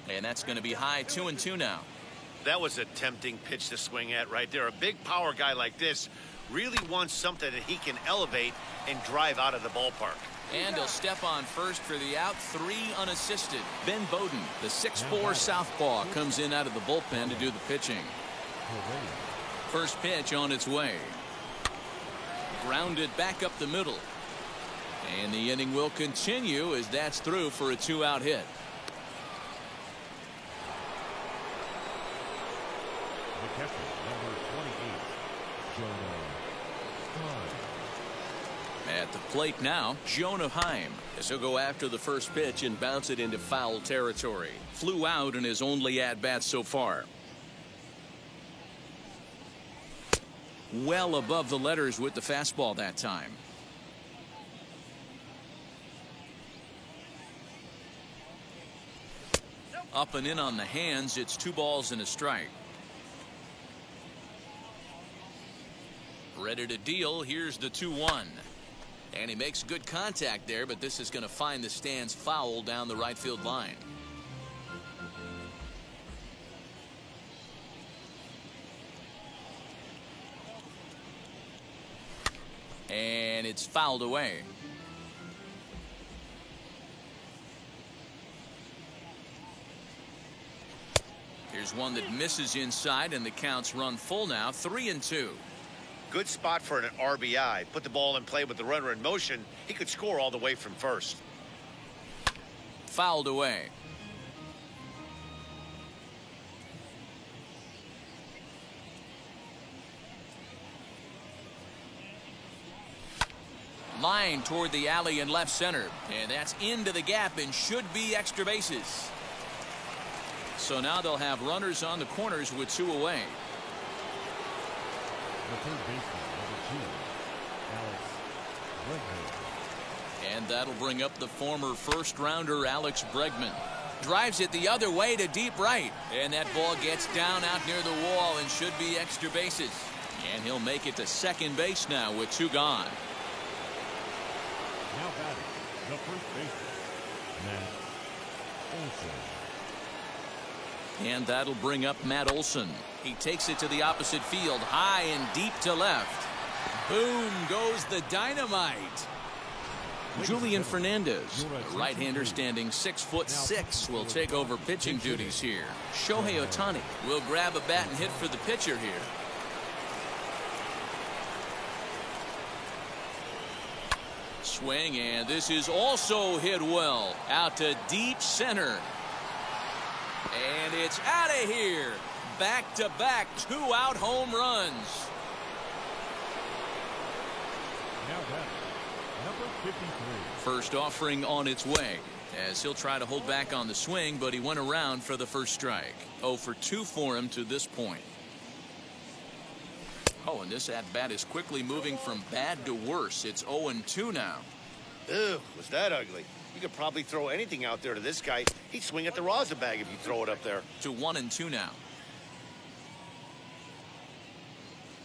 And that's going to be high 2-2 now. That was a tempting pitch to swing at right there. A big power guy like this really wants something that he can elevate and drive out of the ballpark. And he'll step on first for the out. 3 unassisted. Ben Bowden, the 6'4" southpaw, comes in out of the bullpen to do the pitching. First pitch on its way. Grounded back up the middle. And the inning will continue as that's through for a 2-out hit. catcher, number 28, Jonah Heim. At the plate now, Jonah Heim, as he'll go after the first pitch and bounce it into foul territory. Flew out in his only at-bat so far. Well above the letters with the fastball that time. Up and in on the hands. It's 2 balls and a strike. Ready to deal. Here's the 2-1. And he makes good contact there, but this is going to find the stands foul down the right field line. And it's fouled away. Here's one that misses inside, and the count's run full now, 3-2. Good spot for an RBI. Put the ball in play with the runner in motion. He could score all the way from first. Fouled away. Line toward the alley in left center, and that's into the gap and should be extra bases. So now they'll have runners on the corners with 2 away. The third baseman, number 2, Alex Bregman. And that'll bring up the former first-rounder Alex Bregman. Drives it the other way to deep right, and that ball gets down out near the wall and should be extra bases. And he'll make it to second base now with 2 gone. Now batting, the first baseman, Matt Olson. And that'll bring up Matt Olson. He takes it to the opposite field, high and deep to left. Boom goes the dynamite. Julian Fernandez, a right-hander standing 6'6", will take over pitching duties here. Shohei Ohtani will grab a bat and hit for the pitcher here. Swing, and this is also hit well. Out to deep center. And it's out of here. Back-to-back 2-out home runs. Now batting, number 53. First offering on its way, as he'll try to hold back on the swing, but he went around for the first strike. 0 for 2 for him to this point. Oh, and this at-bat is quickly moving from bad to worse. It's 0-2 now. Ew, was that ugly? You could probably throw anything out there to this guy. He'd swing at the rosin bag if you throw it up there. To 1-2 now.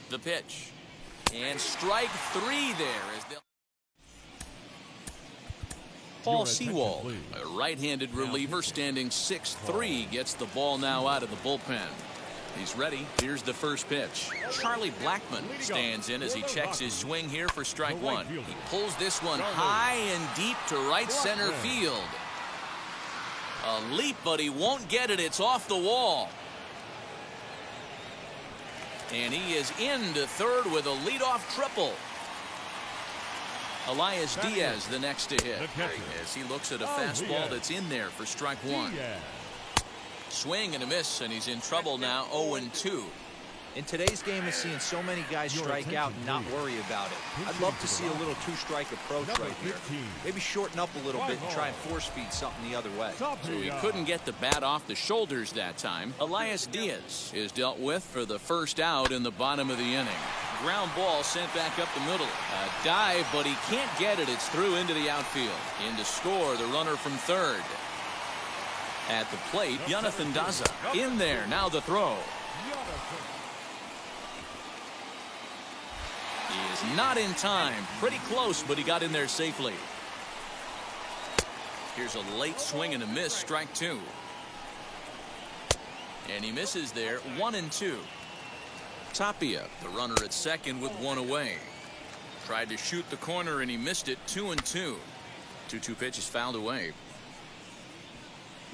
The pitch. And strike 3 there as they'll... Paul Sewald, a right-handed reliever standing 6'3", gets the ball now out of the bullpen. He's ready. Here's the first pitch. Charlie Blackmon stands in as he checks his swing here for strike 1. He pulls this one high and deep to right center field. A leap, but he won't get it. It's off the wall. And he is into third with a leadoff triple. Elias Diaz the next to hit as he looks at a fastball that's in there for strike 1. Swing and a miss, and he's in trouble now. 0-2. In today's game of seeing so many guys strike out and not worry about it, I'd love to see a little 2-strike approach right here. Maybe shorten up a little bit and try and force feed something the other way. So he couldn't get the bat off the shoulders that time. Elias Diaz is dealt with for the first out in the bottom of the inning. Ground ball sent back up the middle. A dive, but he can't get it. It's through into the outfield. In to score, the runner from third. At the plate, Jonathan Daza in there. Now the throw. He is not in time. Pretty close, but he got in there safely. Here's a late swing and a miss. Strike 2. And he misses there. 1-2. Tapia, the runner at second with 1 away. Tried to shoot the corner and he missed it. 2-2. 2-2 pitch is fouled away.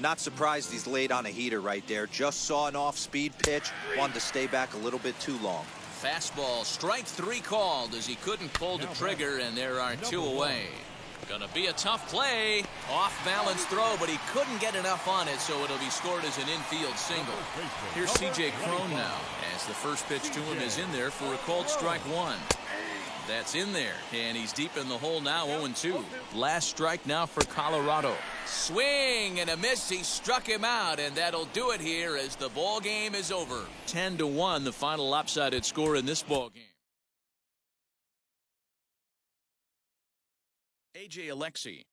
Not surprised he's laid on a heater right there. Just saw an off-speed pitch. Wanted to stay back a little bit too long. Fastball, strike 3 called as he couldn't pull the trigger, and there are 2 away. Gonna be a tough play. Off-balance throw, but he couldn't get enough on it, so it'll be scored as an infield single. Here's C.J. Cron now, as the first pitch to him is in there for a called strike one. That's in there, and he's deep in the hole now, 0-2. Last strike now for Colorado. Swing and a miss. He struck him out, and that'll do it here as the ball game is over. 10-1, the final lopsided score in this ball game. A.J. Alexy.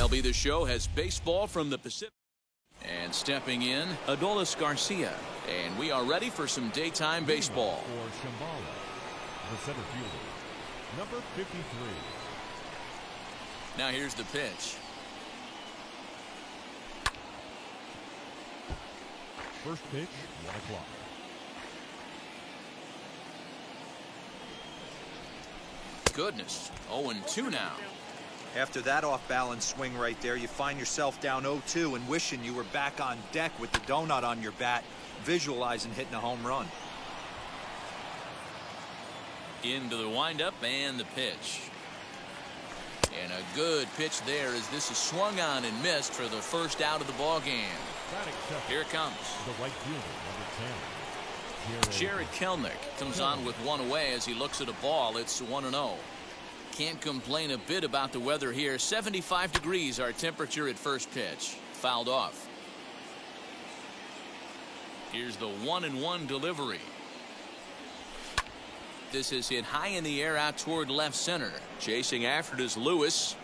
MLB The Show has baseball from the Pacific. And stepping in, Adolis Garcia. And we are ready for some daytime baseball. For Shambhala, the center fielder, number 53. Now here's the pitch. First pitch, 1 o'clock. Goodness, 0-2 now. After that off-balance swing right there, you find yourself down 0-2 and wishing you were back on deck with the donut on your bat, visualizing hitting a home run. Into the windup and the pitch. And a good pitch there as this is swung on and missed for the first out of the ball game. Here it comes. The right fielder, number 10. Jared Kelenic comes on with one away as he looks at a ball. It's 1-0. Can't complain a bit about the weather here. 75 degrees our temperature at first pitch. Fouled off. Here's the 1-1 delivery. This is hit high in the air out toward left center. Chasing after it is Lewis.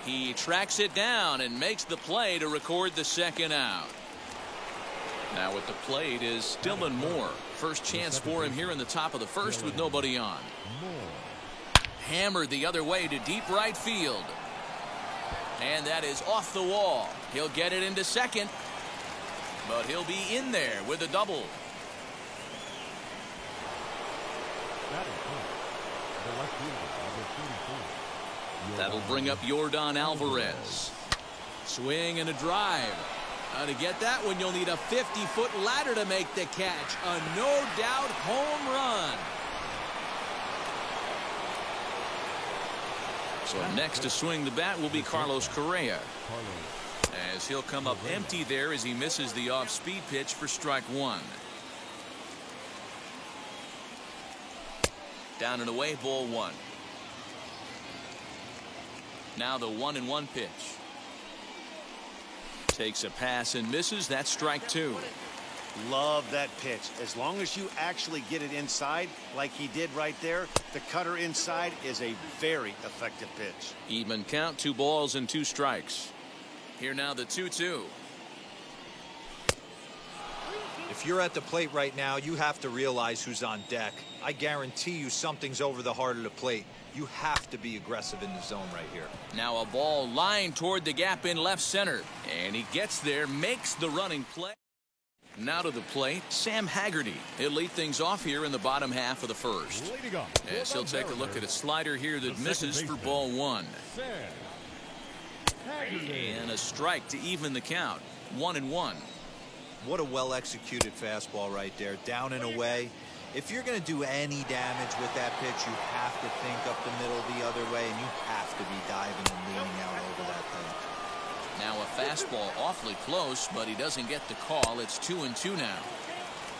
He tracks it down and makes the play to record the second out. Now at the plate is Dylan Moore. First chance for him here in the top of the first with nobody on. Hammered the other way to deep right field. And that is off the wall. He'll get it into second. But he'll be in there with a double. That'll bring up Yordan Alvarez. Swing and a drive. To get that one, you'll need a 50-foot ladder to make the catch. A no-doubt home run. So next to swing the bat will be Carlos Correa. As he'll come up empty there as he misses the off-speed pitch for strike one. Down and away, ball one. Now the 1-1 pitch. Takes a pass and misses. That's strike two. Love that pitch. As long as you actually get it inside like he did right there, the cutter inside is a very effective pitch. Even count, 2 balls and 2 strikes. Here now the 2-2. If you're at the plate right now, you have to realize who's on deck. I guarantee you something's over the heart of the plate. You have to be aggressive in the zone right here. Now a ball lined toward the gap in left center. And he gets there, makes the running play. Now to the plate, Sam Haggerty. He'll lead things off here in the bottom half of the first. As he'll take a look at a slider here that misses for ball one. And a strike to even the count. 1-1. What a well-executed fastball right there. Down and away. If you're going to do any damage with that pitch, you have to think up the middle the other way, and you have to be diving and leaning out over that thing. Now a fastball awfully close, but he doesn't get the call. It's 2-2 now.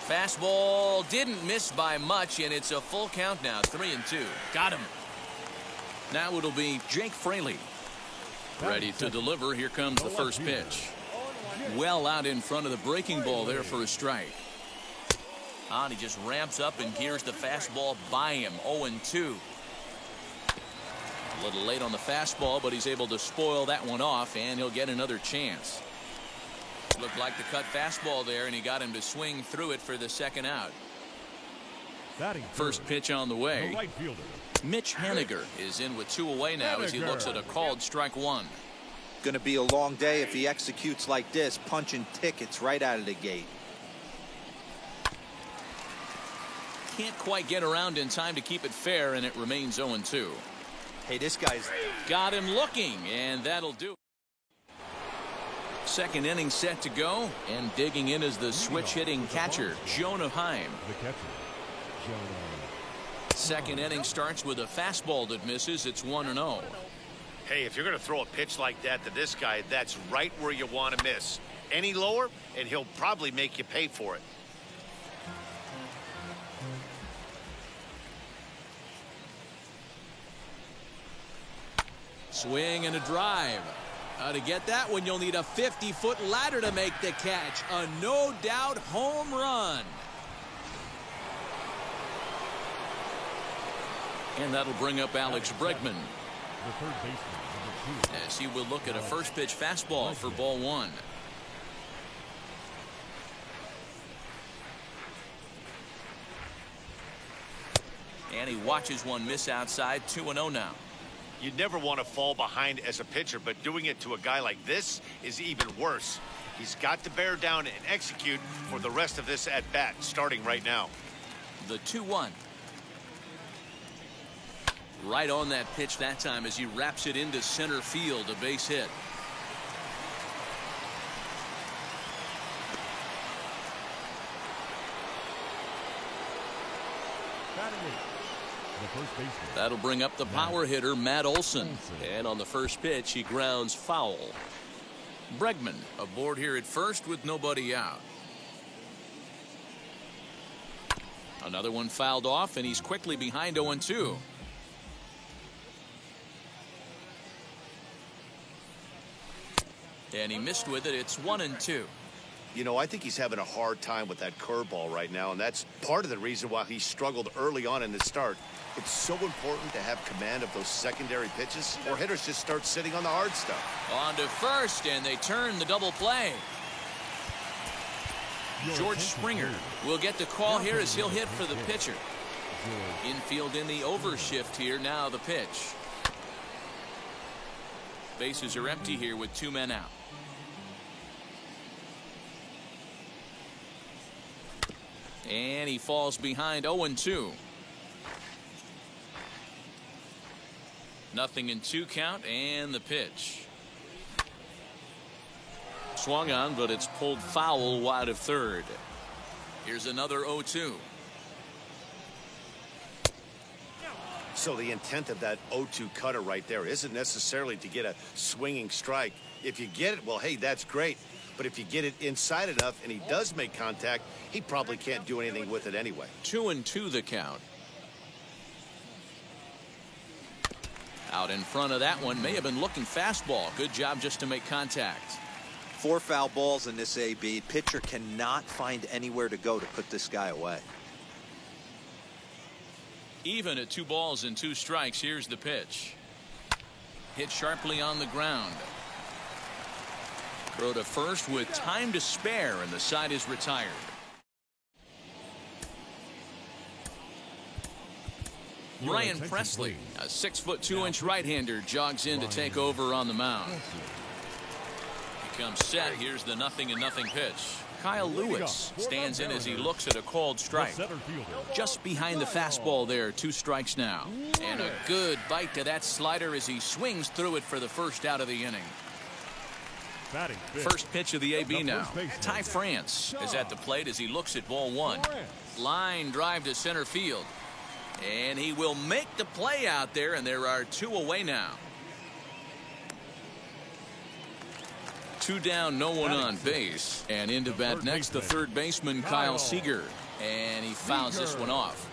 Fastball didn't miss by much, and it's a full count now. 3-2. Got him. Now it'll be Jake Fraley. Ready to deliver. Here comes the first pitch. Well out in front of the breaking ball there for a strike. And he just ramps up and gears the fastball by him. 0-2. A little late on the fastball, but he's able to spoil that one off, and he'll get another chance. Looked like the cut fastball there, and he got him to swing through it for the second out. First pitch on the way. Mitch Haniger is in with 2 away now as he looks at a called strike one. Going to be a long day if he executes like this, punching tickets right out of the gate. Can't quite get around in time to keep it fair, and it remains 0-2. Hey, this guy's got him looking, and that'll do it. Second inning set to go, and digging in is the switch-hitting catcher, Jonah Heim. Second inning starts with a fastball that misses. It's 1-0. Hey, if you're going to throw a pitch like that to this guy, that's right where you want to miss. Any lower, and he'll probably make you pay for it. Swing and a drive. To get that one, you'll need a 50-foot ladder to make the catch. A no-doubt home run. And that'll bring up Alex Bregman. The third baseman, as he will look at a first pitch fastball for ball one. And he watches one miss outside. 2-0 now. You never want to fall behind as a pitcher, but doing it to a guy like this is even worse. He's got to bear down and execute for the rest of this at-bat, starting right now. The 2-1. Right on that pitch that time as he wraps it into center field, a base hit. That'll bring up the power hitter, Matt Olson. And on the first pitch, he grounds foul. Bregman aboard here at first with nobody out. Another one fouled off, and he's quickly behind 0-2. And he missed with it. It's 1-2. You know, I think he's having a hard time with that curveball right now, and that's part of the reason why he struggled early on in the start. It's so important to have command of those secondary pitches, or hitters just start sitting on the hard stuff. On to first, and they turn the double play. George Springer will get the call here as he'll hit for the pitcher. Infield in the overshift here. Now the pitch. Bases are empty here with 2 men out. And he falls behind 0-2. 0-2 count, and the pitch. Swung on, but it's pulled foul wide of third. Here's another 0-2. So the intent of that 0-2 cutter right there isn't necessarily to get a swinging strike. If you get it, well, hey, that's great. But if you get it inside enough and he does make contact, he probably can't do anything with it anyway. 2-2 the count. Out in front of that one, may have been looking fastball. Good job just to make contact. 4 foul balls in this AB. Pitcher cannot find anywhere to go to put this guy away. Even at 2 balls and 2 strikes. Here's the pitch. Hit sharply on the ground. Throw to first with time to spare, and the side is retired. Ryan Presley, a 6'2" right-hander, jogs in to take over on the mound. He comes set. Here's the 0-0 pitch. Kyle Lewis stands in as he looks at a called strike. Just behind the fastball there. 2 strikes now. And a good bite to that slider as he swings through it for the first out of the inning. First pitch of the AB now. Ty France is at the plate as he looks at ball 1. Line drive to center field. And he will make the play out there, and there are 2 away now. 2 down, no one on base. And into bat next, the third baseman, Kyle Seager. And he fouls this one off.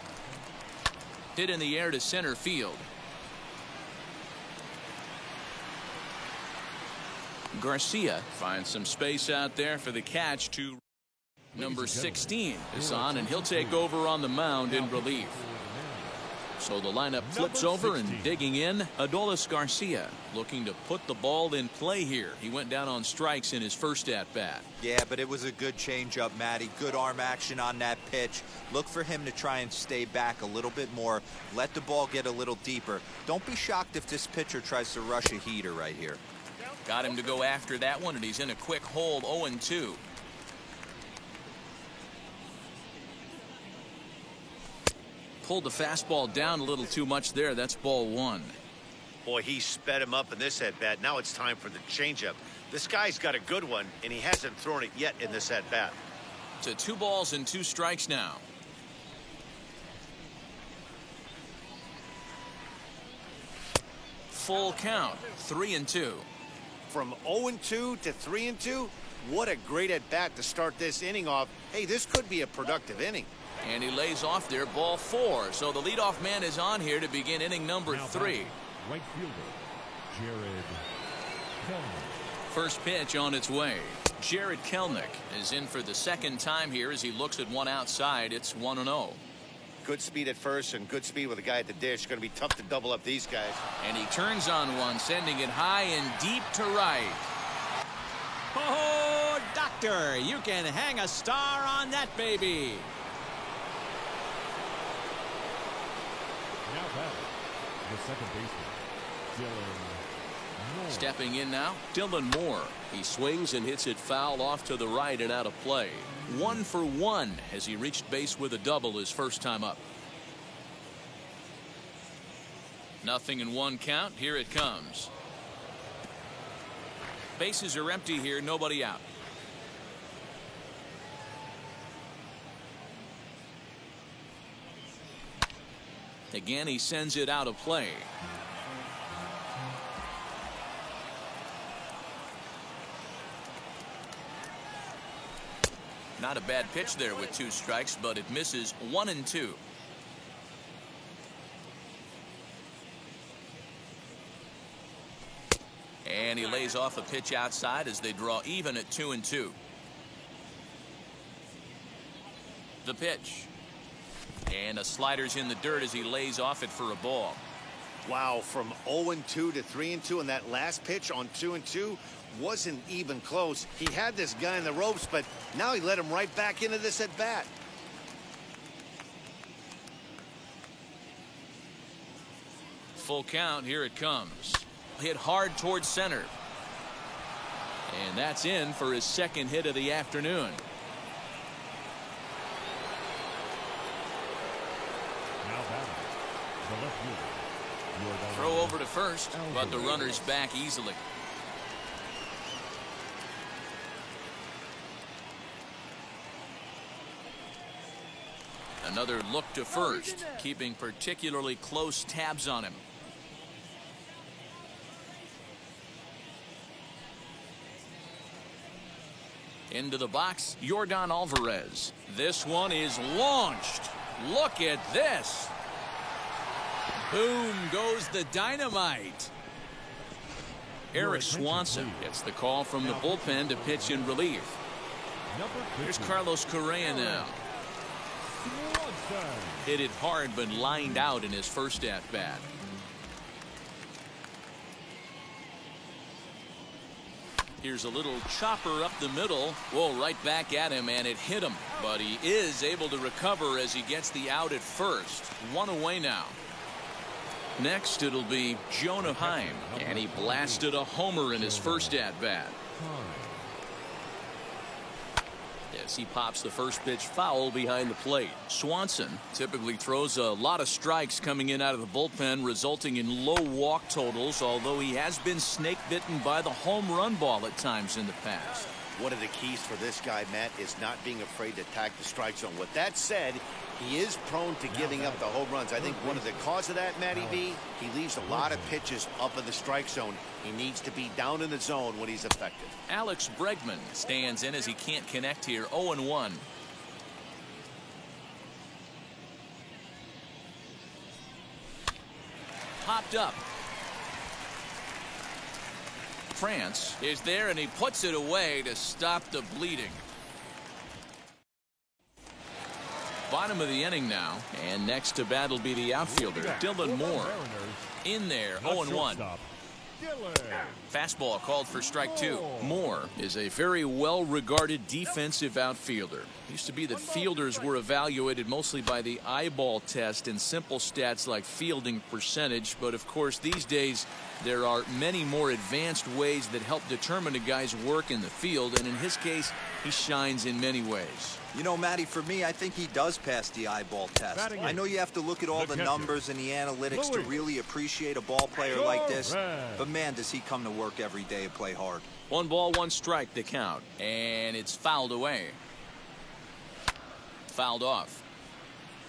Hit in the air to center field. Garcia finds some space out there for the catch to number 16 is on, and he'll take over on the mound in relief. So the lineup flips over, and digging in, Adolis Garcia, looking to put the ball in play here. He went down on strikes in his first at-bat. Yeah, but it was a good changeup, Matty. Good arm action on that pitch. Look for him to try and stay back a little bit more. Let the ball get a little deeper. Don't be shocked if this pitcher tries to rush a heater right here. Got him to go after that one, and he's in a quick hold. 0-2. Pulled the fastball down a little too much there. That's ball 1. Boy, he sped him up in this at-bat. Now it's time for the changeup. This guy's got a good one, and he hasn't thrown it yet in this at-bat. To 2 balls and 2 strikes now. Full count. 3-2. From 0-2 to 3-2, what a great at-bat to start this inning off. Hey, this could be a productive inning. And he lays off there, ball 4. So the leadoff man is on here to begin inning number 3. Right fielder, Jared Kelnick. First pitch on its way. Jared Kelnick is in for the second time here as he looks at one outside. It's 1-0. good speed at first and good speed with a guy at the dish. It's going to be tough to double up these guys. And he turns on one, sending it high and deep to right. Oh, doctor, you can hang a star on that baby. Now batting, the second baseman, Dylan Moore. Stepping in now, Dylan Moore. He swings and hits it foul off to the right and out of play. 1 for 1 as he reached base with a double his first time up. 0-1 count. Here it comes. Bases are empty here, nobody out. Again, he sends it out of play. Not a bad pitch there with 2 strikes, but it misses 1-2. And he lays off a pitch outside as they draw even at 2-2. The pitch. And a slider's in the dirt as he lays off it for a ball. Wow, from 0-2 to 3-2, and that last pitch on 2-2 wasn't even close. He had this guy in the ropes, but now he let him right back into this at bat. Full count. Here it comes. Hit hard towards center. And that's in for his second hit of the afternoon. Now batting, the left fielder, Throw over to first, but the runner's back easily. Another look to first, keeping particularly close tabs on him. Into the box, Yordan Alvarez. This one is launched. Look at this. Boom goes the dynamite. Eric Swanson gets the call from the bullpen to pitch in relief. Here's Carlos Correa now. Hit it hard but lined out in his first at-bat. Here's a little chopper up the middle. Whoa, right back at him, and it hit him. But he is able to recover as he gets the out at first. 1 away now. Next, it'll be Jonah Heim, and he blasted a homer in his first at-bat. As he pops the first pitch foul behind the plate. Swanson typically throws a lot of strikes coming in out of the bullpen, resulting in low walk totals, although he has been snake bitten by the home run ball at times in the past. One of the keys for this guy, Matt, is not being afraid to attack the strike zone. With that said, he is prone to giving up the home runs. I think one of the cause of that, Matty B, he leaves a lot of pitches up in the strike zone. He needs to be down in the zone when he's effective. Alex Bregman stands in as he can't connect here. 0-1. Popped up. France is there, and he puts it away to stop the bleeding. Bottom of the inning now, and next to bat will be the outfielder, Dylan Moore. In there, 0-1. Fastball called for strike 2. Moore is a very well-regarded defensive outfielder. It used to be that fielders were evaluated mostly by the eyeball test and simple stats like fielding percentage, but of course these days there are many more advanced ways that help determine a guy's work in the field, and in his case he shines in many ways. You know, Matty, for me, I think he does pass the eyeball test. I know you have to look at all the numbers and the analytics to really appreciate a ball player like this, but man, does he come to work every day and play hard. 1 ball, 1 strike the count, and it's fouled away. Fouled off.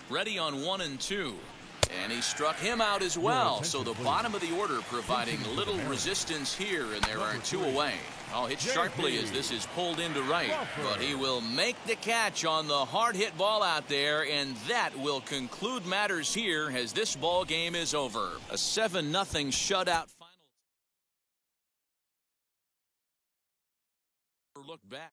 Ready on 1 and 2. And he struck him out as well. So the bottom of the order providing little resistance here, and there are 2 away. Oh, hit sharply as this is pulled into right. But he will make the catch on the hard hit ball out there, and that will conclude matters here as this ball game is over. A 7-0 shutout final. Look back.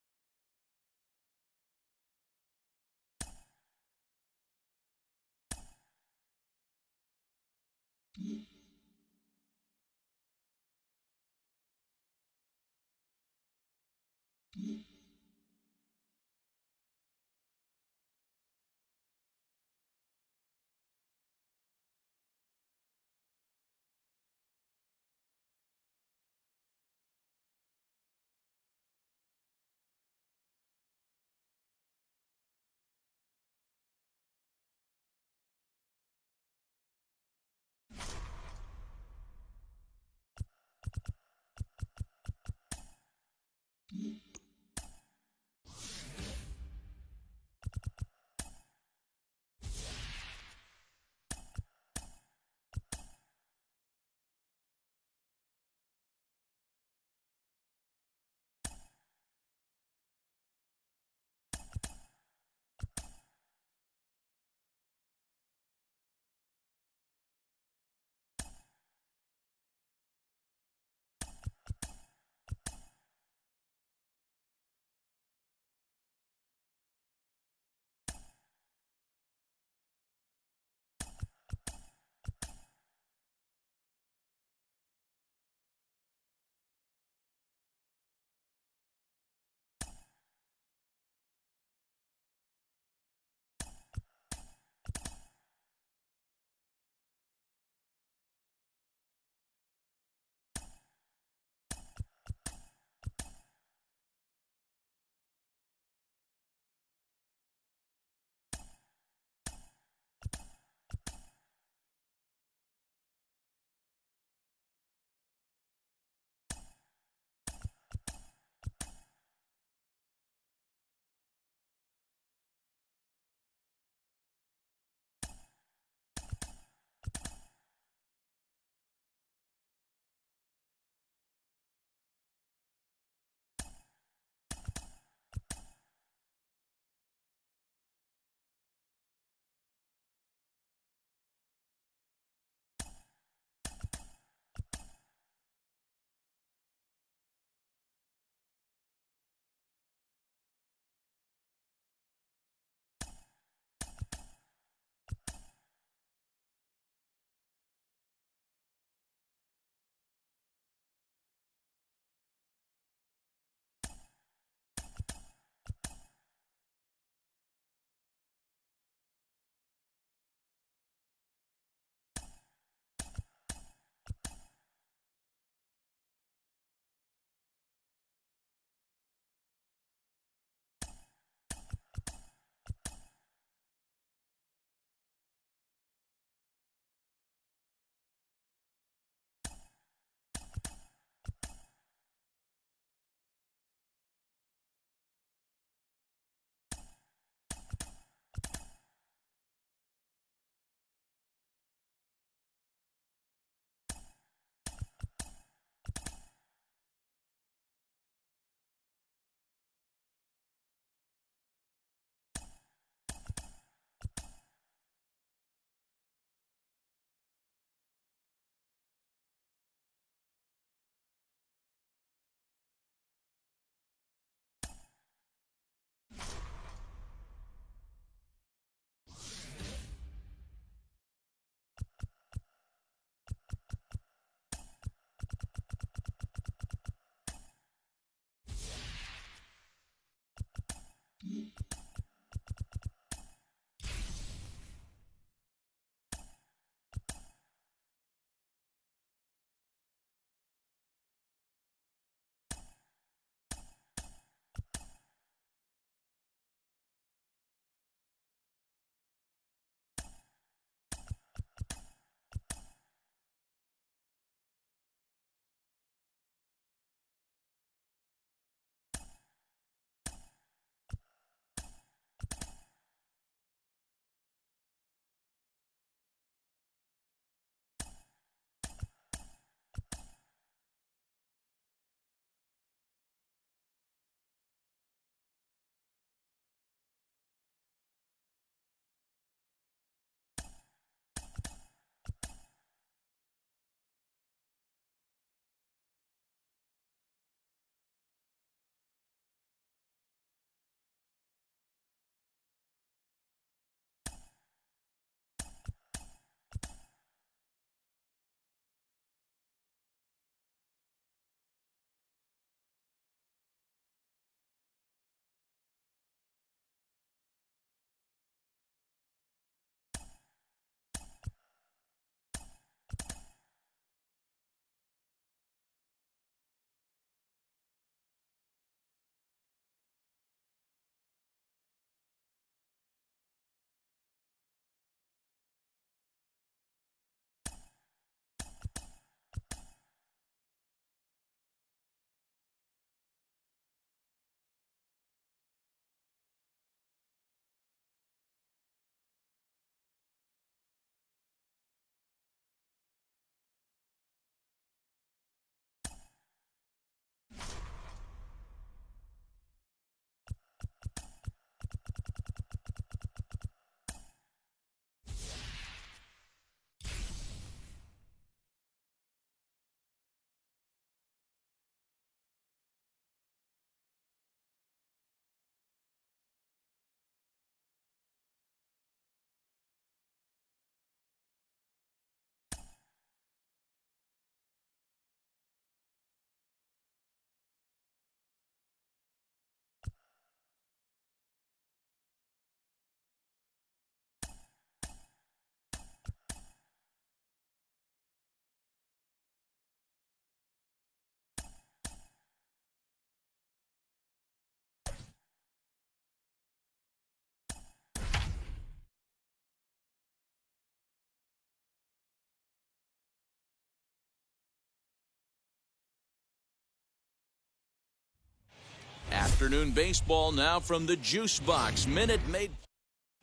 afternoon baseball now from the Juice Box. Minute Maid.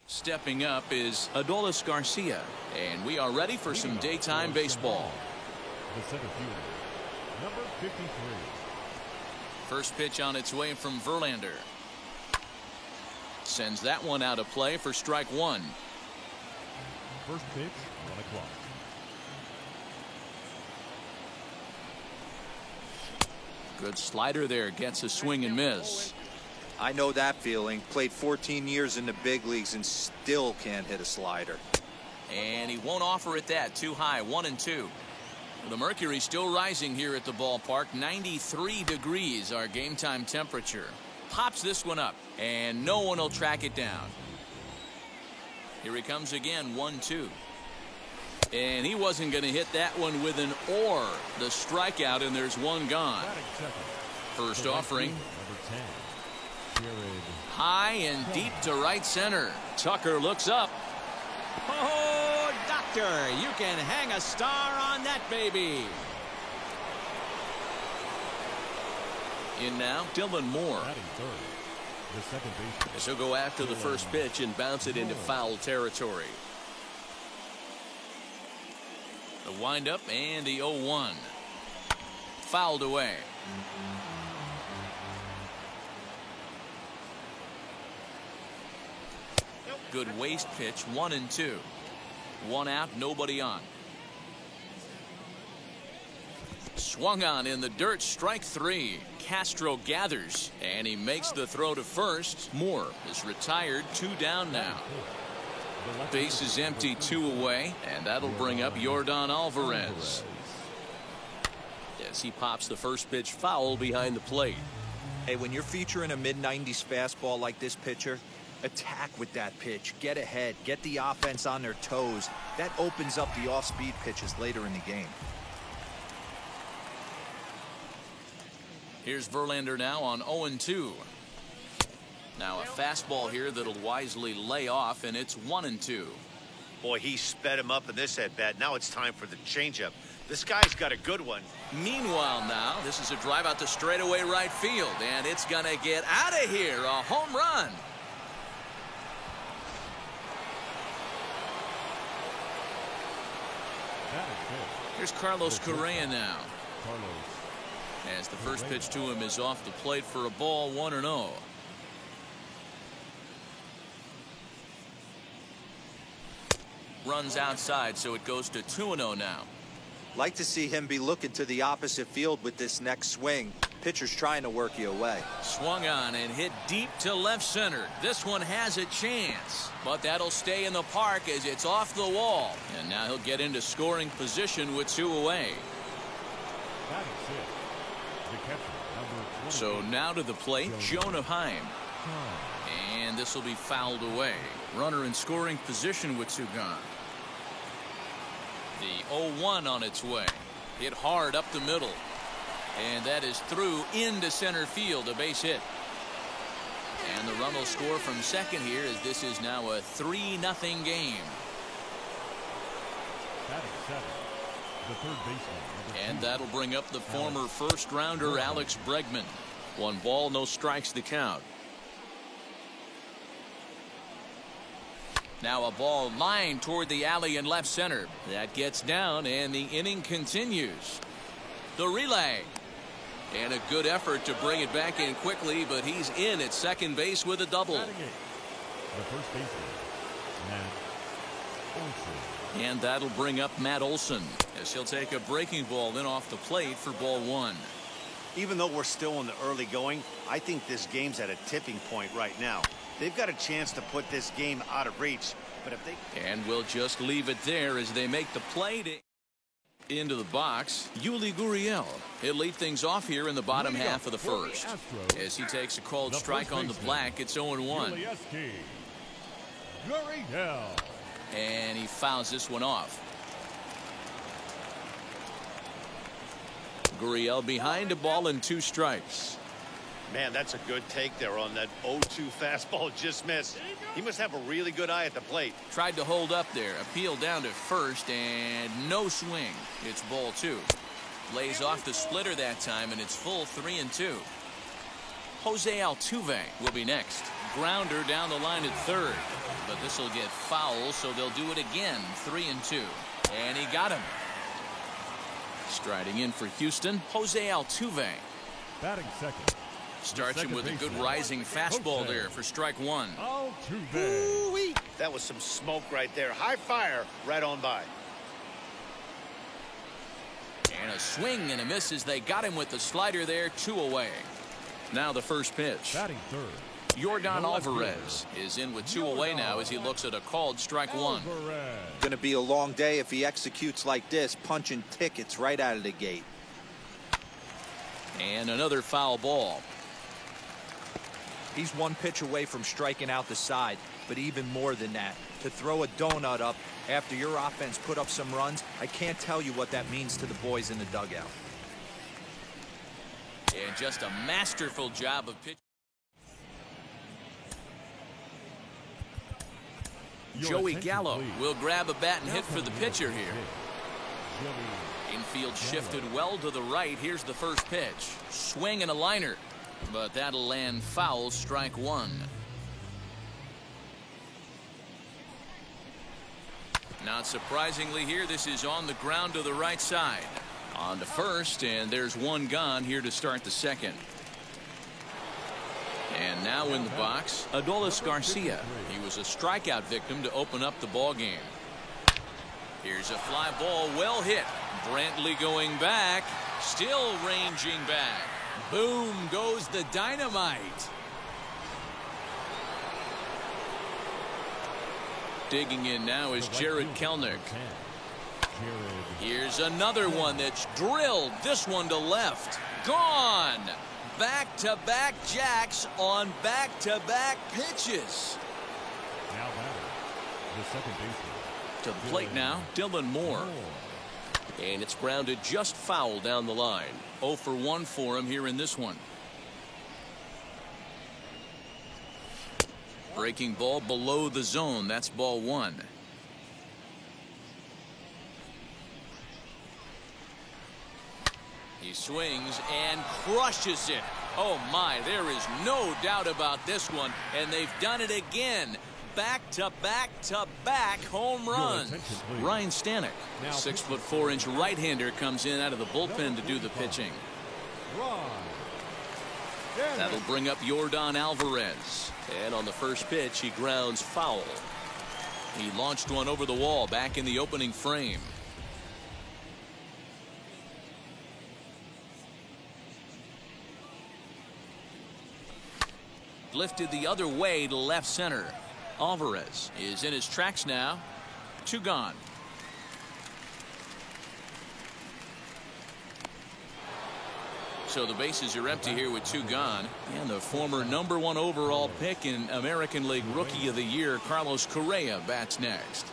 Stepping up is Adolis Garcia, and we are ready for some daytime baseball. The center fielder, number 53. First pitch on its way from Verlander. Sends that one out of play for strike one. First pitch, 1 o'clock. Good slider there, gets a swing and miss. I know that feeling. Played 14 years in the big leagues and still can't hit a slider. And he won't offer it that. Too high, 1-2. The mercury still rising here at the ballpark. 93 degrees our game time temperature. Pops this one up, and no one will track it down. Here he comes again, 1-2. And he wasn't going to hit that one with an or. The strikeout, and there's one gone. First offering. Number 10. Jared. High and deep to right center. Tucker looks up. Oh, doctor, you can hang a star on that baby. In now, Dylan Moore. Batting third. The second baseman. So go after the first pitch and bounce it into foul territory. The windup and the 0-1. Fouled away. Good waste pitch, 1-2. One out, nobody on. Swung on in the dirt, strike three. Castro gathers, and he makes the throw to first. Moore is retired, 2 down now. Base is empty, 2 away, and that'll bring up Yordan Alvarez. As he pops the first pitch foul behind the plate. Hey, when you're featuring a mid-90s fastball like this pitcher, attack with that pitch. Get ahead. Get the offense on their toes. That opens up the off-speed pitches later in the game. Here's Verlander now on 0-2. Now a fastball here that'll wisely lay off, and it's 1-2. Boy, he sped him up in this at-bat. Now it's time for the changeup. This guy's got a good one. Meanwhile now, this is a drive out to straightaway right field, and it's going to get out of here. A home run. Here's Carlos Correa now. As the first pitch to him is off the plate for a ball, 1-0. Runs outside, so it goes to 2-0 now. Like to see him be looking to the opposite field with this next swing. Pitcher's trying to work you away. Swung on and hit deep to left center. This one has a chance, but that'll stay in the park as it's off the wall. And now he'll get into scoring position with 2 away. So now to the plate, Jonah Heim. And this will be fouled away. Runner in scoring position with 2 gone. The 0-1 on its way. Hit hard up the middle. And that is through into center field, a base hit. And the run will score from second here as this is now a 3-0 game. The third baseman. And that'll bring up the former first rounder Alex Bregman. 1 ball, no strikes to count. Now a ball lined toward the alley in left center. That gets down and the inning continues. The relay. And a good effort to bring it back in quickly, but he's in at second base with a double. The first baseman, Matt Olson. And that'll bring up Matt Olson as he'll take a breaking ball then off the plate for ball 1. Even though we're still in the early going, I think this game's at a tipping point right now. They've got a chance to put this game out of reach, but if they... And we'll just leave it there as they make the play into the box. Yuli Gurriel. He'll lead things off here in the bottom half of the first. As he takes a called strike on the black, it's 0-1. Gurriel. And he fouls this one off. Gurriel behind a ball and 2 strikes. Man, that's a good take there on that 0-2 fastball, just missed. He must have a really good eye at the plate. Tried to hold up there. Appeal down to first and no swing. It's ball 2. Lays off the splitter that time and it's full 3-2. Jose Altuve will be next. Grounder down the line at third. But this will get foul, so they'll do it again. 3-2. And he got him. Striding in for Houston, Jose Altuve. Batting second. Starts him with a good rising fastball there for strike one. Altuve. Ooh-wee. That was some smoke right there. High fire right on by. And a swing and a miss as they got him with the slider there. 2 away. Now the first pitch. Batting third. Yordan Alvarez is in with 2 away now as he looks at a called strike one. Going to be a long day if he executes like this, punching tickets right out of the gate. And another foul ball. He's one pitch away from striking out the side, but even more than that, to throw a donut up after your offense put up some runs, I can't tell you what that means to the boys in the dugout. And just a masterful job of pitching. Joey Gallo will grab a bat and hit for the pitcher here. Infield shifted well to the right. Here's the first pitch. Swing and a liner. But that'll land foul, strike one. Not surprisingly here, this is on the ground to the right side. On to first, and there's one gone here to start the second. And now in the box, Adolis Garcia. He was a strikeout victim to open up the ball game. Here's a fly ball, well hit. Brantley going back, still ranging back. Boom goes the dynamite. Digging in now is Jared Kelenic. Here's another one that's drilled. This one to left. Gone. Back-to-back jacks on back-to-back pitches. Now batting, the second baseman. To the plate now, Dylan Moore. And it's grounded just foul down the line. 0 for 1 for him here in this one. Breaking ball below the zone. That's ball one. He swings and crushes it. Oh my, there is no doubt about this one. And they've done it again. Back-to-back-to-back home runs. Ryan Stanek, 6'4" right-hander, comes in out of the bullpen to do the pitching. That'll bring up Yordan Alvarez. And on the first pitch, he grounds foul. He launched one over the wall back in the opening frame. Lifted the other way to left center. Alvarez is in his tracks now. 2 gone. So the bases are empty here with 2 gone. And the former #1 overall pick in American League Rookie of the Year, Carlos Correa, bats next.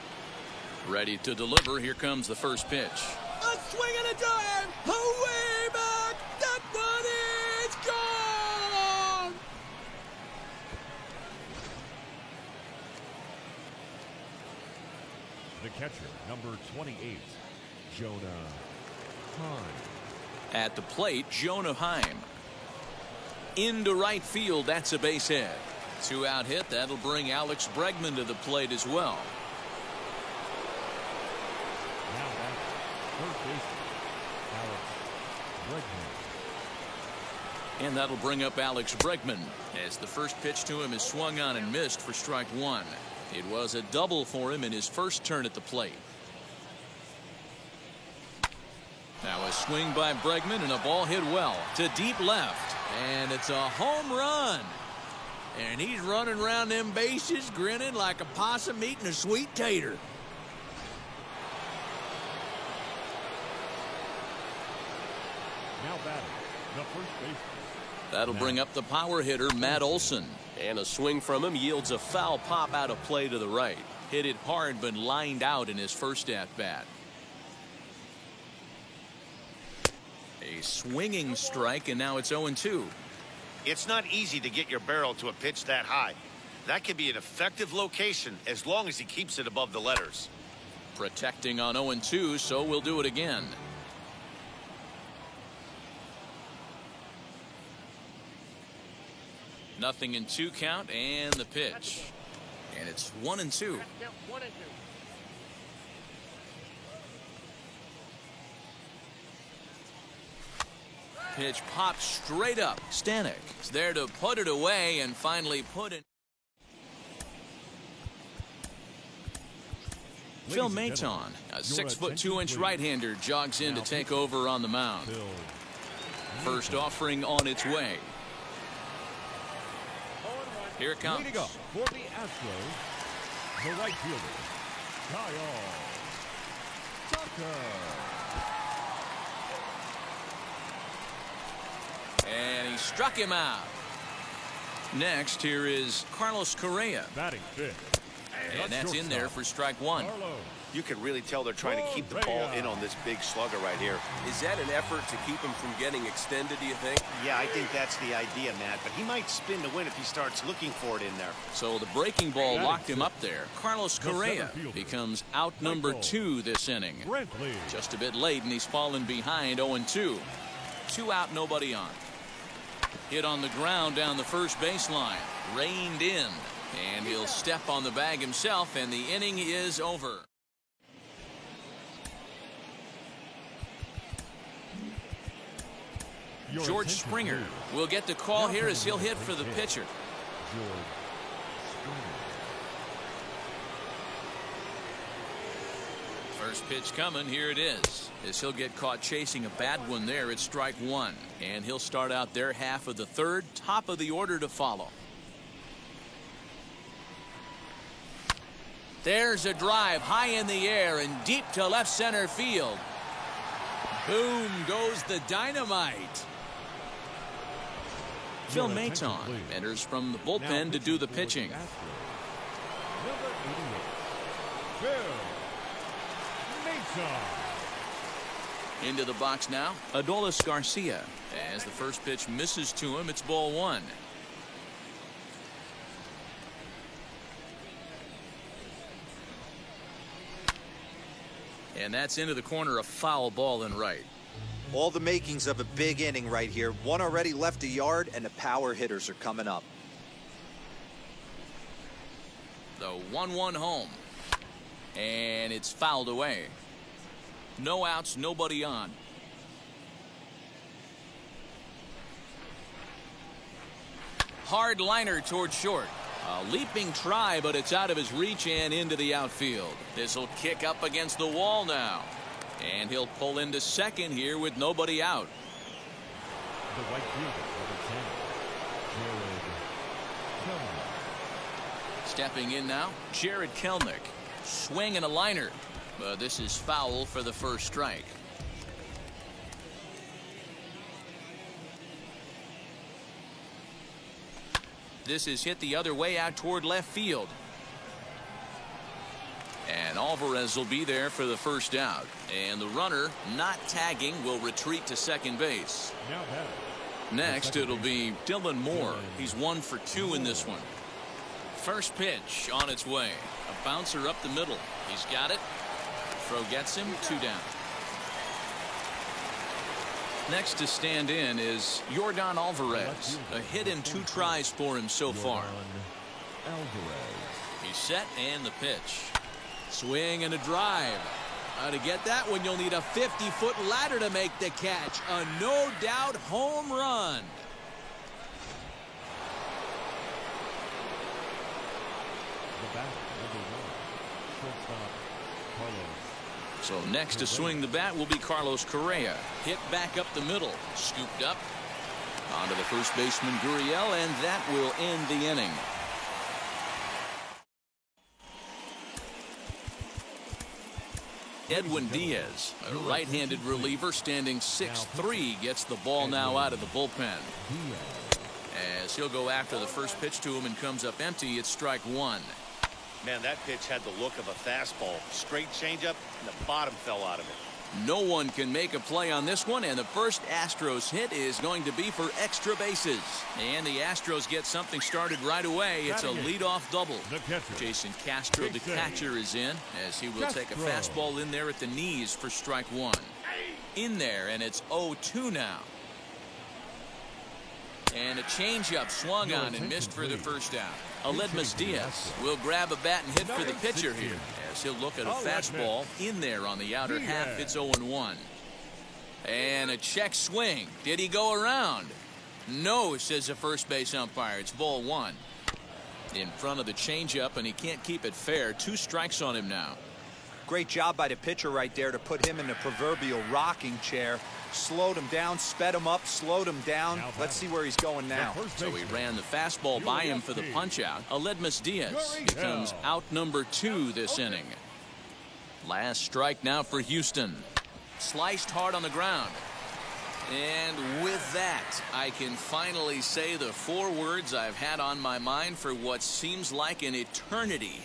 Ready to deliver. Here comes the first pitch. A swing and a drive. Away back. That one is gone. The catcher, number 28, Jonah Heim. At the plate, Jonah Heim. Into right field, that's a base hit. 2-out hit, that'll bring Alex Bregman to the plate as well. Now back, third baseman, Alex Bregman. And that'll bring up Alex Bregman as the first pitch to him is swung on and missed for strike one. It was a double for him in his first turn at the plate. Now a swing by Bregman and a ball hit well to deep left. And it's a home run. And he's running around them bases grinning like a possum eating a sweet tater. Now batting, the first baseman. That'll bring up the power hitter, Matt Olson. And a swing from him yields a foul pop out of play to the right. Hit it hard but lined out in his first at-bat. A swinging strike, and now it's 0-2. It's not easy to get your barrel to a pitch that high. That can be an effective location as long as he keeps it above the letters. Protecting on 0-2, so we'll do it again. Nothing in 2 count and the pitch. And it's 1-2. Pitch popped straight up. Stanek is there to put it away and finally put it. Phil Maton, a 6'2" right-hander, jogs in to take over on the mound. First offering on its way. Here it comes. Leading up for the Astros, the right fielder, Kyle Tucker. And he struck him out. Next, here is Carlos Correa. Batting fifth. And that's in there for strike 1. You can really tell they're trying to keep the ball in on this big slugger right here. Is that an effort to keep him from getting extended, do you think? Yeah, I think that's the idea, Matt. But he might spin to win if he starts looking for it in there. So the breaking ball locked him up there. Carlos Correa becomes out number 2 this inning. Just a bit late, and he's fallen behind 0-2. 2 out, nobody on. Hit on the ground down the first baseline. Reined in. And he'll step on the bag himself, and the inning is over. George Springer will get the call here as he'll hit for the pitcher. First pitch coming, here it is. As he'll get caught chasing a bad one there, it's strike 1. And he'll start out their half of the third, top of the order to follow. There's a drive high in the air and deep to left center field. Boom goes the dynamite. Phil Maton enters from the bullpen to do the pitching. Number 88, Phil Maton. Into the box now, Adolis Garcia. As the first pitch misses to him, it's ball 1. And that's into the corner, a foul ball and right. All the makings of a big inning right here. One already left a yard, and the power hitters are coming up. The 1-1 home. And it's fouled away. No outs, nobody on. Hard liner toward short. A leaping try, but it's out of his reach and into the outfield. This will kick up against the wall now. And he'll pull into second here with nobody out. The right fielder, number 10, Jared Kelenic. Stepping in now, Jared Kelenic. Swing and a liner. But this is foul for the first strike. This is hit the other way out toward left field. And Alvarez will be there for the first out. And the runner, not tagging, will retreat to second base. Next, it'll be Dylan Moore. He's 1 for 2 in this one. First pitch on its way. A bouncer up the middle. He's got it. Throw gets him, 2 down. Next to stand in is Yordan Alvarez. A hit in 2 tries for him so far. He's set and the pitch. Swing and a drive. To get that one, you'll need a 50-foot ladder to make the catch. A no-doubt home run. The batter, number 1, shortstop, Carlos. So next to swing the bat will be Carlos Correa. Hit back up the middle. Scooped up. Onto the first baseman, Gurriel, and that will end the inning. Edwin Diaz, a right-handed reliever standing 6'3", gets the ball now out of the bullpen. As he'll go after the first pitch to him and comes up empty, it's strike 1. Man, that pitch had the look of a fastball. Straight changeup, and the bottom fell out of it. No one can make a play on this one, and the first Astros hit is going to be for extra bases. And the Astros get something started right away. It's a leadoff double. Jason Castro, the catcher, is in, as he will take a fastball in there at the knees for strike 1. In there, and it's 0-2 now. And a changeup swung on and missed for the first down. Aledmys Diaz will grab a bat and hit for the pitcher here, as he'll look at a fastball in there on the outer half. It's 0-1. And a check swing. Did he go around? No, says the first base umpire. It's ball one. In front of the changeup, and he can't keep it fair. 2 strikes on him now. Great job by the pitcher right there to put him in the proverbial rocking chair. Slowed him down, sped him up, slowed him down. Let's see where he's going now. So he ran the fastball by him for the punch-out. Aledmys Diaz becomes out number 2 this inning. Last strike now for Houston. Sliced hard on the ground. And with that, I can finally say the 4 words I've had on my mind for what seems like an eternity.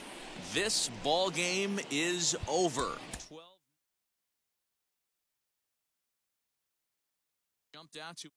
This ball game is over. 12 jumped out to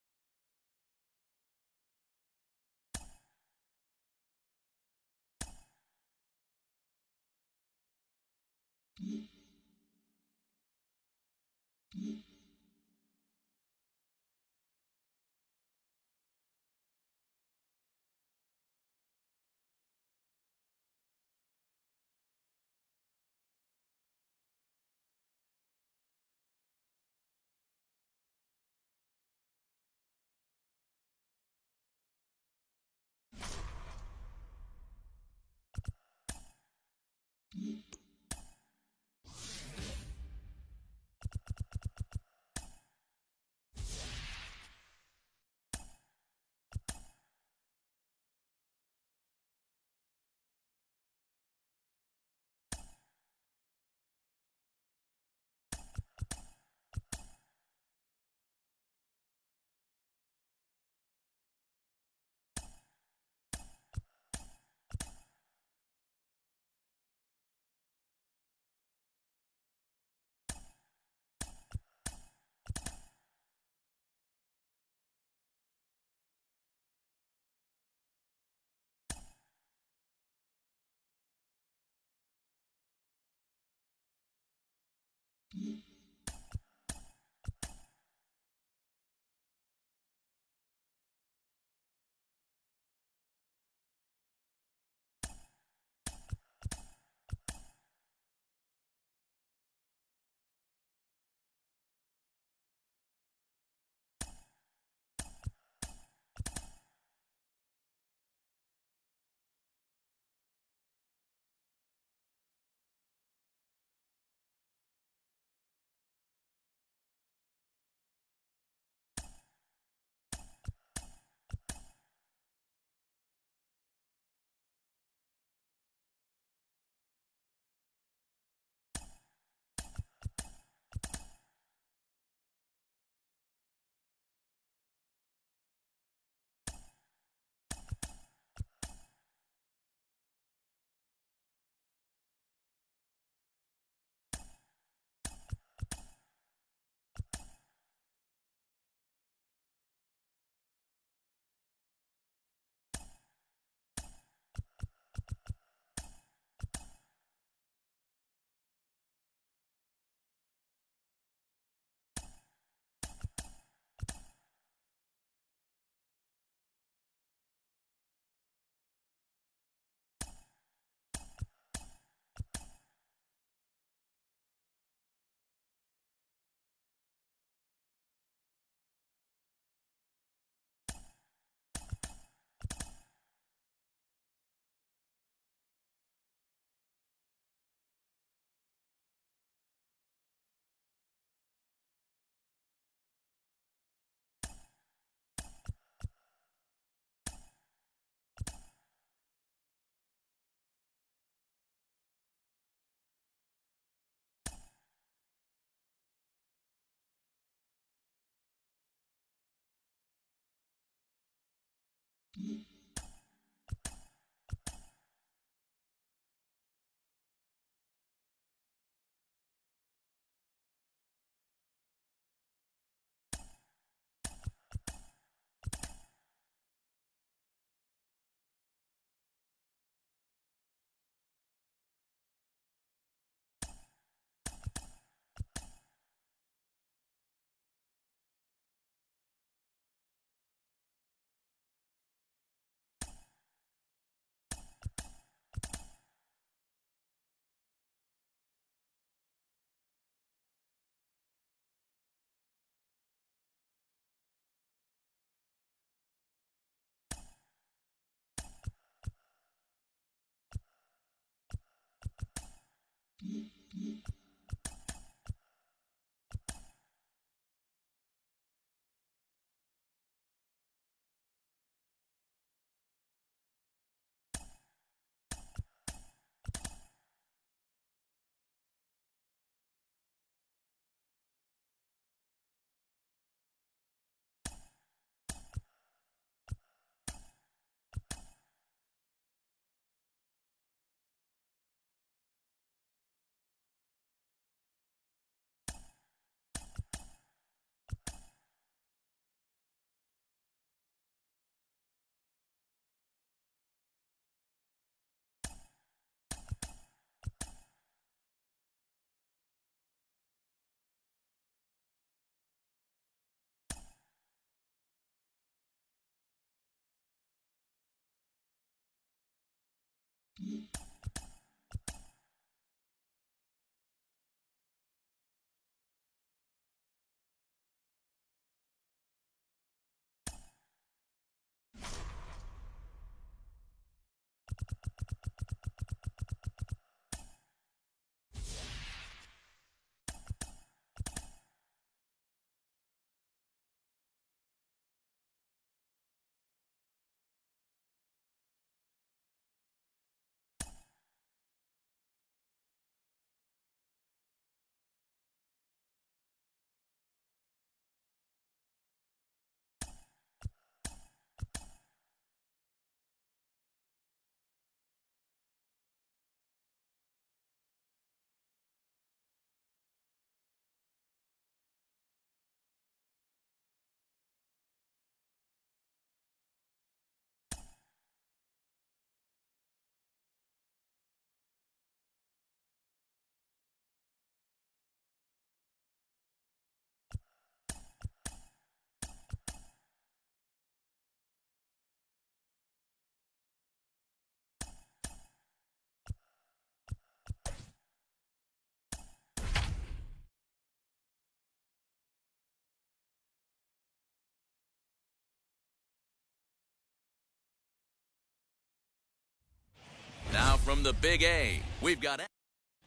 Now from the Big A, we've got...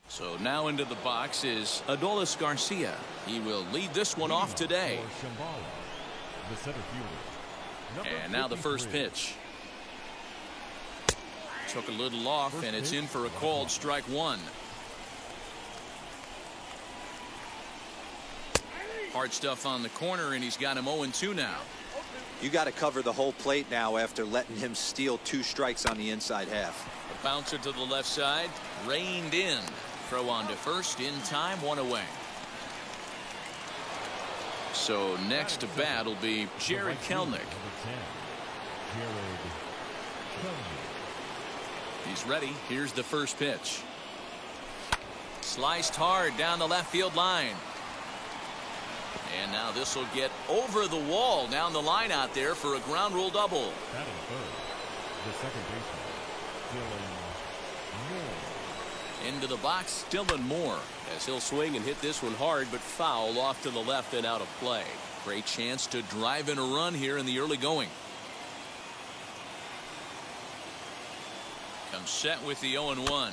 So now into the box is Adolis Garcia. He will lead this one off today. The center fielder. And now the first pitch. Took a little off, and it's in for a called strike one. Hard stuff on the corner, and he's got him 0-2 now. You got to cover the whole plate now after letting him steal 2 strikes on the inside half. A bouncer to the left side, reined in. Throw on to first, in time, 1 away. So next to bat will be Jared Kelenic. He's ready. Here's the first pitch. Sliced hard down the left field line. And now this will get over the wall down the line out there for a ground rule double. Batting third, the second baseman, Dylan Moore. Into the box, Dylan Moore. As he'll swing and hit this one hard, but foul off to the left and out of play. Great chance to drive in a run here in the early going. Comes set with the 0-1.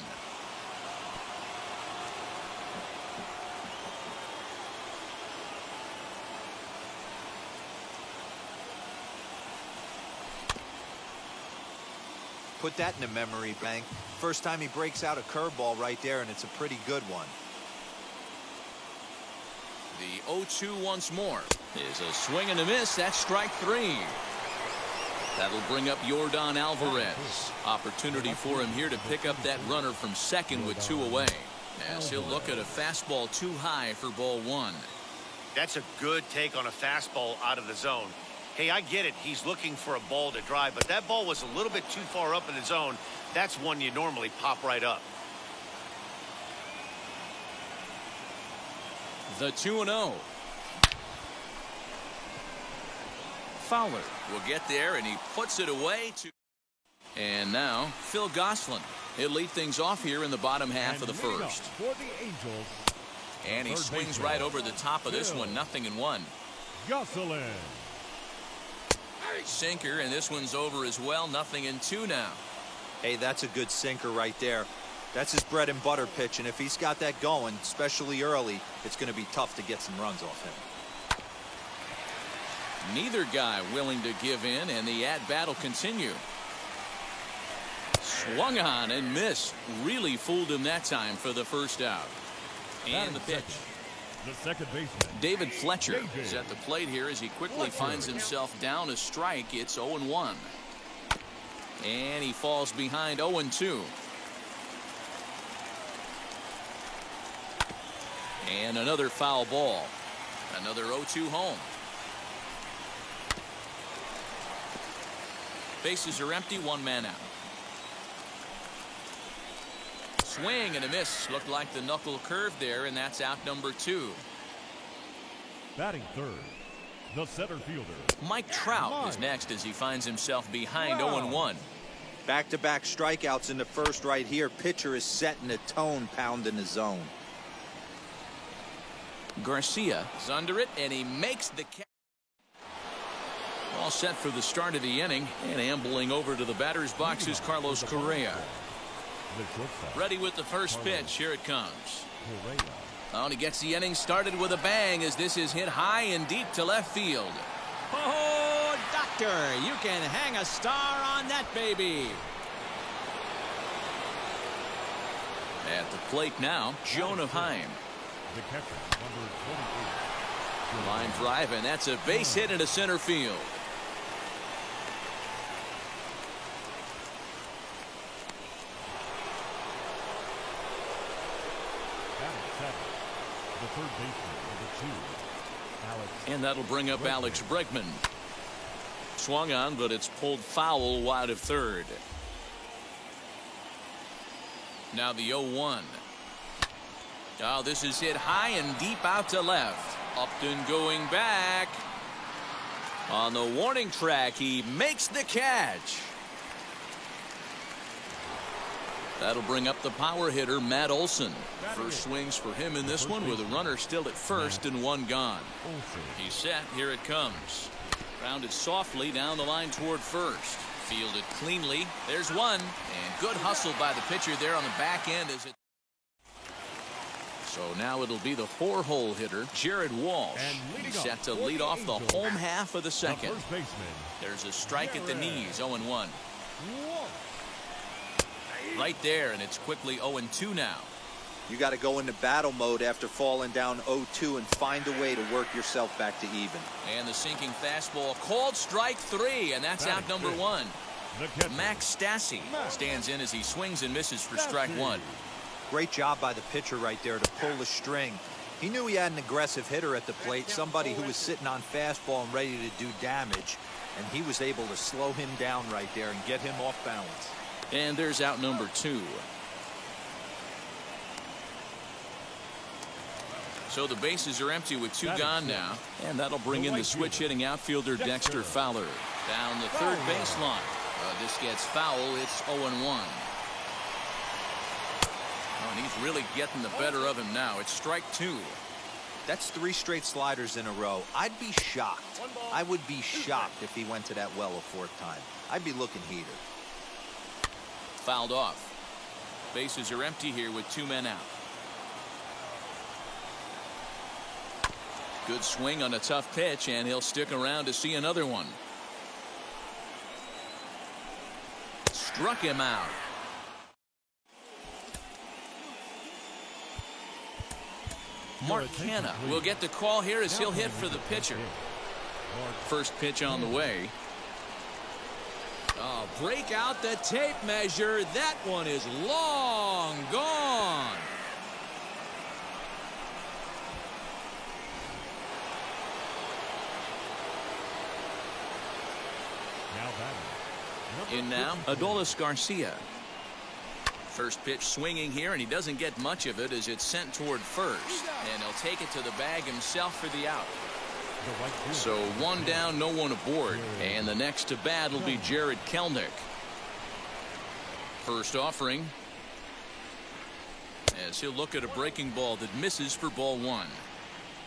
Put that in the memory bank. First time he breaks out a curveball right there, and it's a pretty good one. The 0-2 once more is a swing and a miss. That's strike 3. That'll bring up Yordan Alvarez. Opportunity for him here to pick up that runner from second with 2 away. As he'll look at a fastball too high for ball 1. That's a good take on a fastball out of the zone. Hey, I get it. He's looking for a ball to drive, but that ball was a little bit too far up in the zone. That's one you normally pop right up. The 2-0. Fowler will get there, and he puts it away. And now Phil Gosselin. He'll lead things off here in the bottom half of the first. For the Angels, and he swings right over the top of this one. 0-1. Gosselin. Sinker, and this one's over as well. 0-2 now. Hey, that's a good sinker right there. That's his bread and butter pitch, and if he's got that going, especially early, it's going to be tough to get some runs off him. Neither guy willing to give in, and the at-bat will continue. Swung on and missed. Really fooled him that time for the first out. And the pitch. The second baseman, David Fletcher is at the plate here as he quickly finds himself down a strike. It's 0-1. And he falls behind 0-2. And another foul ball. Another 0-2 home. Bases are empty, 1 man out. Swing and a miss. Looked like the knuckle curve there, and that's out number 2. batting third, the center fielder, Mike Trout is next as he finds himself behind 0-1. Back-to-back strikeouts in the first right here. Pitcher is setting the tone, pounding the zone. Garcia is under it, and he makes the catch. All set for the start of the inning, and ambling over to the batter's box is Carlos Correa. Ready with the first pitch. Here it comes. Oh, and he gets the inning started with a bang as this is hit high and deep to left field. Oh, doctor, you can hang a star on that baby. At the plate now, Jonah Heim. The catcher, number 28. Line drive, and that's a base hit into center field. The third baseman, number 2, Alex. And that'll bring up Alex Bregman. Swung on, but it's pulled foul wide of third. Now the 0-1. Oh, this is hit high and deep out to left. Upton going back. On the warning track, he makes the catch. That'll bring up the power hitter, Matt Olson. First swings for him in this one with a runner still at first and one gone. He's set. Here it comes. Grounded softly down the line toward first. Fielded cleanly. There's one. And good hustle by the pitcher there on the back end as it. So now it'll be the 4-hole hitter, Jared Walsh. He's set to lead off the home half of the second. There's a strike at the knees, 0-1. Right there, and it's quickly 0-2 now. You got to go into battle mode after falling down 0-2 and find a way to work yourself back to even. And the sinking fastball called strike 3, and that's out number 1. Max Stassi stands in as he swings and misses for strike 1. Great job by the pitcher right there to pull the string. He knew he had an aggressive hitter at the plate, somebody who was sitting on fastball and ready to do damage, and he was able to slow him down right there and get him off balance. And there's out number 2. So the bases are empty with 2 gone now, and that'll bring in the switch hitting outfielder Dexter Fowler. Down the third baseline. This gets foul. It's 0-1. And he's really getting the better of him now. It's strike 2. That's 3 straight sliders in a row. I'd be shocked. I would be shocked if he went to that well a 4th time. I'd be looking heated. Fouled off. Bases are empty here with 2 men out. Good swing on a tough pitch, and he'll stick around to see another one. Struck him out. Mark Canha will get the call here as he'll hit for the pitcher. First pitch on the way. Oh, break out the tape measure. That one is long gone. In now, Adolis Garcia. First pitch swinging here, and he doesn't get much of it as it's sent toward first. And he'll take it to the bag himself for the out. So 1 down, no one aboard. And the next to bat will be Jared Kelnick. First offering. As he'll look at a breaking ball that misses for ball 1.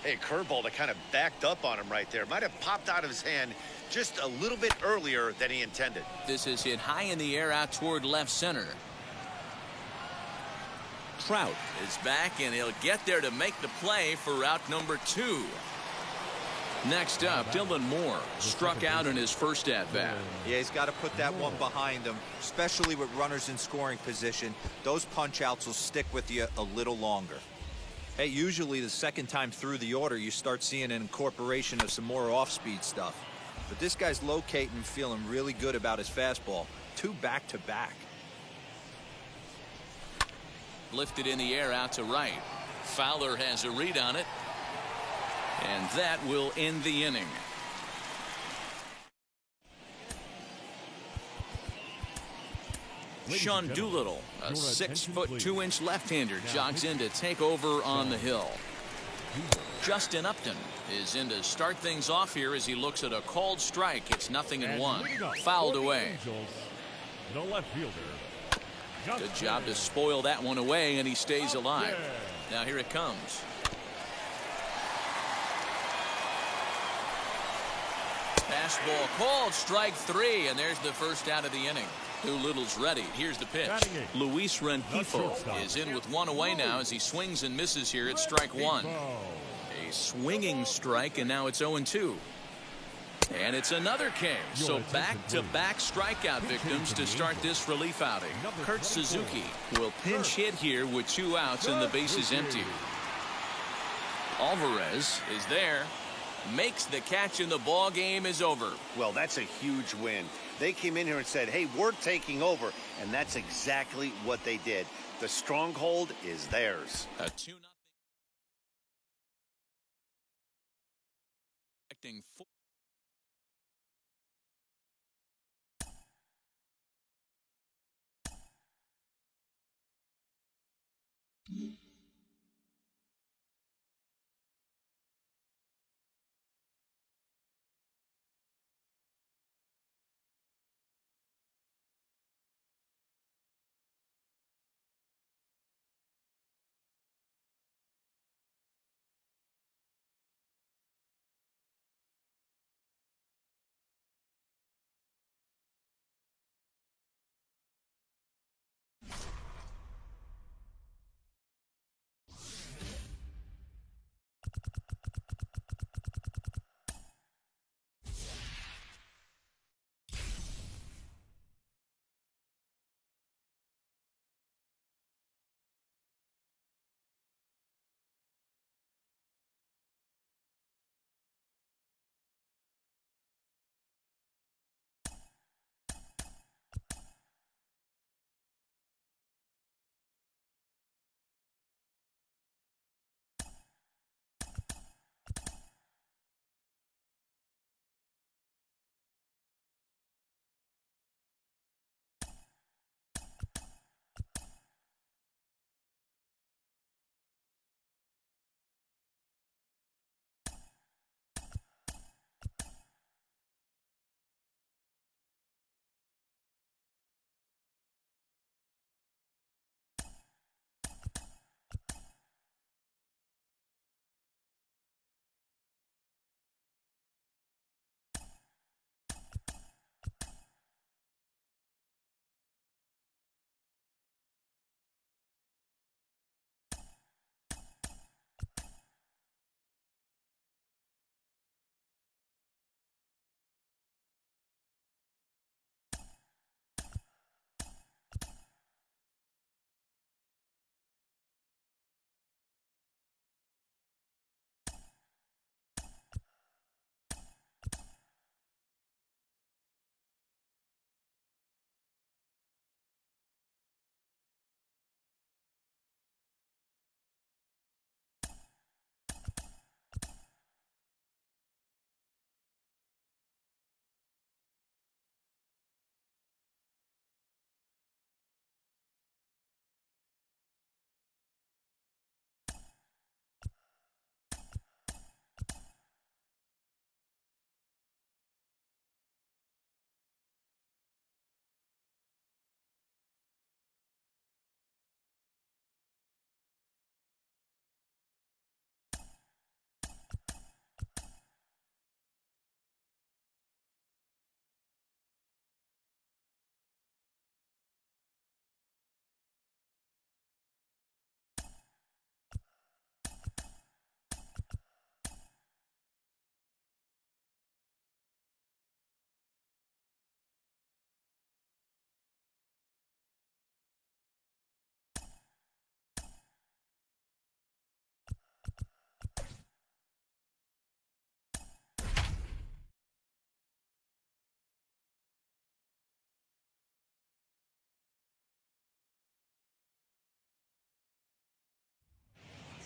Hey, curveball that kind of backed up on him right there. Might have popped out of his hand just a little bit earlier than he intended. This is hit high in the air out toward left center. Trout is back, and he'll get there to make the play for route number 2. Next up, Dylan Moore struck out in his first at-bat. Yeah, he's got to put that one behind him, especially with runners in scoring position. Those punch-outs will stick with you a little longer. Hey, usually the second time through the order, you start seeing an incorporation of some more off-speed stuff. But this guy's locating and feeling really good about his fastball. 2 back-to-back. Lifted in the air out to right. Fowler has a read on it. And that will end the inning. Sean Doolittle, a 6'2" left-hander, jogs in to take over on the hill. Justin Upton is in to start things off here as he looks at a called strike. It's 0-1. Fouled away. The left fielder. Good job to spoil that one away, and he stays alive. Now here it comes. Fastball called, strike 3, and there's the first out of the inning. Doolittle's ready. Here's the pitch. Luis Rengifo is in with one away now as he swings and misses here at strike 1. A swinging strike, and now it's 0-2. And it's another K. So back-to-back strikeout victims to start this relief outing. Kurt Suzuki will pinch hit here with 2 outs and the bases empty. Alvarez is there. Makes the catch, and the ball game is over. Well, that's a huge win. They came in here and said, hey, we're taking over, and that's exactly what they did. The stronghold is theirs. A 2-0.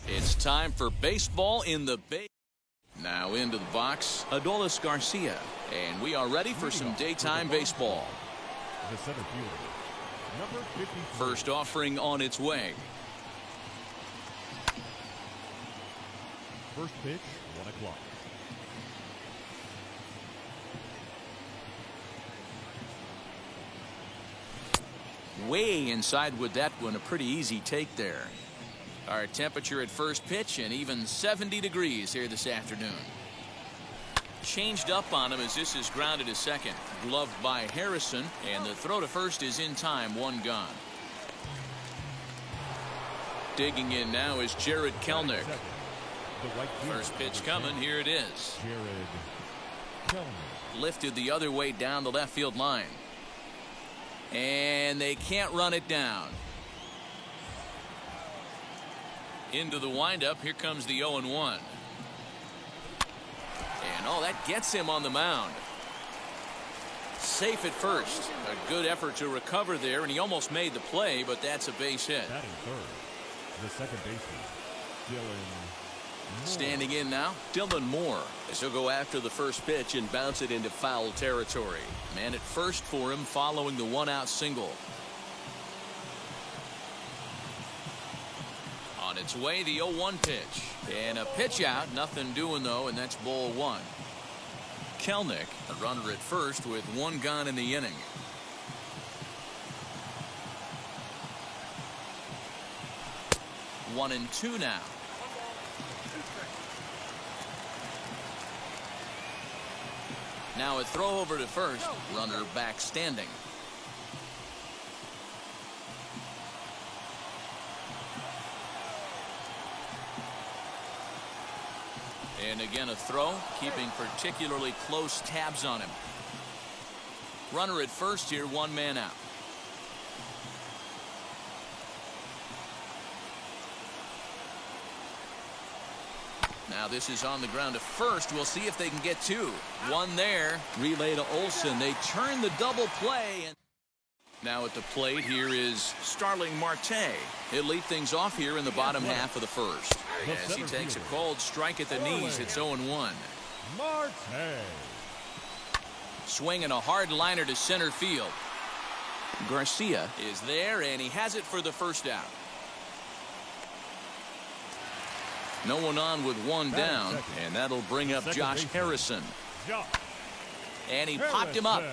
It's time for baseball in the Bay. Now into the box, Adolis Garcia. And we are ready for some daytime baseball. The center fielder, number 53. First offering on its way. First pitch, 1 o'clock. way inside with that one. A pretty easy take there. Our temperature at first pitch and even 70 degrees here this afternoon. Changed up on him as this is grounded to second. Gloved by Harrison, and the throw to first is in time. One gone. Digging in now is Jarred Kelenic. First pitch coming. Here it is. Lifted the other way down the left field line. And they can't run it down. Into the windup. Here comes the 0-1. And oh, that gets him on the mound. Safe at first. A good effort to recover there, and he almost made the play, but that's a base hit. Batting third, the second baseman, Dylan Moore. Standing in now, Dylan Moore. As he'll go after the first pitch and bounce it into foul territory. Man at first for him following the one-out single. On its way, the 0-1 pitch. And a pitch out. Nothing doing, though, and that's ball one. Kelenic, a runner at first with one gone in the inning. One and two now. Now a throw over to first. Runner back standing. And again a throw, keeping particularly close tabs on him. Runner at first here, one man out. Now this is on the ground to first. We'll see if they can get two. One there. Relay to Olson. They turn the double play. And now at the plate here is Starling Marte. He'll lead things off here in the bottom half of the first. As he takes a cold strike at the knees, it's 0-1. Marte. Swinging a hard liner to center field. Garcia is there, and he has it for the first out. No one on with one down, and that'll bring up Josh Harrison. And he popped him up.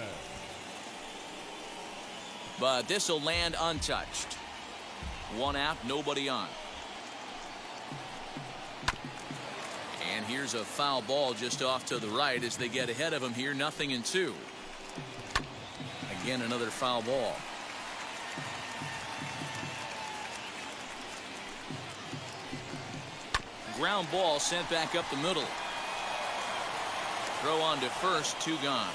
But this will land untouched. One out, nobody on. And here's a foul ball just off to the right as they get ahead of him here. 0-2. Again, another foul ball. Ground ball sent back up the middle. Throw on to first, two gone.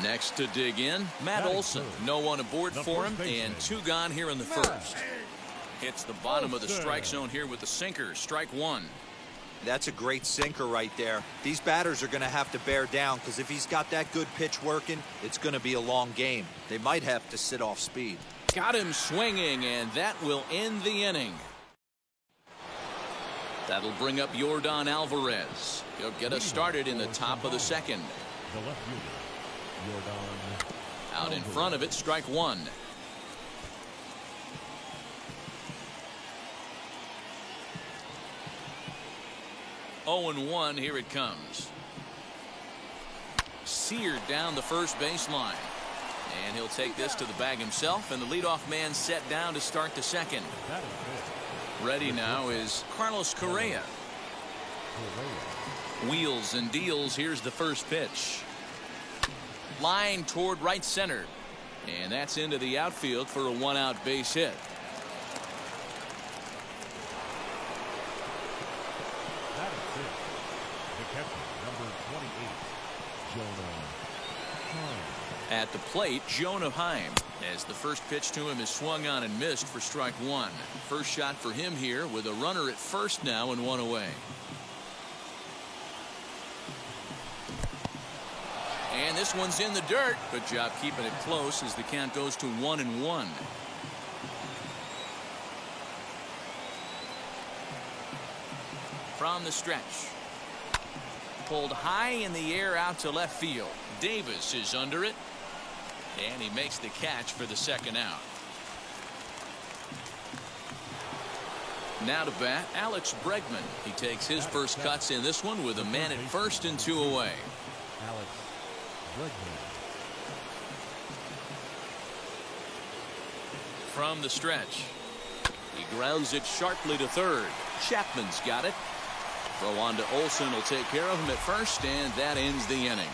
Next to dig in, Matt Olson. No one aboard for him, and two gone here in the first. Hits the bottom of the strike zone here with the sinker. Strike one. That's a great sinker right there. These batters are going to have to bear down, because if he's got that good pitch working, it's going to be a long game. They might have to sit off speed. Got him swinging, and that will end the inning. That'll bring up Yordan Alvarez. He'll get us started in the top of the second. The left fielder, Yordan Out in front of it, strike one. Oh and 1, here it comes. Seared down the first baseline. And he'll take this to the bag himself, and the leadoff man set down to start the second. Ready now is Carlos Correa. Wheels and deals. Here's the first pitch. Line toward right center. And that's into the outfield for a one-out base hit. That is it. The catcher, number 28, Jonah Heim. At the plate, Jonah Heim, as the first pitch to him is swung on and missed for strike one. First shot for him here with a runner at first now and one away. And this one's in the dirt. Good job keeping it close as the count goes to 1-1. From the stretch. Pulled high in the air out to left field. Davis is under it. And he makes the catch for the second out. Now to bat, Alex Bregman. He takes his first cuts in this one with a man at first and two away. Alex Bregman. from the stretch. He grounds it sharply to third. Chapman's got it. Throw on to Olson will take care of him at first, and that ends the inning.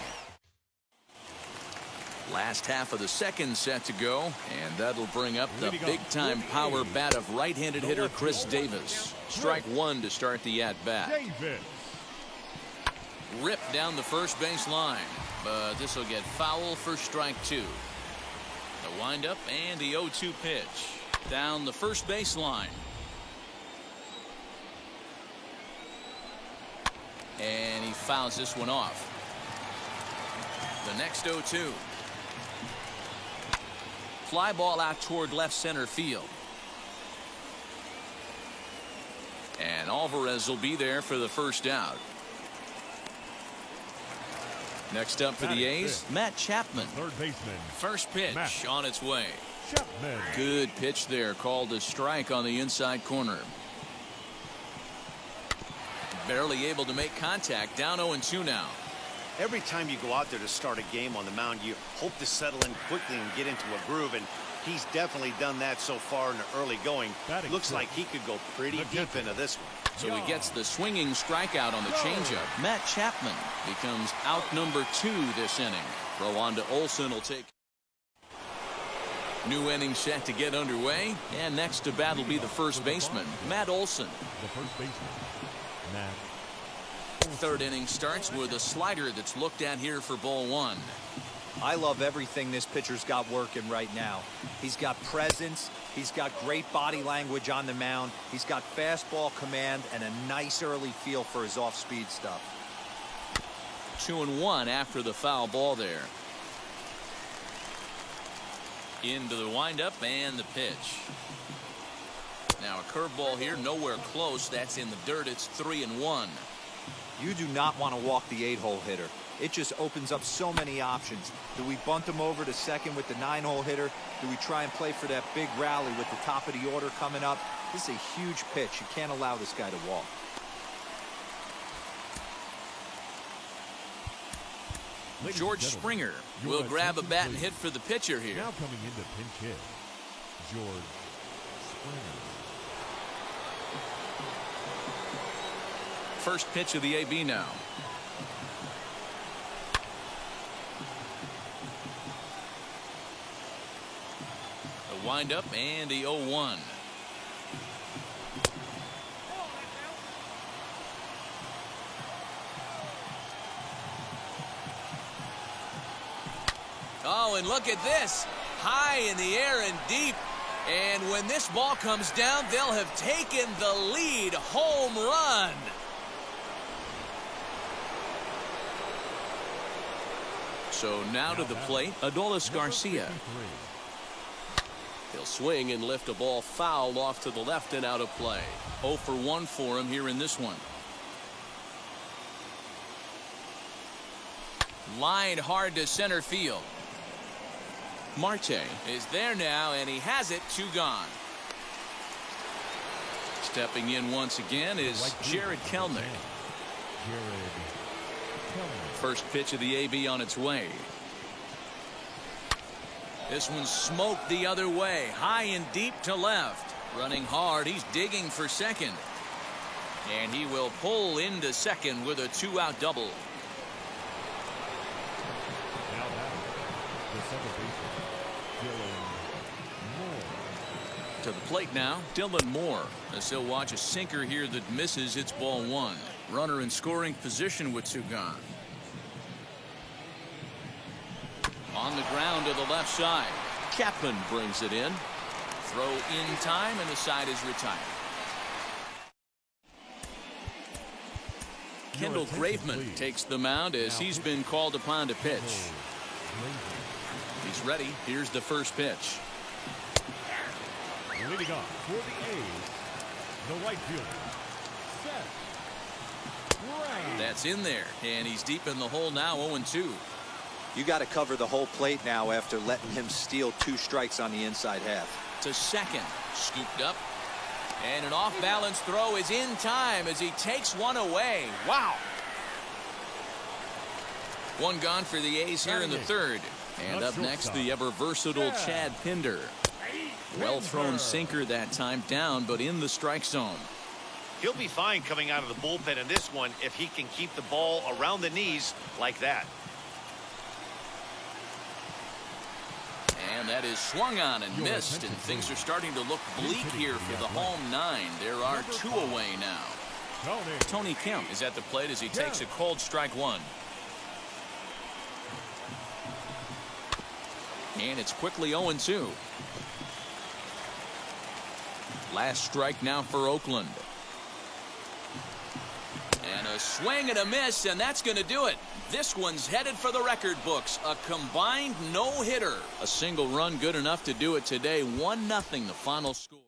Last half of the second set to go, and that'll bring up the big-time power bat of right-handed hitter Chris Davis. Strike one to start the at-bat. Ripped down the first base line, but this will get foul for strike two. The windup and the 0-2 pitch. Down the first base line. And he fouls this one off. The next 0-2. Fly ball out toward left center field. And Alvarez will be there for the first out. Next up for the A's, Matt Chapman. Third baseman. First pitch Matt on its way. Chapman. Good pitch there, called a strike on the inside corner. Barely able to make contact, down 0-2 now. Every time you go out there to start a game on the mound, you hope to settle in quickly and get into a groove, and he's definitely done that so far in the early going. Looks like he could go pretty deep into this one. So he gets the swinging strikeout on the changeup. Matt Chapman becomes out number 2 this inning. Throw on to Olson will take. New inning set to get underway, and next to bat will be the first baseman, Matt Olson. The first baseman, Matt. Third inning starts with a slider that's looked at here for ball one. I love everything this pitcher's got working right now. He's got presence. He's got great body language on the mound. He's got fastball command and a nice early feel for his off-speed stuff. 2-1 after the foul ball there. Into the windup and the pitch. Now a curveball here, nowhere close. That's in the dirt. It's 3-1. You do not want to walk the 8-hole hitter. It just opens up so many options. Do we bunt him over to second with the 9-hole hitter? Do we try and play for that big rally with the top of the order coming up? This is a huge pitch. You can't allow this guy to walk. George Springer will grab a bat and hit for the pitcher here. Now coming into pinch hit, George Springer. First pitch of the AB now. The windup and the 0-1. Oh, and look at this. High in the air and deep. And when this ball comes down, they'll have taken the lead. Home run. So now to the plate, Adolis Garcia. He'll swing and lift a ball foul off to the left and out of play. 0 for 1 for him here in this one. Line hard to center field. Marte is there now, and he has it. 2 gone. Stepping in once again is Jared Kelenic. First pitch of the AB on its way. This one's smoked the other way, high and deep to left. Running hard, he's digging for second. And he will pull into second with a 2-out double. Now the second baseman, Dylan Moore. To the plate now, Dylan Moore, as he'll watch a sinker here that misses. It's ball 1. Runner in scoring position with 2 gone. On the ground to the left side. Chapman brings it in. Throw in time, and the side is retired. Kendall Graveman takes the mound as he's been called upon to pitch. He's ready. Here's the first pitch. Leading off for the A's, the right fielder, Seth Brown. That's in there, and he's deep in the hole now, 0-2. You got to cover the whole plate now after letting him steal 2 strikes on the inside half. To second, scooped up, and an off-balance throw is in time as he takes one away. Wow. 1 gone for the A's here in the third. And up next, the ever versatile Chad Pinder. Well thrown sinker that time, down but in the strike zone. He'll be fine coming out of the bullpen in this one if he can keep the ball around the knees like that. And that is swung on and missed, and things are starting to look bleak here for the home 9. There are 2 away now. Tony Kemp is at the plate as he takes a cold strike 1. And it's quickly 0-2. Last strike now for Oakland. And a swing and a miss, and that's going to do it. This one's headed for the record books. A combined no-hitter. A single run good enough to do it today. 1-0 the final score.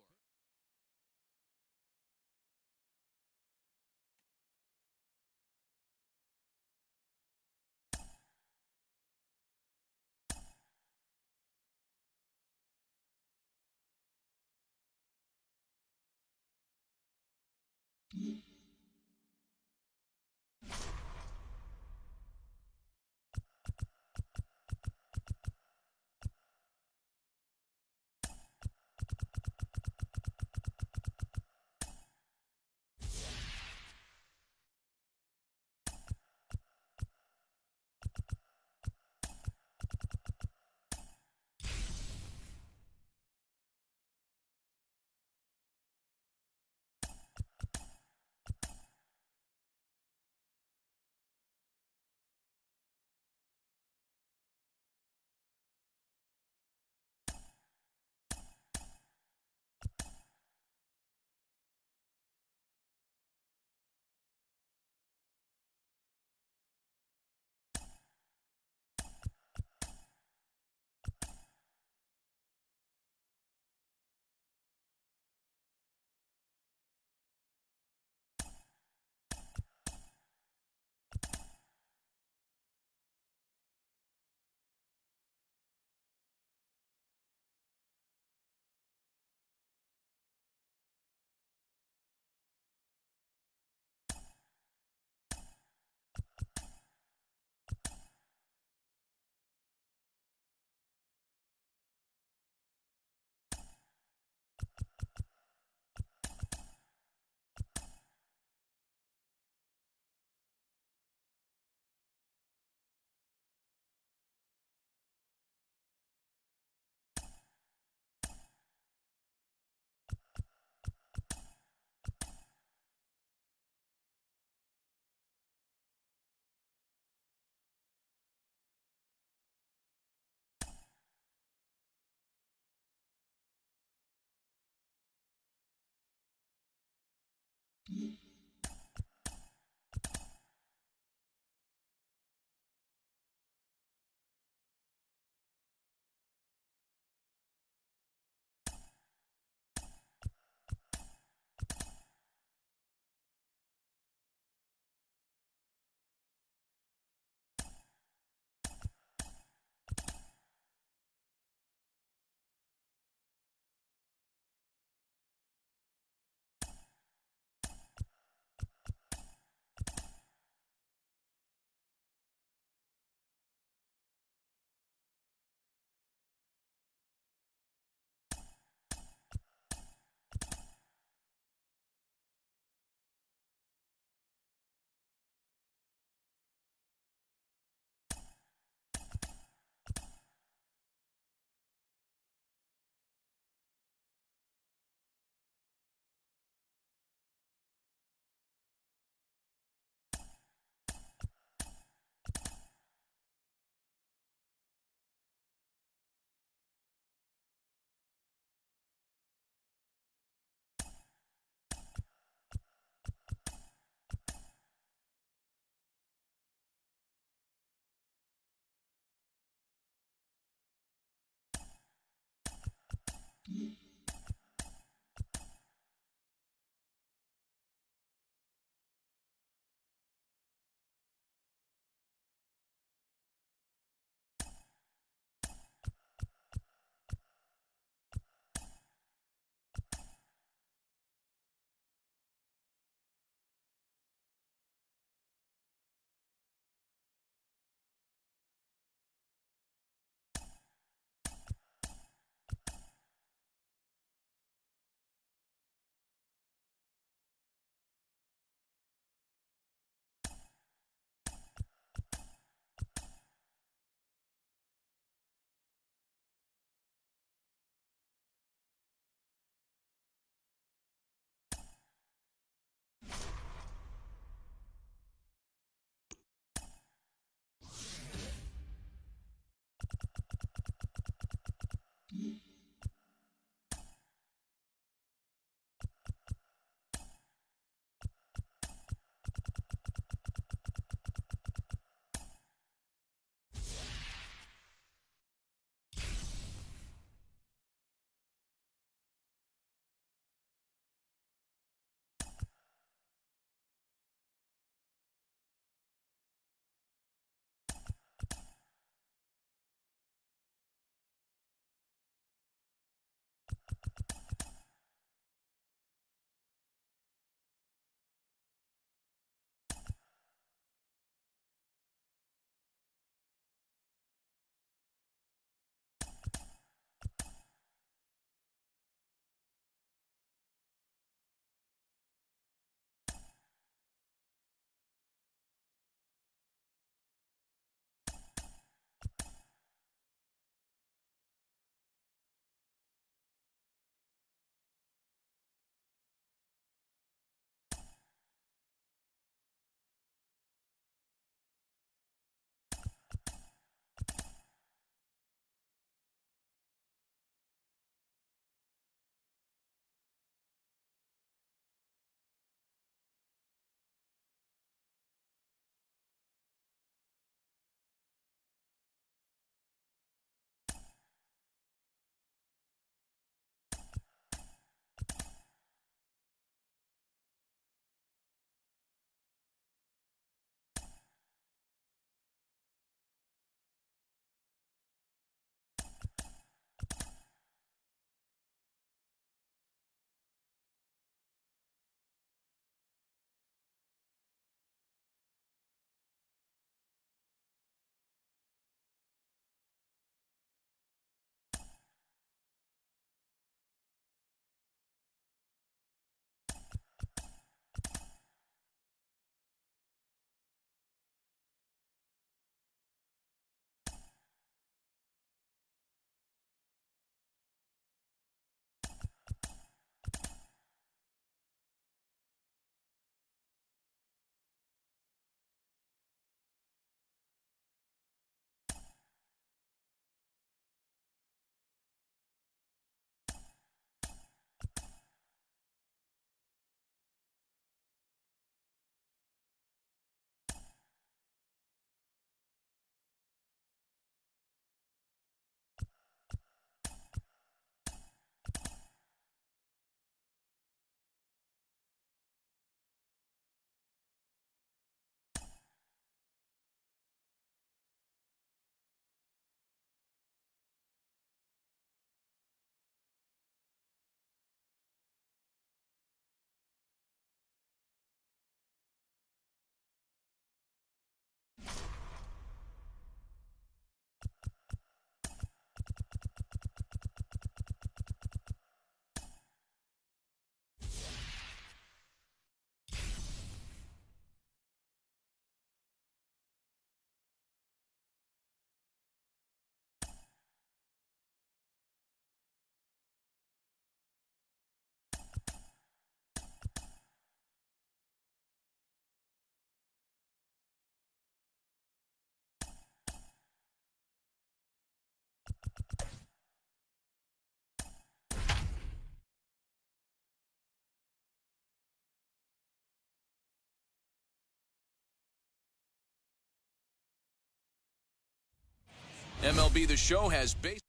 MLB The Show has base.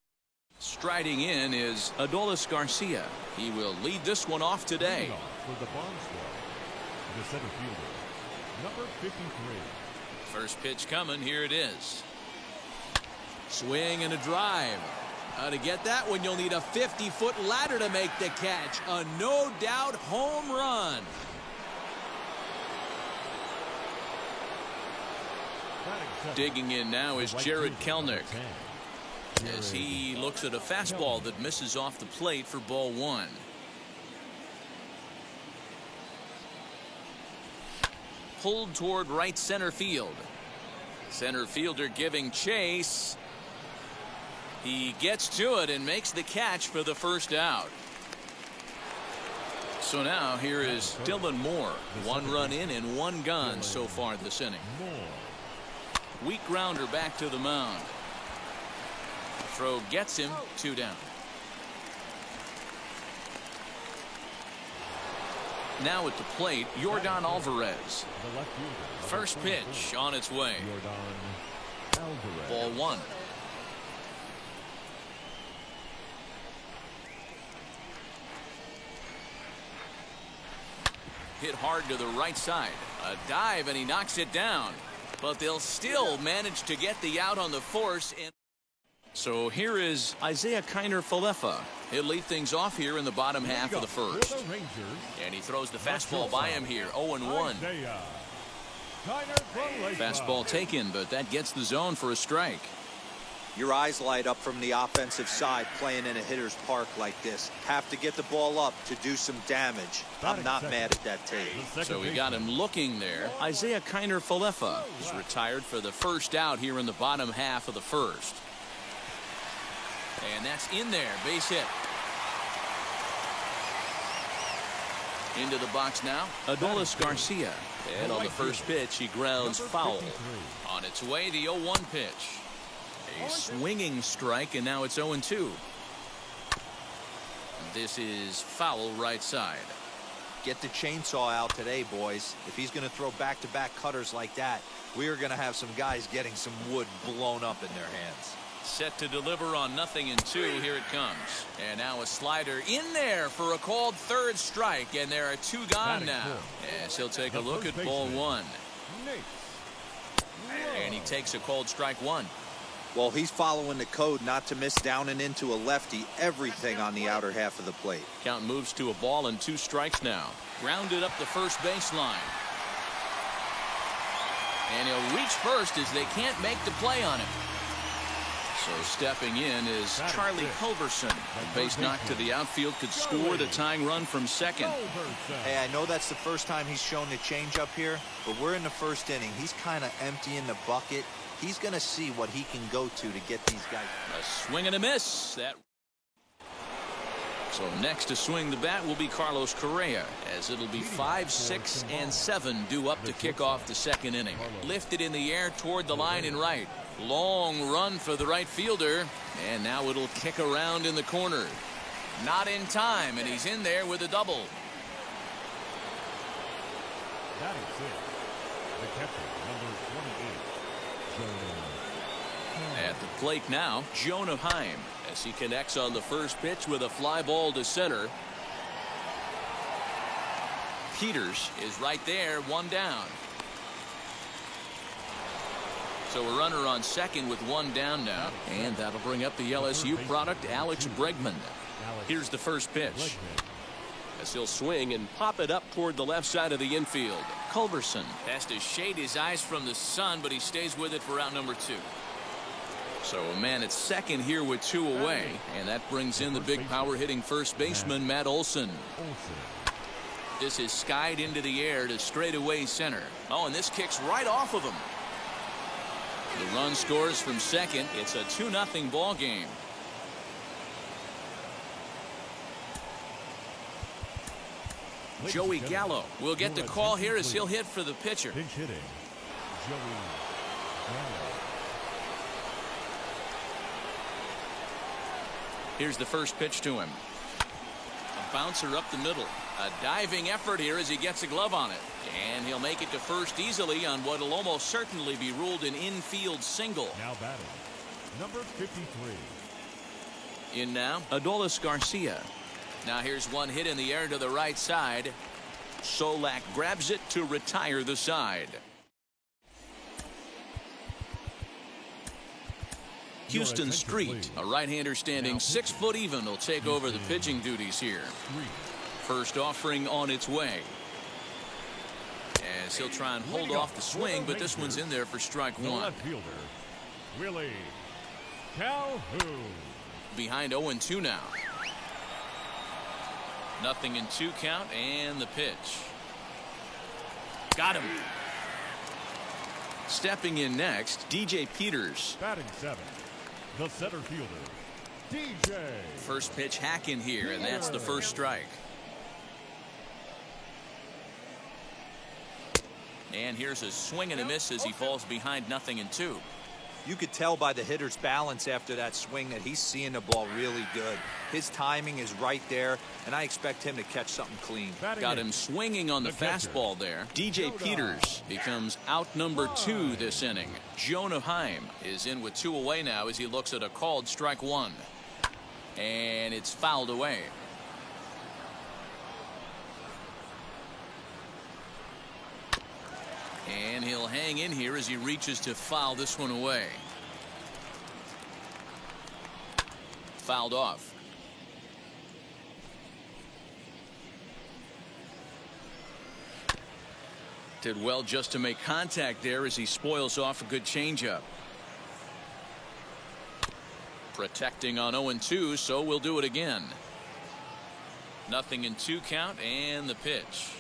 Striding in is Adolis Garcia. He will lead this one off today. For the Barn Squad, the center fielder, number 53. First pitch coming. Here it is. Swing and a drive. To get that one, you'll need a 50-foot ladder to make the catch. A no-doubt home run. Digging in now is Jared Kelenic, as he looks at a fastball that misses off the plate for ball one. Pulled toward right center field. Center fielder giving chase. He gets to it and makes the catch for the first out. So now here is Dylan Moore. 1 run in and 1 gone so far this inning. Weak grounder back to the mound. Throw gets him 2 down. Now at the plate, Yordan Alvarez. First pitch on its way. Ball 1. Hit hard to the right side. A dive and he knocks it down. But they'll still manage to get the out on the force. So here is Isaiah Kiner Falefa. He'll lead things off here in the bottom half of the first. And he throws the fastball by him here. 0-1. Fastball taken, but that gets the zone for a strike. Your eyes light up from the offensive side playing in a hitter's park like this. Have to get the ball up to do some damage. I'm not mad at that take. So we got him looking there. Isaiah Kiner Falefa is retired for the first out here in the bottom half of the first. And that's in there. Base hit. Into the box now, Adolis Garcia. And on the first pitch, he grounds foul. On its way, the 0-1 pitch. A swinging strike, and now it's 0-2. This is foul right side. Get the chainsaw out today, boys. If he's going to throw back-to-back cutters like that, we are going to have some guys getting some wood blown up in their hands. Set to deliver on 0-2. Here it comes. And now a slider in there for a called third strike. And there are 2 gone now. Yes, he'll take a look at ball 1. And he takes a called strike 1. Well, he's following the code not to miss down and into a lefty. Everything on the outer half of the plate. Count moves to a ball and 2 strikes now. Grounded up the first baseline. And he'll reach first as they can't make the play on him. So stepping in is Charlie Culberson. A base knock to the outfield could score the tying run from second. Hey, I know that's the first time he's shown the change up here, but we're in the first inning. He's kind of emptying the bucket. He's going to see what he can go to get these guys. A swing and a miss. So next to swing the bat will be Carlos Correa, as it'll be 5, 6, and 7 due up to kick off the second inning. Lifted in the air toward the line and right. Long run for the right fielder, and now it'll kick around in the corner. Not in time, and he's in there with a double. That is it. The catcher, number 28, Jonah. At the plate now, Jonah Heim, as he connects on the first pitch with a fly ball to center. Peters is right there, 1 down. So a runner on second with 1 down now. And that'll bring up the LSU product, Alex Bregman. Here's the first pitch. As he'll swing and pop it up toward the left side of the infield. Culberson has to shade his eyes from the sun, but he stays with it for out number 2. So a man at second here with 2 away. And that brings in the big power hitting first baseman, Matt Olson. This is skied into the air to straightaway center. Oh, and this kicks right off of him. The run scores from second. It's a 2-0 ball game. Joey Gallo will get the call here as he'll hit for the pitcher. Pinch hitting, Joey Gallo. Here's the first pitch to him. A bouncer up the middle. A diving effort here as he gets a glove on it. And he'll make it to first easily on what will almost certainly be ruled an infield single. Now batting, Number 53. In now, Adolis Garcia. Now here's one hit in the air to the right side. Solak grabs it to retire the side. Houston Street, a right-hander standing 6 foot even, will take over the pitching duties here. First offering on its way. As he'll try and hold off the swing, but this one's in there for strike The one. left fielder, Willie Calhoun. Behind 0-2 now. 0-2 count and the pitch. Got him. Stepping in next, DJ Peters. Batting 7th, the center fielder, DJ. First pitch hack in here, and that's the first strike. And here's a swing and a miss as he falls behind 0-2. You could tell by the hitter's balance after that swing that he's seeing the ball really good. His timing is right there, and I expect him to catch something clean. Got him swinging on the fastball there. DJ Peters becomes out number 2 this inning. Jonah Heim is in with 2 away now as he looks at a called strike one. And it's fouled away. And he'll hang in here as he reaches to foul this one away. Fouled off. Did well just to make contact there as he spoils off a good changeup. Protecting on 0-2, so we'll do it again. 0-2 count and the pitch.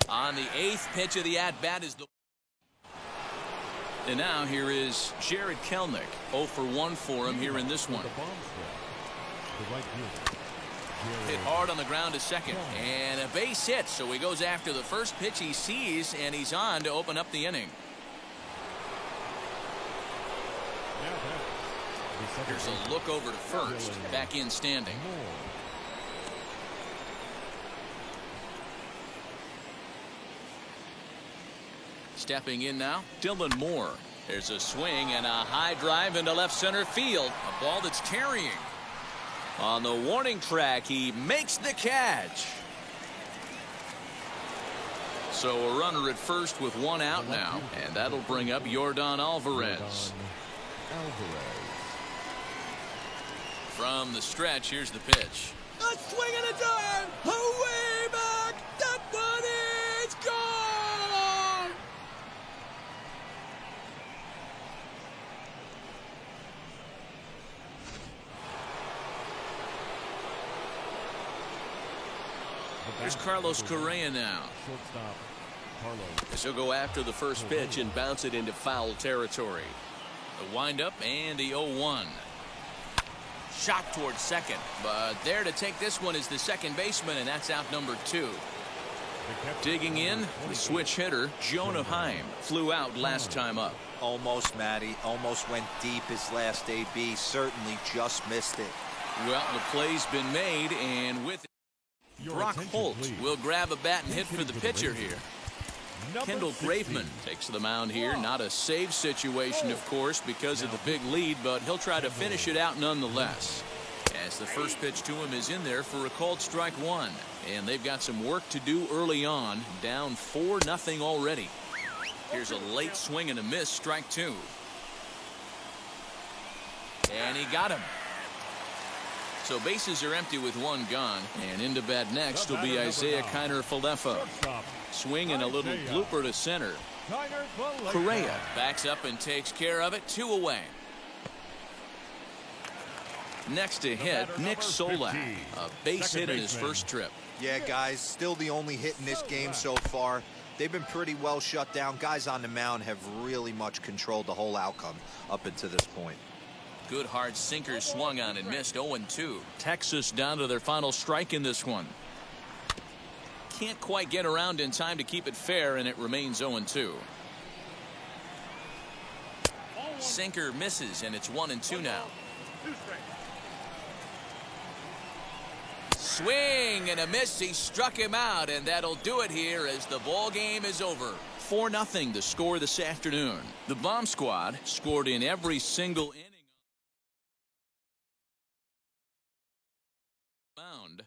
On the 8th pitch of the at-bat is the... And now here is Jared Kelenic. 0 for 1 for him here in this one. Hit hard on the ground to second. And a base hit, so he goes after the first pitch he sees, and he's on to open up the inning. Here's a look over to first. Back in standing. Stepping in now, Dylan Moore. There's a swing and a high drive into left center field. A ball that's carrying. On the warning track, he makes the catch. So a runner at first with 1 out now, and that'll bring up Yordan Alvarez. From the stretch, here's the pitch. A swing and a dive, away back. That one is gone. Here's Carlos Correa now. Shortstop, Carlos. He'll go after the first pitch and bounce it into foul territory. The windup and the 0-1. Shot towards second, but there to take this one is the second baseman, and that's out number 2. Digging in, the switch hitter, Jonah Heim, flew out last time up. Almost, Matty. Almost went deep his last AB. Certainly just missed it. Well, the play's been made, and with it, Brock Holt will grab a bat and hit for the pitcher here. Kendall Graveman takes the mound here. Not a save situation, of course, because of the big lead, but he'll try to finish it out nonetheless. As the first pitch to him is in there for a called strike one. And they've got some work to do early on. Down 4-0 already. Here's a late swing and a miss, strike 2. And he got him. So bases are empty with 1 gone. And into bat next will be Isaiah Kiner-Falefa. Swing and a little blooper to center. Correa backs up and takes care of it. 2 away. Next to hit, Nick Solak. A base hit in his first trip. Yeah, guys, still the only hit in this game so far. They've been pretty well shut down. Guys on the mound have really much controlled the whole outcome up until this point. Good hard sinker swung on and missed. 0-2. Texas down to their final strike in this one. Can't quite get around in time to keep it fair, and it remains 0-2. Sinker misses, and it's 1-2 now. swing and a miss. He struck him out, and that'll do it here as the ball game is over. 4-0 the score this afternoon. The Bomb Squad scored in every single inning. Mound.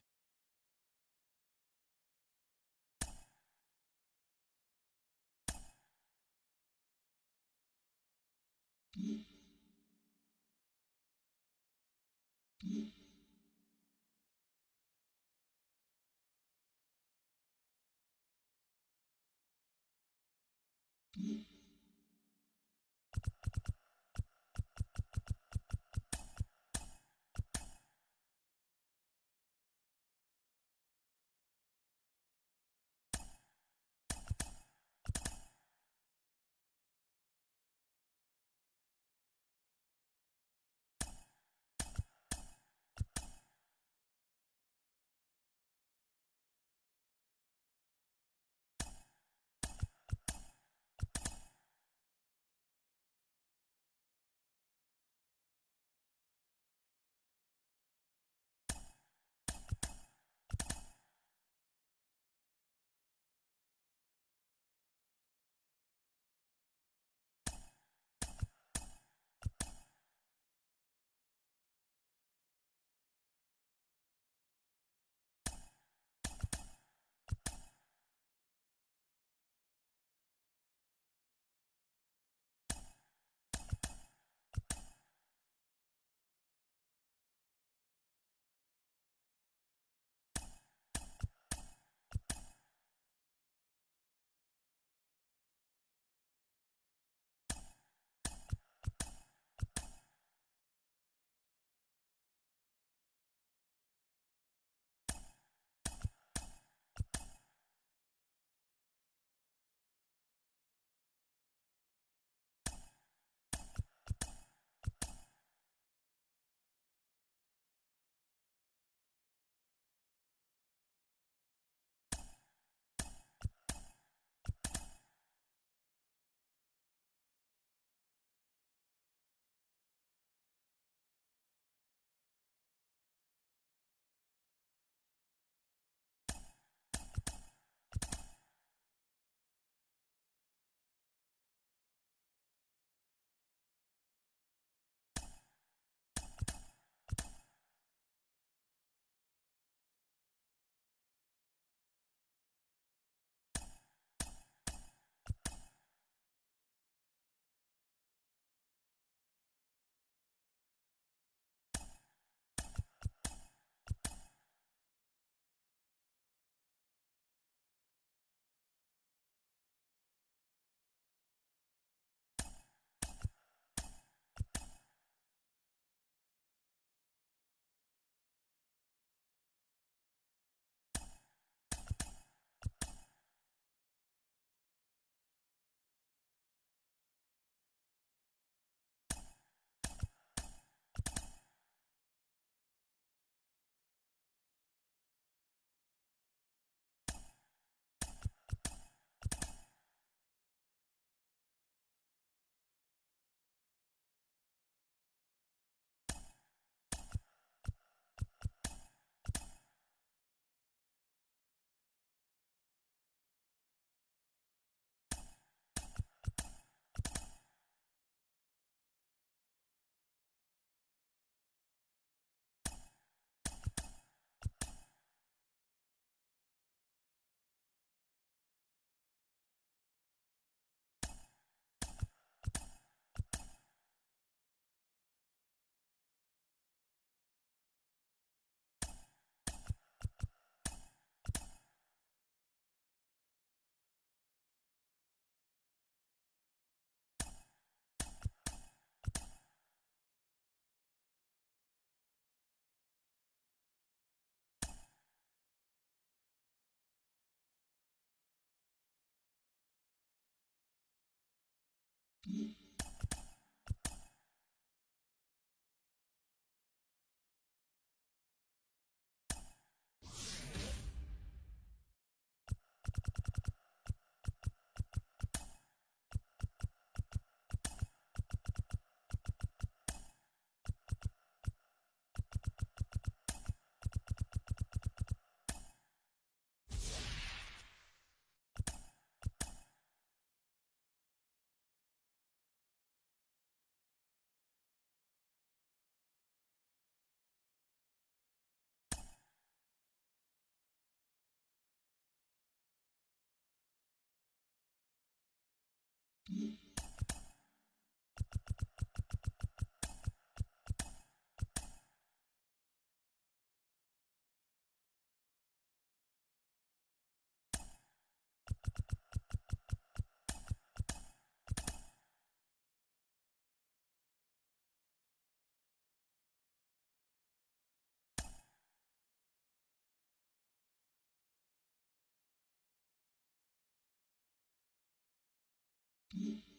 2.